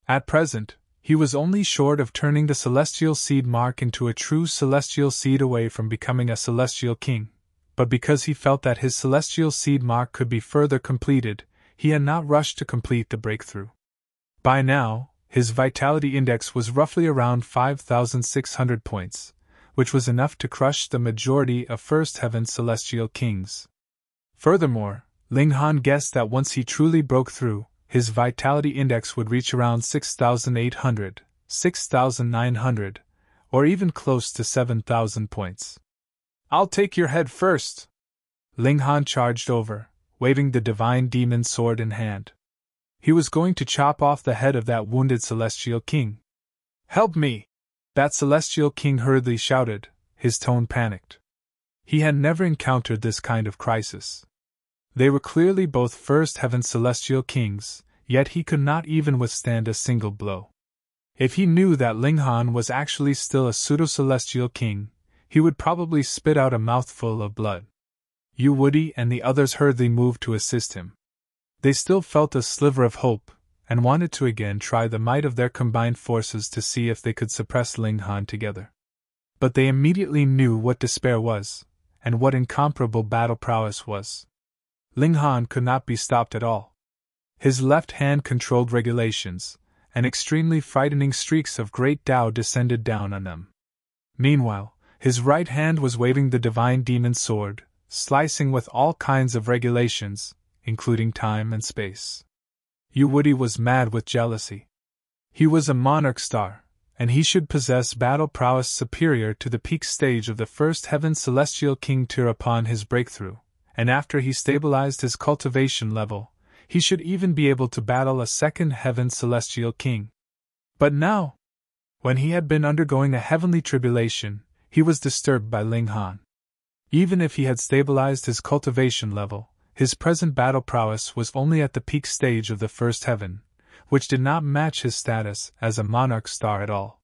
At present, he was only short of turning the celestial seed mark into a true celestial seed away from becoming a celestial king, but because he felt that his celestial seed mark could be further completed, he had not rushed to complete the breakthrough. By now, his vitality index was roughly around 5,600 points, which was enough to crush the majority of First Heaven celestial kings. Furthermore, Ling Han guessed that once he truly broke through, his vitality index would reach around 6,800, 6,900, or even close to 7,000 points. "I'll take your head first!" Ling Han charged over, waving the divine demon sword in hand. He was going to chop off the head of that wounded celestial king. "Help me!" That celestial king hurriedly shouted, his tone panicked. He had never encountered this kind of crisis. They were clearly both First Heaven celestial kings, yet he could not even withstand a single blow. If he knew that Ling Han was actually still a pseudo-celestial king, he would probably spit out a mouthful of blood. Yuwudi and the others hurriedly moved to assist him. They still felt a sliver of hope, and wanted to again try the might of their combined forces to see if they could suppress Ling Han together. But they immediately knew what despair was, and what incomparable battle prowess was. Ling Han could not be stopped at all. His left hand controlled regulations, and extremely frightening streaks of great Tao descended down on them. Meanwhile, his right hand was waving the divine demon sword, slicing with all kinds of regulations, including time and space. Yuwudi was mad with jealousy. He was a monarch star, and he should possess battle prowess superior to the peak stage of the First Heaven celestial king tier upon his breakthrough, and after he stabilized his cultivation level, he should even be able to battle a second Heaven celestial king. But now, when he had been undergoing a heavenly tribulation, he was disturbed by Ling Han. Even if he had stabilized his cultivation level, his present battle prowess was only at the peak stage of the First Heaven, which did not match his status as a monarch star at all.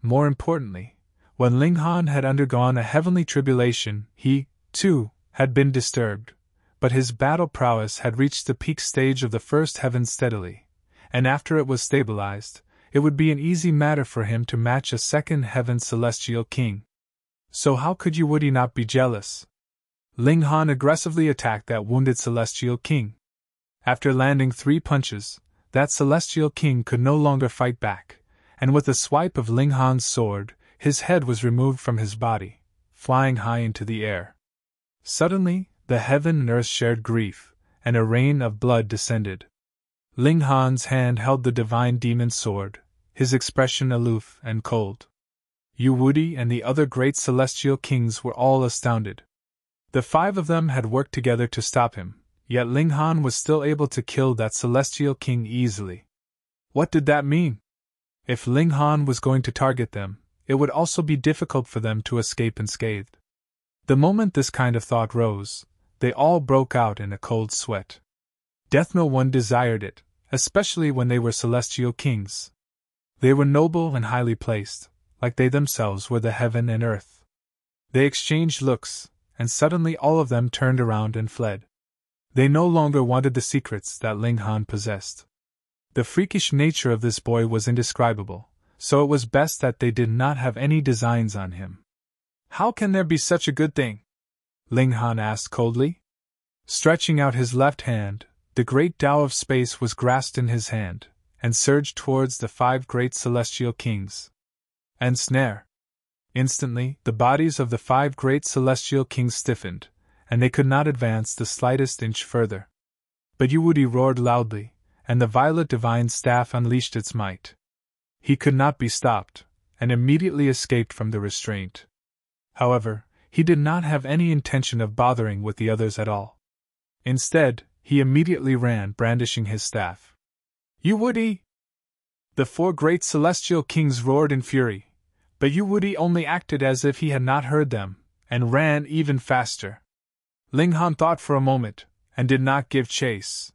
More importantly, when Ling Han had undergone a heavenly tribulation, he, too, had been disturbed, but his battle prowess had reached the peak stage of the First Heaven steadily, and after it was stabilized, it would be an easy matter for him to match a second Heaven celestial king. So how could Yuwudi not be jealous? Ling Han aggressively attacked that wounded celestial king. After landing 3 punches, that celestial king could no longer fight back, and with a swipe of Ling Han's sword, his head was removed from his body, flying high into the air. Suddenly, the heaven and earth shared grief, and a rain of blood descended. Ling Han's hand held the divine demon sword, his expression aloof and cold. Yuwudi and the other great celestial kings were all astounded. The 5 of them had worked together to stop him, yet Ling Han was still able to kill that celestial king easily. What did that mean? If Ling Han was going to target them, it would also be difficult for them to escape unscathed. The moment this kind of thought rose, they all broke out in a cold sweat. Death no one desired it, especially when they were celestial kings. They were noble and highly placed, like they themselves were the heaven and earth. They exchanged looks, and suddenly all of them turned around and fled. They no longer wanted the secrets that Ling Han possessed. The freakish nature of this boy was indescribable, so it was best that they did not have any designs on him. "How can there be such a good thing?" Ling Han asked coldly. Stretching out his left hand, the great Tao of space was grasped in his hand, and surged towards the 5 great celestial kings. And snare! Instantly, the bodies of the 5 great celestial kings stiffened, and they could not advance the slightest inch further. But Yuwudi roared loudly, and the violet divine staff unleashed its might. He could not be stopped, and immediately escaped from the restraint. However, he did not have any intention of bothering with the others at all. Instead, he immediately ran, brandishing his staff. "Yuwudi!" The 4 great celestial kings roared in fury, but Yuwudi only acted as if he had not heard them, and ran even faster. Ling Han thought for a moment, and did not give chase.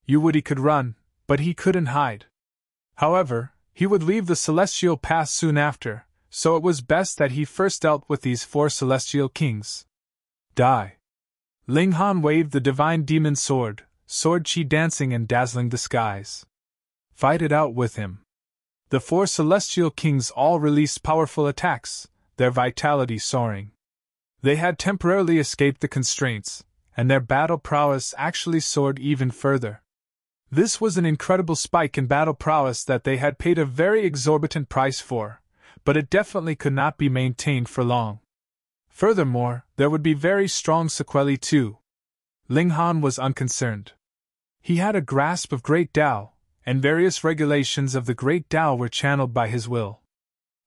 Yuwudi could run, but he couldn't hide. However, he would leave the celestial path soon after, so it was best that he first dealt with these 4 celestial kings. Die! Ling Han waved the divine demon sword, sword chi dancing and dazzling the skies. Fight it out with him. The 4 celestial kings all released powerful attacks, their vitality soaring. They had temporarily escaped the constraints, and their battle prowess actually soared even further. This was an incredible spike in battle prowess that they had paid a very exorbitant price for, but it definitely could not be maintained for long. Furthermore, there would be very strong sequelae too. Ling Han was unconcerned. He had a grasp of Great Tao, and various regulations of the Great Tao were channeled by his will.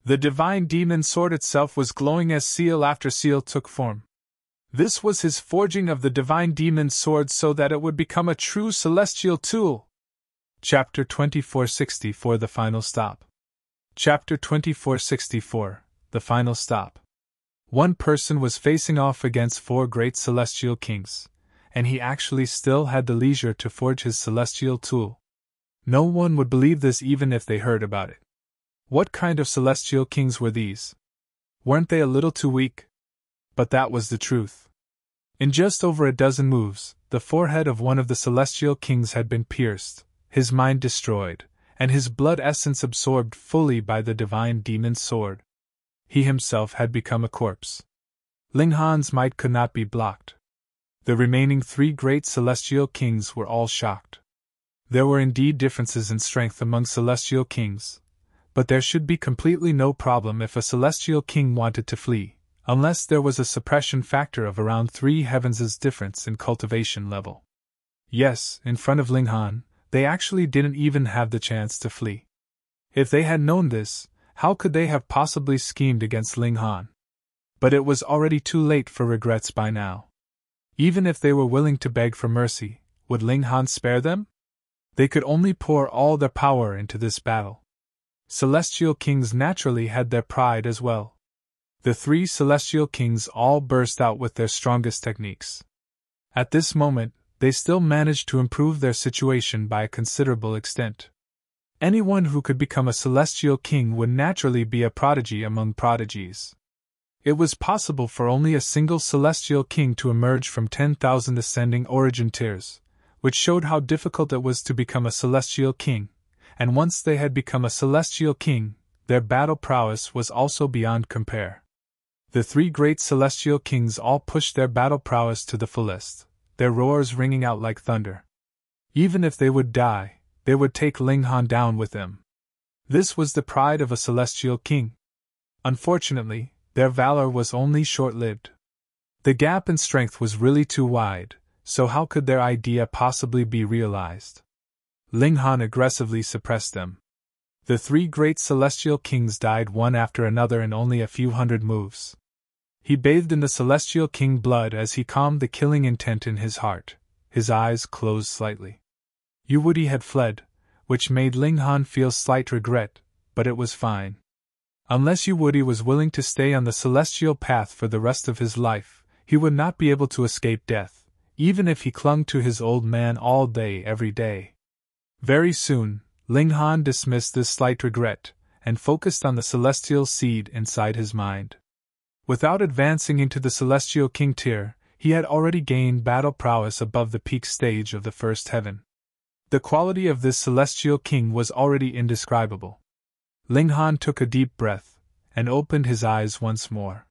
The divine demon sword itself was glowing as seal after seal took form. This was his forging of the divine demon sword so that it would become a true celestial tool. Chapter 2464 The Final Stop. Chapter 2464 The Final Stop. One person was facing off against 4 great celestial kings, and he actually still had the leisure to forge his celestial tool. No one would believe this even if they heard about it. What kind of celestial kings were these? Weren't they a little too weak? But that was the truth. In just over a dozen moves, the forehead of one of the celestial kings had been pierced, his mind destroyed, and his blood essence absorbed fully by the divine demon's sword. He himself had become a corpse. Ling Han's might could not be blocked. The remaining 3 great celestial kings were all shocked. There were indeed differences in strength among celestial kings, but there should be completely no problem if a celestial king wanted to flee, unless there was a suppression factor of around 3 heavens' difference in cultivation level. Yes, in front of Ling Han, they actually didn't even have the chance to flee. If they had known this, how could they have possibly schemed against Ling Han? But it was already too late for regrets by now. Even if they were willing to beg for mercy, would Ling Han spare them? They could only pour all their power into this battle. Celestial kings naturally had their pride as well. The 3 celestial kings all burst out with their strongest techniques. At this moment, they still managed to improve their situation by a considerable extent. Anyone who could become a celestial king would naturally be a prodigy among prodigies. It was possible for only a single celestial king to emerge from 10,000 ascending origin tiers, which showed how difficult it was to become a celestial king, and once they had become a celestial king, their battle prowess was also beyond compare. The 3 great celestial kings all pushed their battle prowess to the fullest, their roars ringing out like thunder. Even if they would die, they would take Ling Han down with them. This was the pride of a celestial king. Unfortunately, their valor was only short-lived. The gap in strength was really too wide, so how could their idea possibly be realized? Ling Han aggressively suppressed them. The 3 great celestial kings died one after another in only a few hundred moves. He bathed in the celestial king blood as he calmed the killing intent in his heart, his eyes closed slightly. Yuwudi had fled, which made Ling Han feel slight regret, but it was fine. Unless Yuwudi was willing to stay on the celestial path for the rest of his life, he would not be able to escape death, even if he clung to his old man all day every day. Very soon, Ling Han dismissed this slight regret, and focused on the celestial seed inside his mind. Without advancing into the Celestial King tier, he had already gained battle prowess above the peak stage of the first heaven. The quality of this Celestial King was already indescribable. Ling Han took a deep breath, and opened his eyes once more.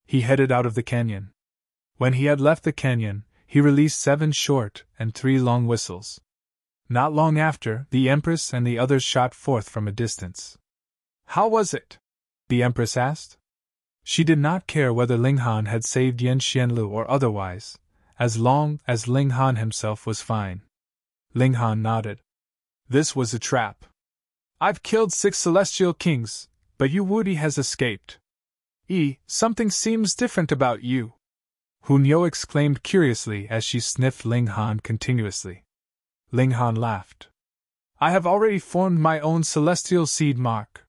He headed out of the canyon. When he had left the canyon, he released 7 short and 3 long whistles. Not long after, the Empress and the others shot forth from a distance. "How was it?" the Empress asked. She did not care whether Ling Han had saved Yen Xianlu or otherwise, as long as Ling Han himself was fine. Ling Han nodded. "This was a trap. I've killed 6 Celestial Kings, but Yu Wudi has escaped. Something seems different about you," Hunyo exclaimed curiously as she sniffed Ling Han continuously. Ling Han laughed. "I have already formed my own celestial seed mark.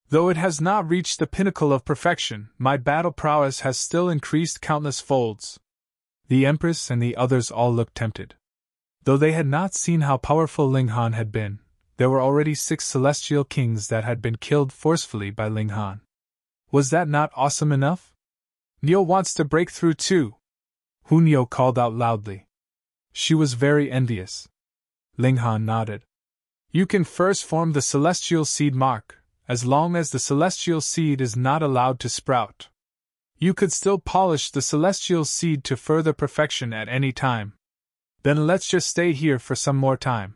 Though it has not reached the pinnacle of perfection, my battle prowess has still increased countless folds." The Empress and the others all looked tempted. Though they had not seen how powerful Ling Han had been, there were already 6 Celestial Kings that had been killed forcefully by Ling Han. Was that not awesome enough? "Neo wants to break through too," Hunyo called out loudly. She was very envious. Ling Han nodded. "You can first form the Celestial Seed mark, as long as the Celestial Seed is not allowed to sprout. You could still polish the Celestial Seed to further perfection at any time. Then let's just stay here for some more time."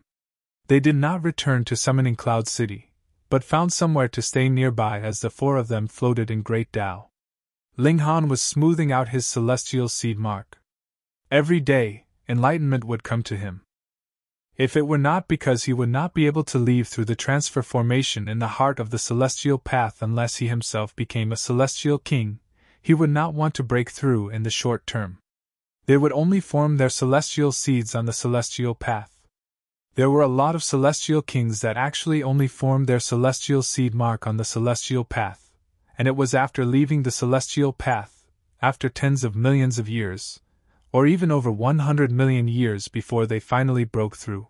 They did not return to Summoning Cloud City, but found somewhere to stay nearby as the 4 of them floated in Great Tao. Ling Han was smoothing out his Celestial Seed mark. Every day, enlightenment would come to him. If it were not because he would not be able to leave through the transfer formation in the heart of the Celestial Path unless he himself became a Celestial King, he would not want to break through in the short term. They would only form their Celestial Seeds on the Celestial Path. There were a lot of Celestial Kings that actually only formed their Celestial Seed mark on the Celestial Path, and it was after leaving the Celestial Path, after tens of millions of years, or even over 100 million years before they finally broke through.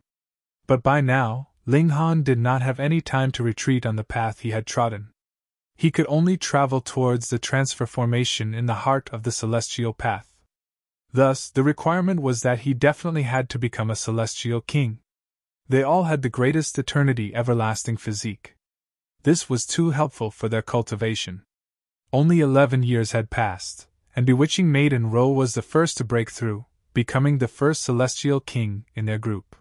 But by now, Ling Han did not have any time to retreat on the path he had trodden. He could only travel towards the transfer formation in the heart of the Celestial Path. Thus, the requirement was that he definitely had to become a Celestial King. They all had the greatest eternity everlasting physique. This was too helpful for their cultivation. Only 11 years had passed, and Bewitching Maiden Ro was the first to break through, becoming the first Celestial King in their group.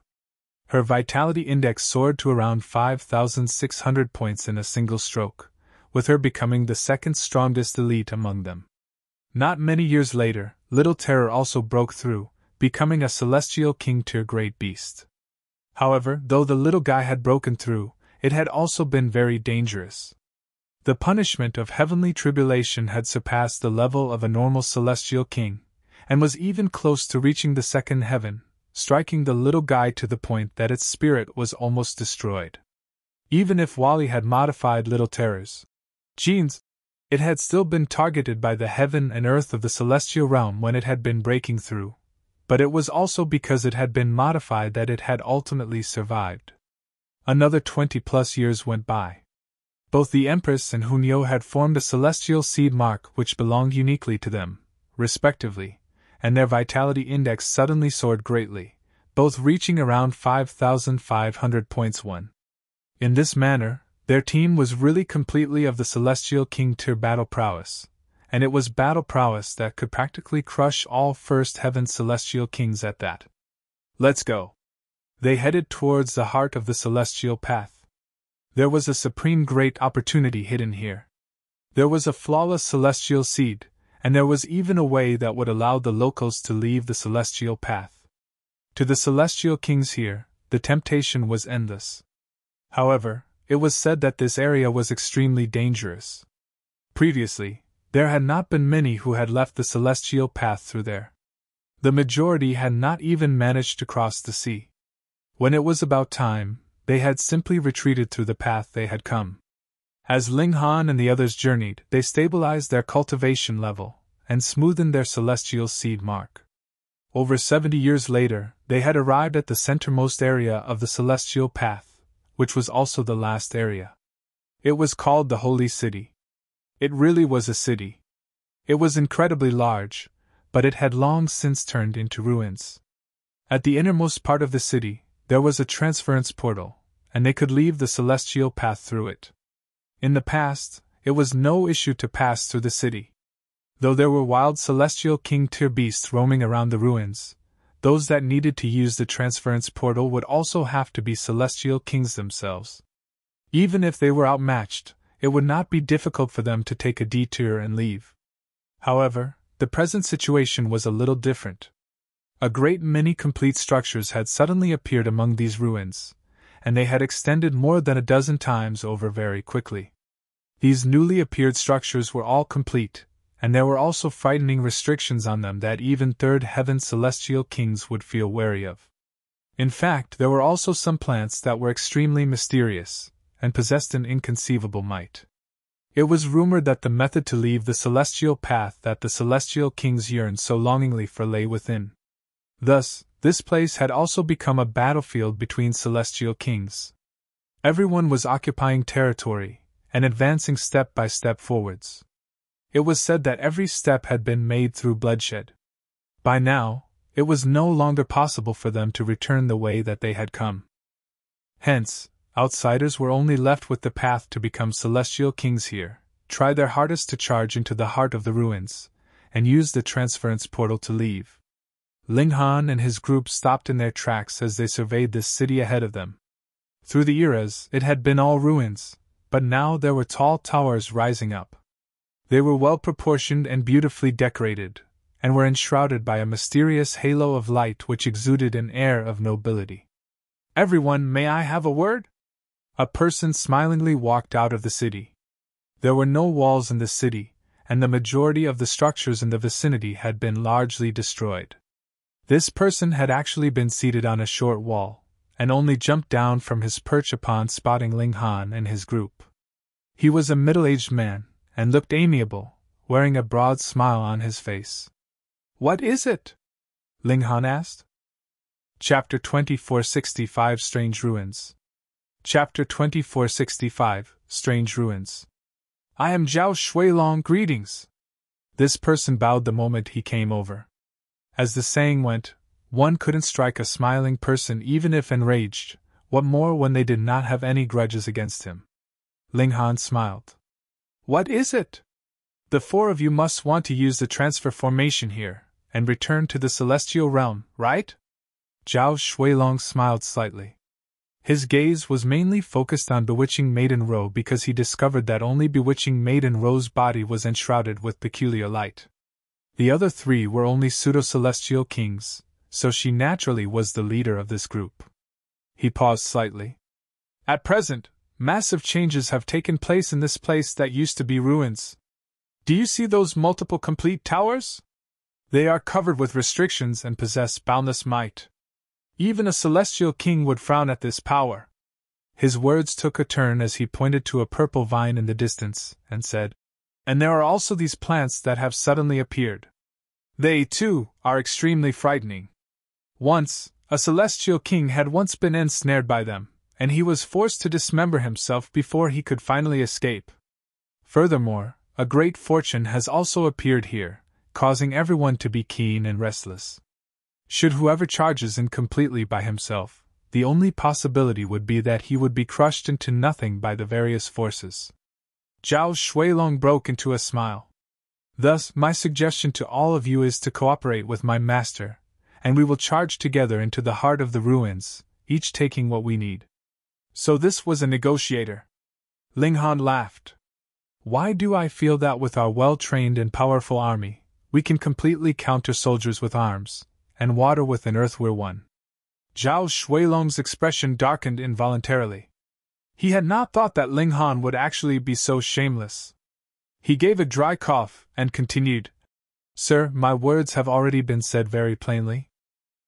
Her vitality index soared to around 5,600 points in a single stroke, with her becoming the second strongest elite among them. Not many years later, Little Terror also broke through, becoming a Celestial King tier great beast. However, though the little guy had broken through, it had also been very dangerous. The punishment of heavenly tribulation had surpassed the level of a normal Celestial King, and was even close to reaching the second heaven, striking the little guy to the point that its spirit was almost destroyed. Even if Wally had modified Little Terror's genes, it had still been targeted by the heaven and earth of the celestial realm when it had been breaking through, but it was also because it had been modified that it had ultimately survived. Another 20+ years went by. Both the Empress and Hunyo had formed a celestial seed mark which belonged uniquely to them, respectively, and their vitality index suddenly soared greatly, both reaching around 5,500 points. In this manner, their team was really completely of the Celestial King tier battle prowess, and it was battle prowess that could practically crush all First Heaven Celestial Kings at that. "Let's go." They headed towards the heart of the Celestial Path. There was a supreme great opportunity hidden here. There was a flawless celestial seed, and there was even a way that would allow the locals to leave the Celestial Path. To the Celestial Kings here, the temptation was endless. However, it was said that this area was extremely dangerous. Previously, there had not been many who had left the Celestial Path through there. The majority had not even managed to cross the sea. When it was about time, they had simply retreated through the path they had come. As Ling Han and the others journeyed, they stabilized their cultivation level and smoothened their celestial seed mark. Over 70 years later, they had arrived at the centermost area of the Celestial Path, which was also the last area. It was called the Holy City. It really was a city. It was incredibly large, but it had long since turned into ruins. At the innermost part of the city, there was a transference portal, and they could leave the celestial path through it. In the past, it was no issue to pass through the city. Though there were wild celestial king-tier beasts roaming around the ruins, those that needed to use the transference portal would also have to be celestial kings themselves. Even if they were outmatched, it would not be difficult for them to take a detour and leave. However, the present situation was a little different. A great many complete structures had suddenly appeared among these ruins, and they had extended more than a dozen times over very quickly. These newly appeared structures were all complete, and there were also frightening restrictions on them that even third heaven celestial kings would feel wary of. In fact, there were also some plants that were extremely mysterious, and possessed an inconceivable might. It was rumored that the method to leave the celestial path that the celestial kings yearned so longingly for lay within. Thus, this place had also become a battlefield between celestial kings. Everyone was occupying territory, and advancing step by step forwards. It was said that every step had been made through bloodshed. By now, it was no longer possible for them to return the way that they had come. Hence, outsiders were only left with the path to become celestial kings here, try their hardest to charge into the heart of the ruins, and use the transference portal to leave. Ling Han and his group stopped in their tracks as they surveyed this city ahead of them. Through the eras, it had been all ruins, but now there were tall towers rising up. They were well proportioned and beautifully decorated, and were enshrouded by a mysterious halo of light which exuded an air of nobility. "Everyone, may I have a word?" A person smilingly walked out of the city. There were no walls in the city, and the majority of the structures in the vicinity had been largely destroyed. This person had actually been seated on a short wall, and only jumped down from his perch upon spotting Ling Han and his group. He was a middle-aged man, and looked amiable, wearing a broad smile on his face. "What is it?" Ling Han asked. Chapter 2465 Strange Ruins. Chapter 2465 Strange Ruins. "I am Zhao Shuilong, greetings." This person bowed the moment he came over. As the saying went, one couldn't strike a smiling person even if enraged, what more when they did not have any grudges against him. Ling Han smiled. "What is it? The four of you must want to use the transfer formation here, and return to the celestial realm, right?" Zhao Shuilong smiled slightly. His gaze was mainly focused on Bewitching Maiden Ro because he discovered that only Bewitching Maiden Ro's body was enshrouded with peculiar light. The other three were only pseudo-celestial kings, so she naturally was the leader of this group. He paused slightly. "At present, massive changes have taken place in this place that used to be ruins. Do you see those multiple complete towers? They are covered with restrictions and possess boundless might. Even a celestial king would frown at this power." His words took a turn as he pointed to a purple vine in the distance, and said, "And there are also these plants that have suddenly appeared. They, too, are extremely frightening. Once, a celestial king had once been ensnared by them, and he was forced to dismember himself before he could finally escape. Furthermore, a great fortune has also appeared here, causing everyone to be keen and restless. Should whoever charges in completely by himself, the only possibility would be that he would be crushed into nothing by the various forces." Zhao Shuilong broke into a smile. "Thus, my suggestion to all of you is to cooperate with my master, and we will charge together into the heart of the ruins, each taking what we need." So this was a negotiator. Ling Han laughed. "Why do I feel that with our well-trained and powerful army, we can completely counter soldiers with arms, and water with an earthware one?" Zhao Shuilong's expression darkened involuntarily. He had not thought that Ling Han would actually be so shameless. He gave a dry cough, and continued, "Sir, my words have already been said very plainly.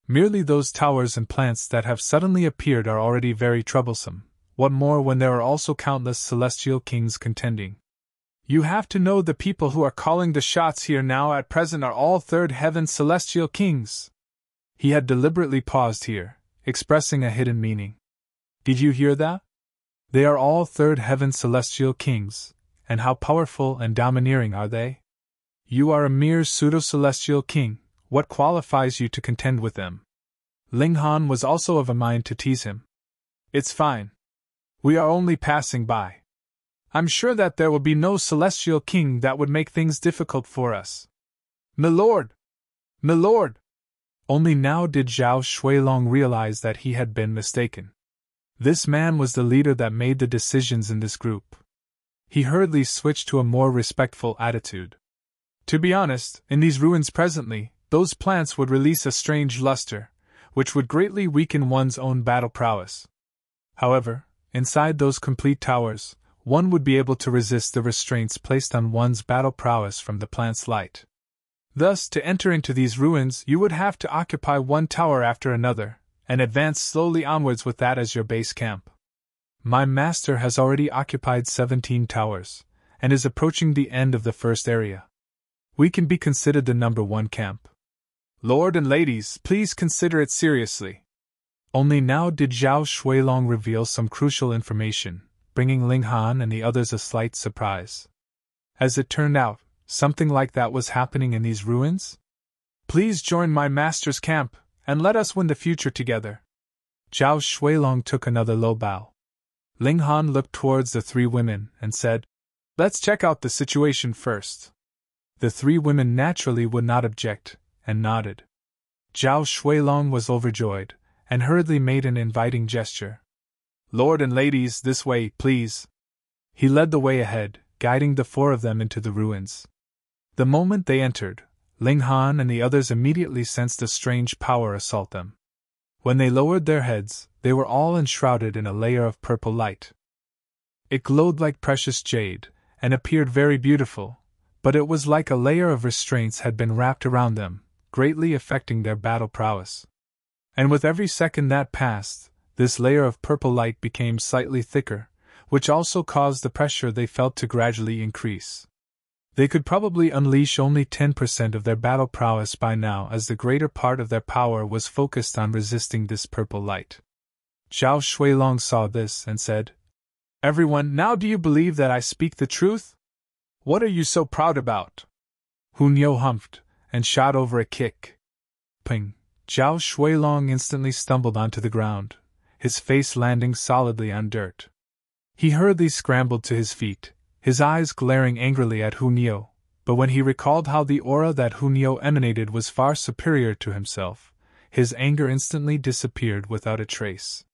Merely those towers and plants that have suddenly appeared are already very troublesome, what more when there are also countless celestial kings contending. You have to know the people who are calling the shots here now at present are all third heaven celestial kings." He had deliberately paused here, expressing a hidden meaning. "Did you hear that? They are all third heaven celestial kings, and how powerful and domineering are they? You are a mere pseudo-celestial king, what qualifies you to contend with them? Ling Han was also of a mind to tease him. It's fine. We are only passing by. I'm sure that there will be no celestial king that would make things difficult for us. Milord! Milord! Only now did Zhao Shuilong realize that he had been mistaken. This man was the leader that made the decisions in this group. He hurriedly switched to a more respectful attitude. To be honest, in these ruins presently, those plants would release a strange luster, which would greatly weaken one's own battle prowess. However, inside those complete towers, one would be able to resist the restraints placed on one's battle prowess from the plant's light. Thus, to enter into these ruins, you would have to occupy one tower after another, and advance slowly onwards with that as your base camp. My master has already occupied 17 towers, and is approaching the end of the first area. We can be considered the number 1 camp. Lord and ladies, please consider it seriously. Only now did Zhao Shuilong reveal some crucial information, bringing Ling Han and the others a slight surprise. As it turned out, something like that was happening in these ruins? Please join my master's camp, and let us win the future together. Zhao Shuilong took another low bow. Ling Han looked towards the 3 women and said, Let's check out the situation first. The 3 women naturally would not object, and nodded. Zhao Shuilong was overjoyed, and hurriedly made an inviting gesture. Lord and ladies, this way, please. He led the way ahead, guiding the 4 of them into the ruins. The moment they entered, Ling Han and the others immediately sensed a strange power assault them. When they lowered their heads, they were all enshrouded in a layer of purple light. It glowed like precious jade, and appeared very beautiful, but it was like a layer of restraints had been wrapped around them, greatly affecting their battle prowess. And with every second that passed, this layer of purple light became slightly thicker, which also caused the pressure they felt to gradually increase. They could probably unleash only 10% of their battle prowess by now, as the greater part of their power was focused on resisting this purple light. Zhao Shuilong saw this and said, Everyone, now do you believe that I speak the truth? What are you so proud about? Hunyo humphed, and shot over a kick. Ping! Zhao Shuilong instantly stumbled onto the ground, his face landing solidly on dirt. He hurriedly scrambled to his feet, his eyes glaring angrily at Hunyo, but when he recalled how the aura that Hunyo emanated was far superior to himself, his anger instantly disappeared without a trace.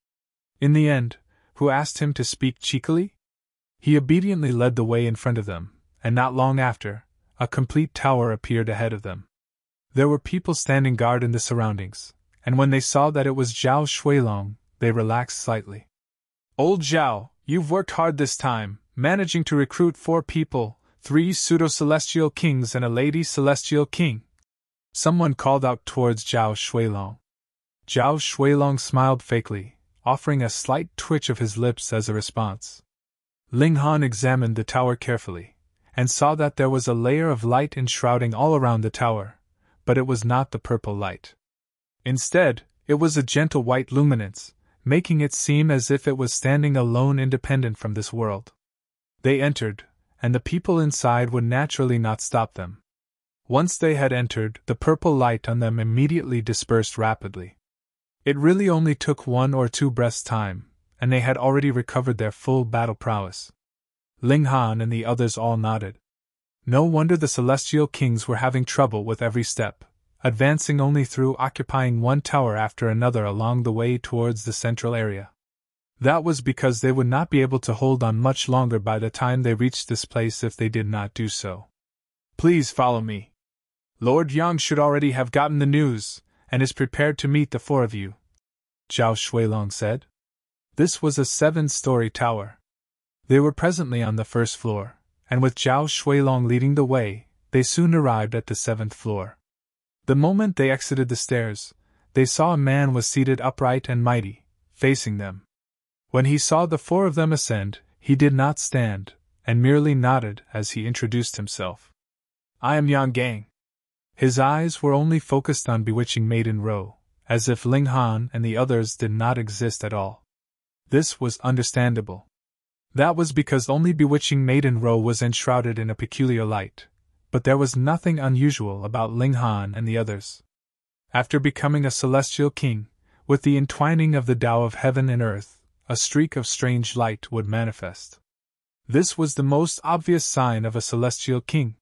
In the end, Hu asked him to speak cheekily? He obediently led the way in front of them, and not long after, a complete tower appeared ahead of them. There were people standing guard in the surroundings, and when they saw that it was Zhao Shuilong, they relaxed slightly. Old Zhao, you've worked hard this time, managing to recruit 4 people, 3 pseudo-celestial kings and a lady celestial king. Someone called out towards Zhao Shuilong. Zhao Shuilong smiled fakely, offering a slight twitch of his lips as a response. Ling Han examined the tower carefully, and saw that there was a layer of light enshrouding all around the tower, but it was not the purple light. Instead, it was a gentle white luminance, making it seem as if it was standing alone independent from this world. They entered, and the people inside would naturally not stop them. Once they had entered, the purple light on them immediately dispersed rapidly. It really only took 1 or 2 breaths' time, and they had already recovered their full battle prowess. Ling Han and the others all nodded. No wonder the celestial kings were having trouble with every step, advancing only through occupying one tower after another along the way towards the central area. That was because they would not be able to hold on much longer by the time they reached this place if they did not do so. Please follow me. Lord Yang should already have gotten the news, and is prepared to meet the 4 of you, Zhao Shuilong said. This was a 7-story tower. They were presently on the 1st floor, and with Zhao Shuilong leading the way, they soon arrived at the 7th floor. The moment they exited the stairs, they saw a man was seated upright and mighty, facing them. When he saw the 4 of them ascend, he did not stand, and merely nodded as he introduced himself. I am Yang Gang. His eyes were only focused on bewitching Maiden Ro, as if Ling Han and the others did not exist at all. This was understandable. That was because only bewitching Maiden Ro was enshrouded in a peculiar light, but there was nothing unusual about Ling Han and the others. After becoming a celestial king, with the entwining of the Tao of heaven and earth, a streak of strange light would manifest. This was the most obvious sign of a celestial king.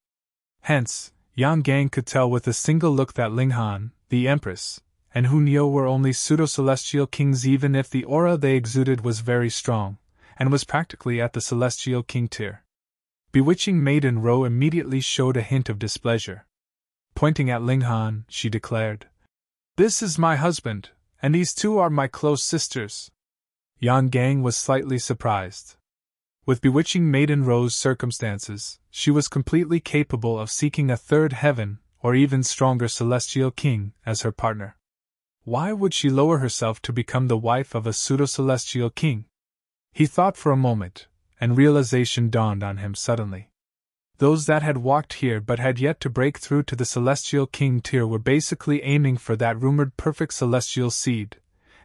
Hence, Yang Gang could tell with a single look that Ling Han, the Empress, and Hun Yo were only pseudo-celestial kings, even if the aura they exuded was very strong, and was practically at the celestial king tier. Bewitching Maiden Ro immediately showed a hint of displeasure. Pointing at Ling Han, she declared, "This is my husband, and these two are my close sisters." Yang Gang was slightly surprised. With bewitching Maiden Ro's circumstances, she was completely capable of seeking a third heaven, or even stronger celestial king, as her partner. Why would she lower herself to become the wife of a pseudo-celestial king? He thought for a moment, and realization dawned on him suddenly. Those that had walked here but had yet to break through to the celestial king tier were basically aiming for that rumored perfect celestial seed,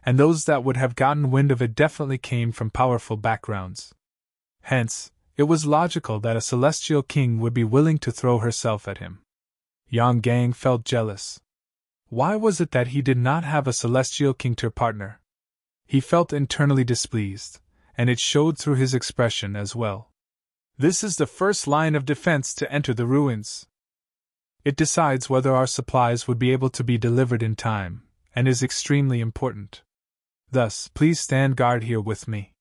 and those that would have gotten wind of it definitely came from powerful backgrounds. Hence, it was logical that a celestial king would be willing to throw herself at him. Yang Gang felt jealous. Why was it that he did not have a celestial king tier partner? He felt internally displeased, and it showed through his expression as well. This is the first line of defense to enter the ruins. It decides whether our supplies would be able to be delivered in time, and is extremely important. Thus, please stand guard here with me.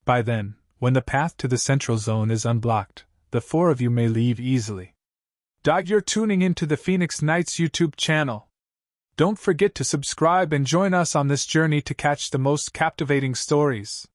By then, when the path to the central zone is unblocked, the four of you may leave easily. You're tuning into the Phoenix Knights YouTube channel. Don't forget to subscribe and join us on this journey to catch the most captivating stories.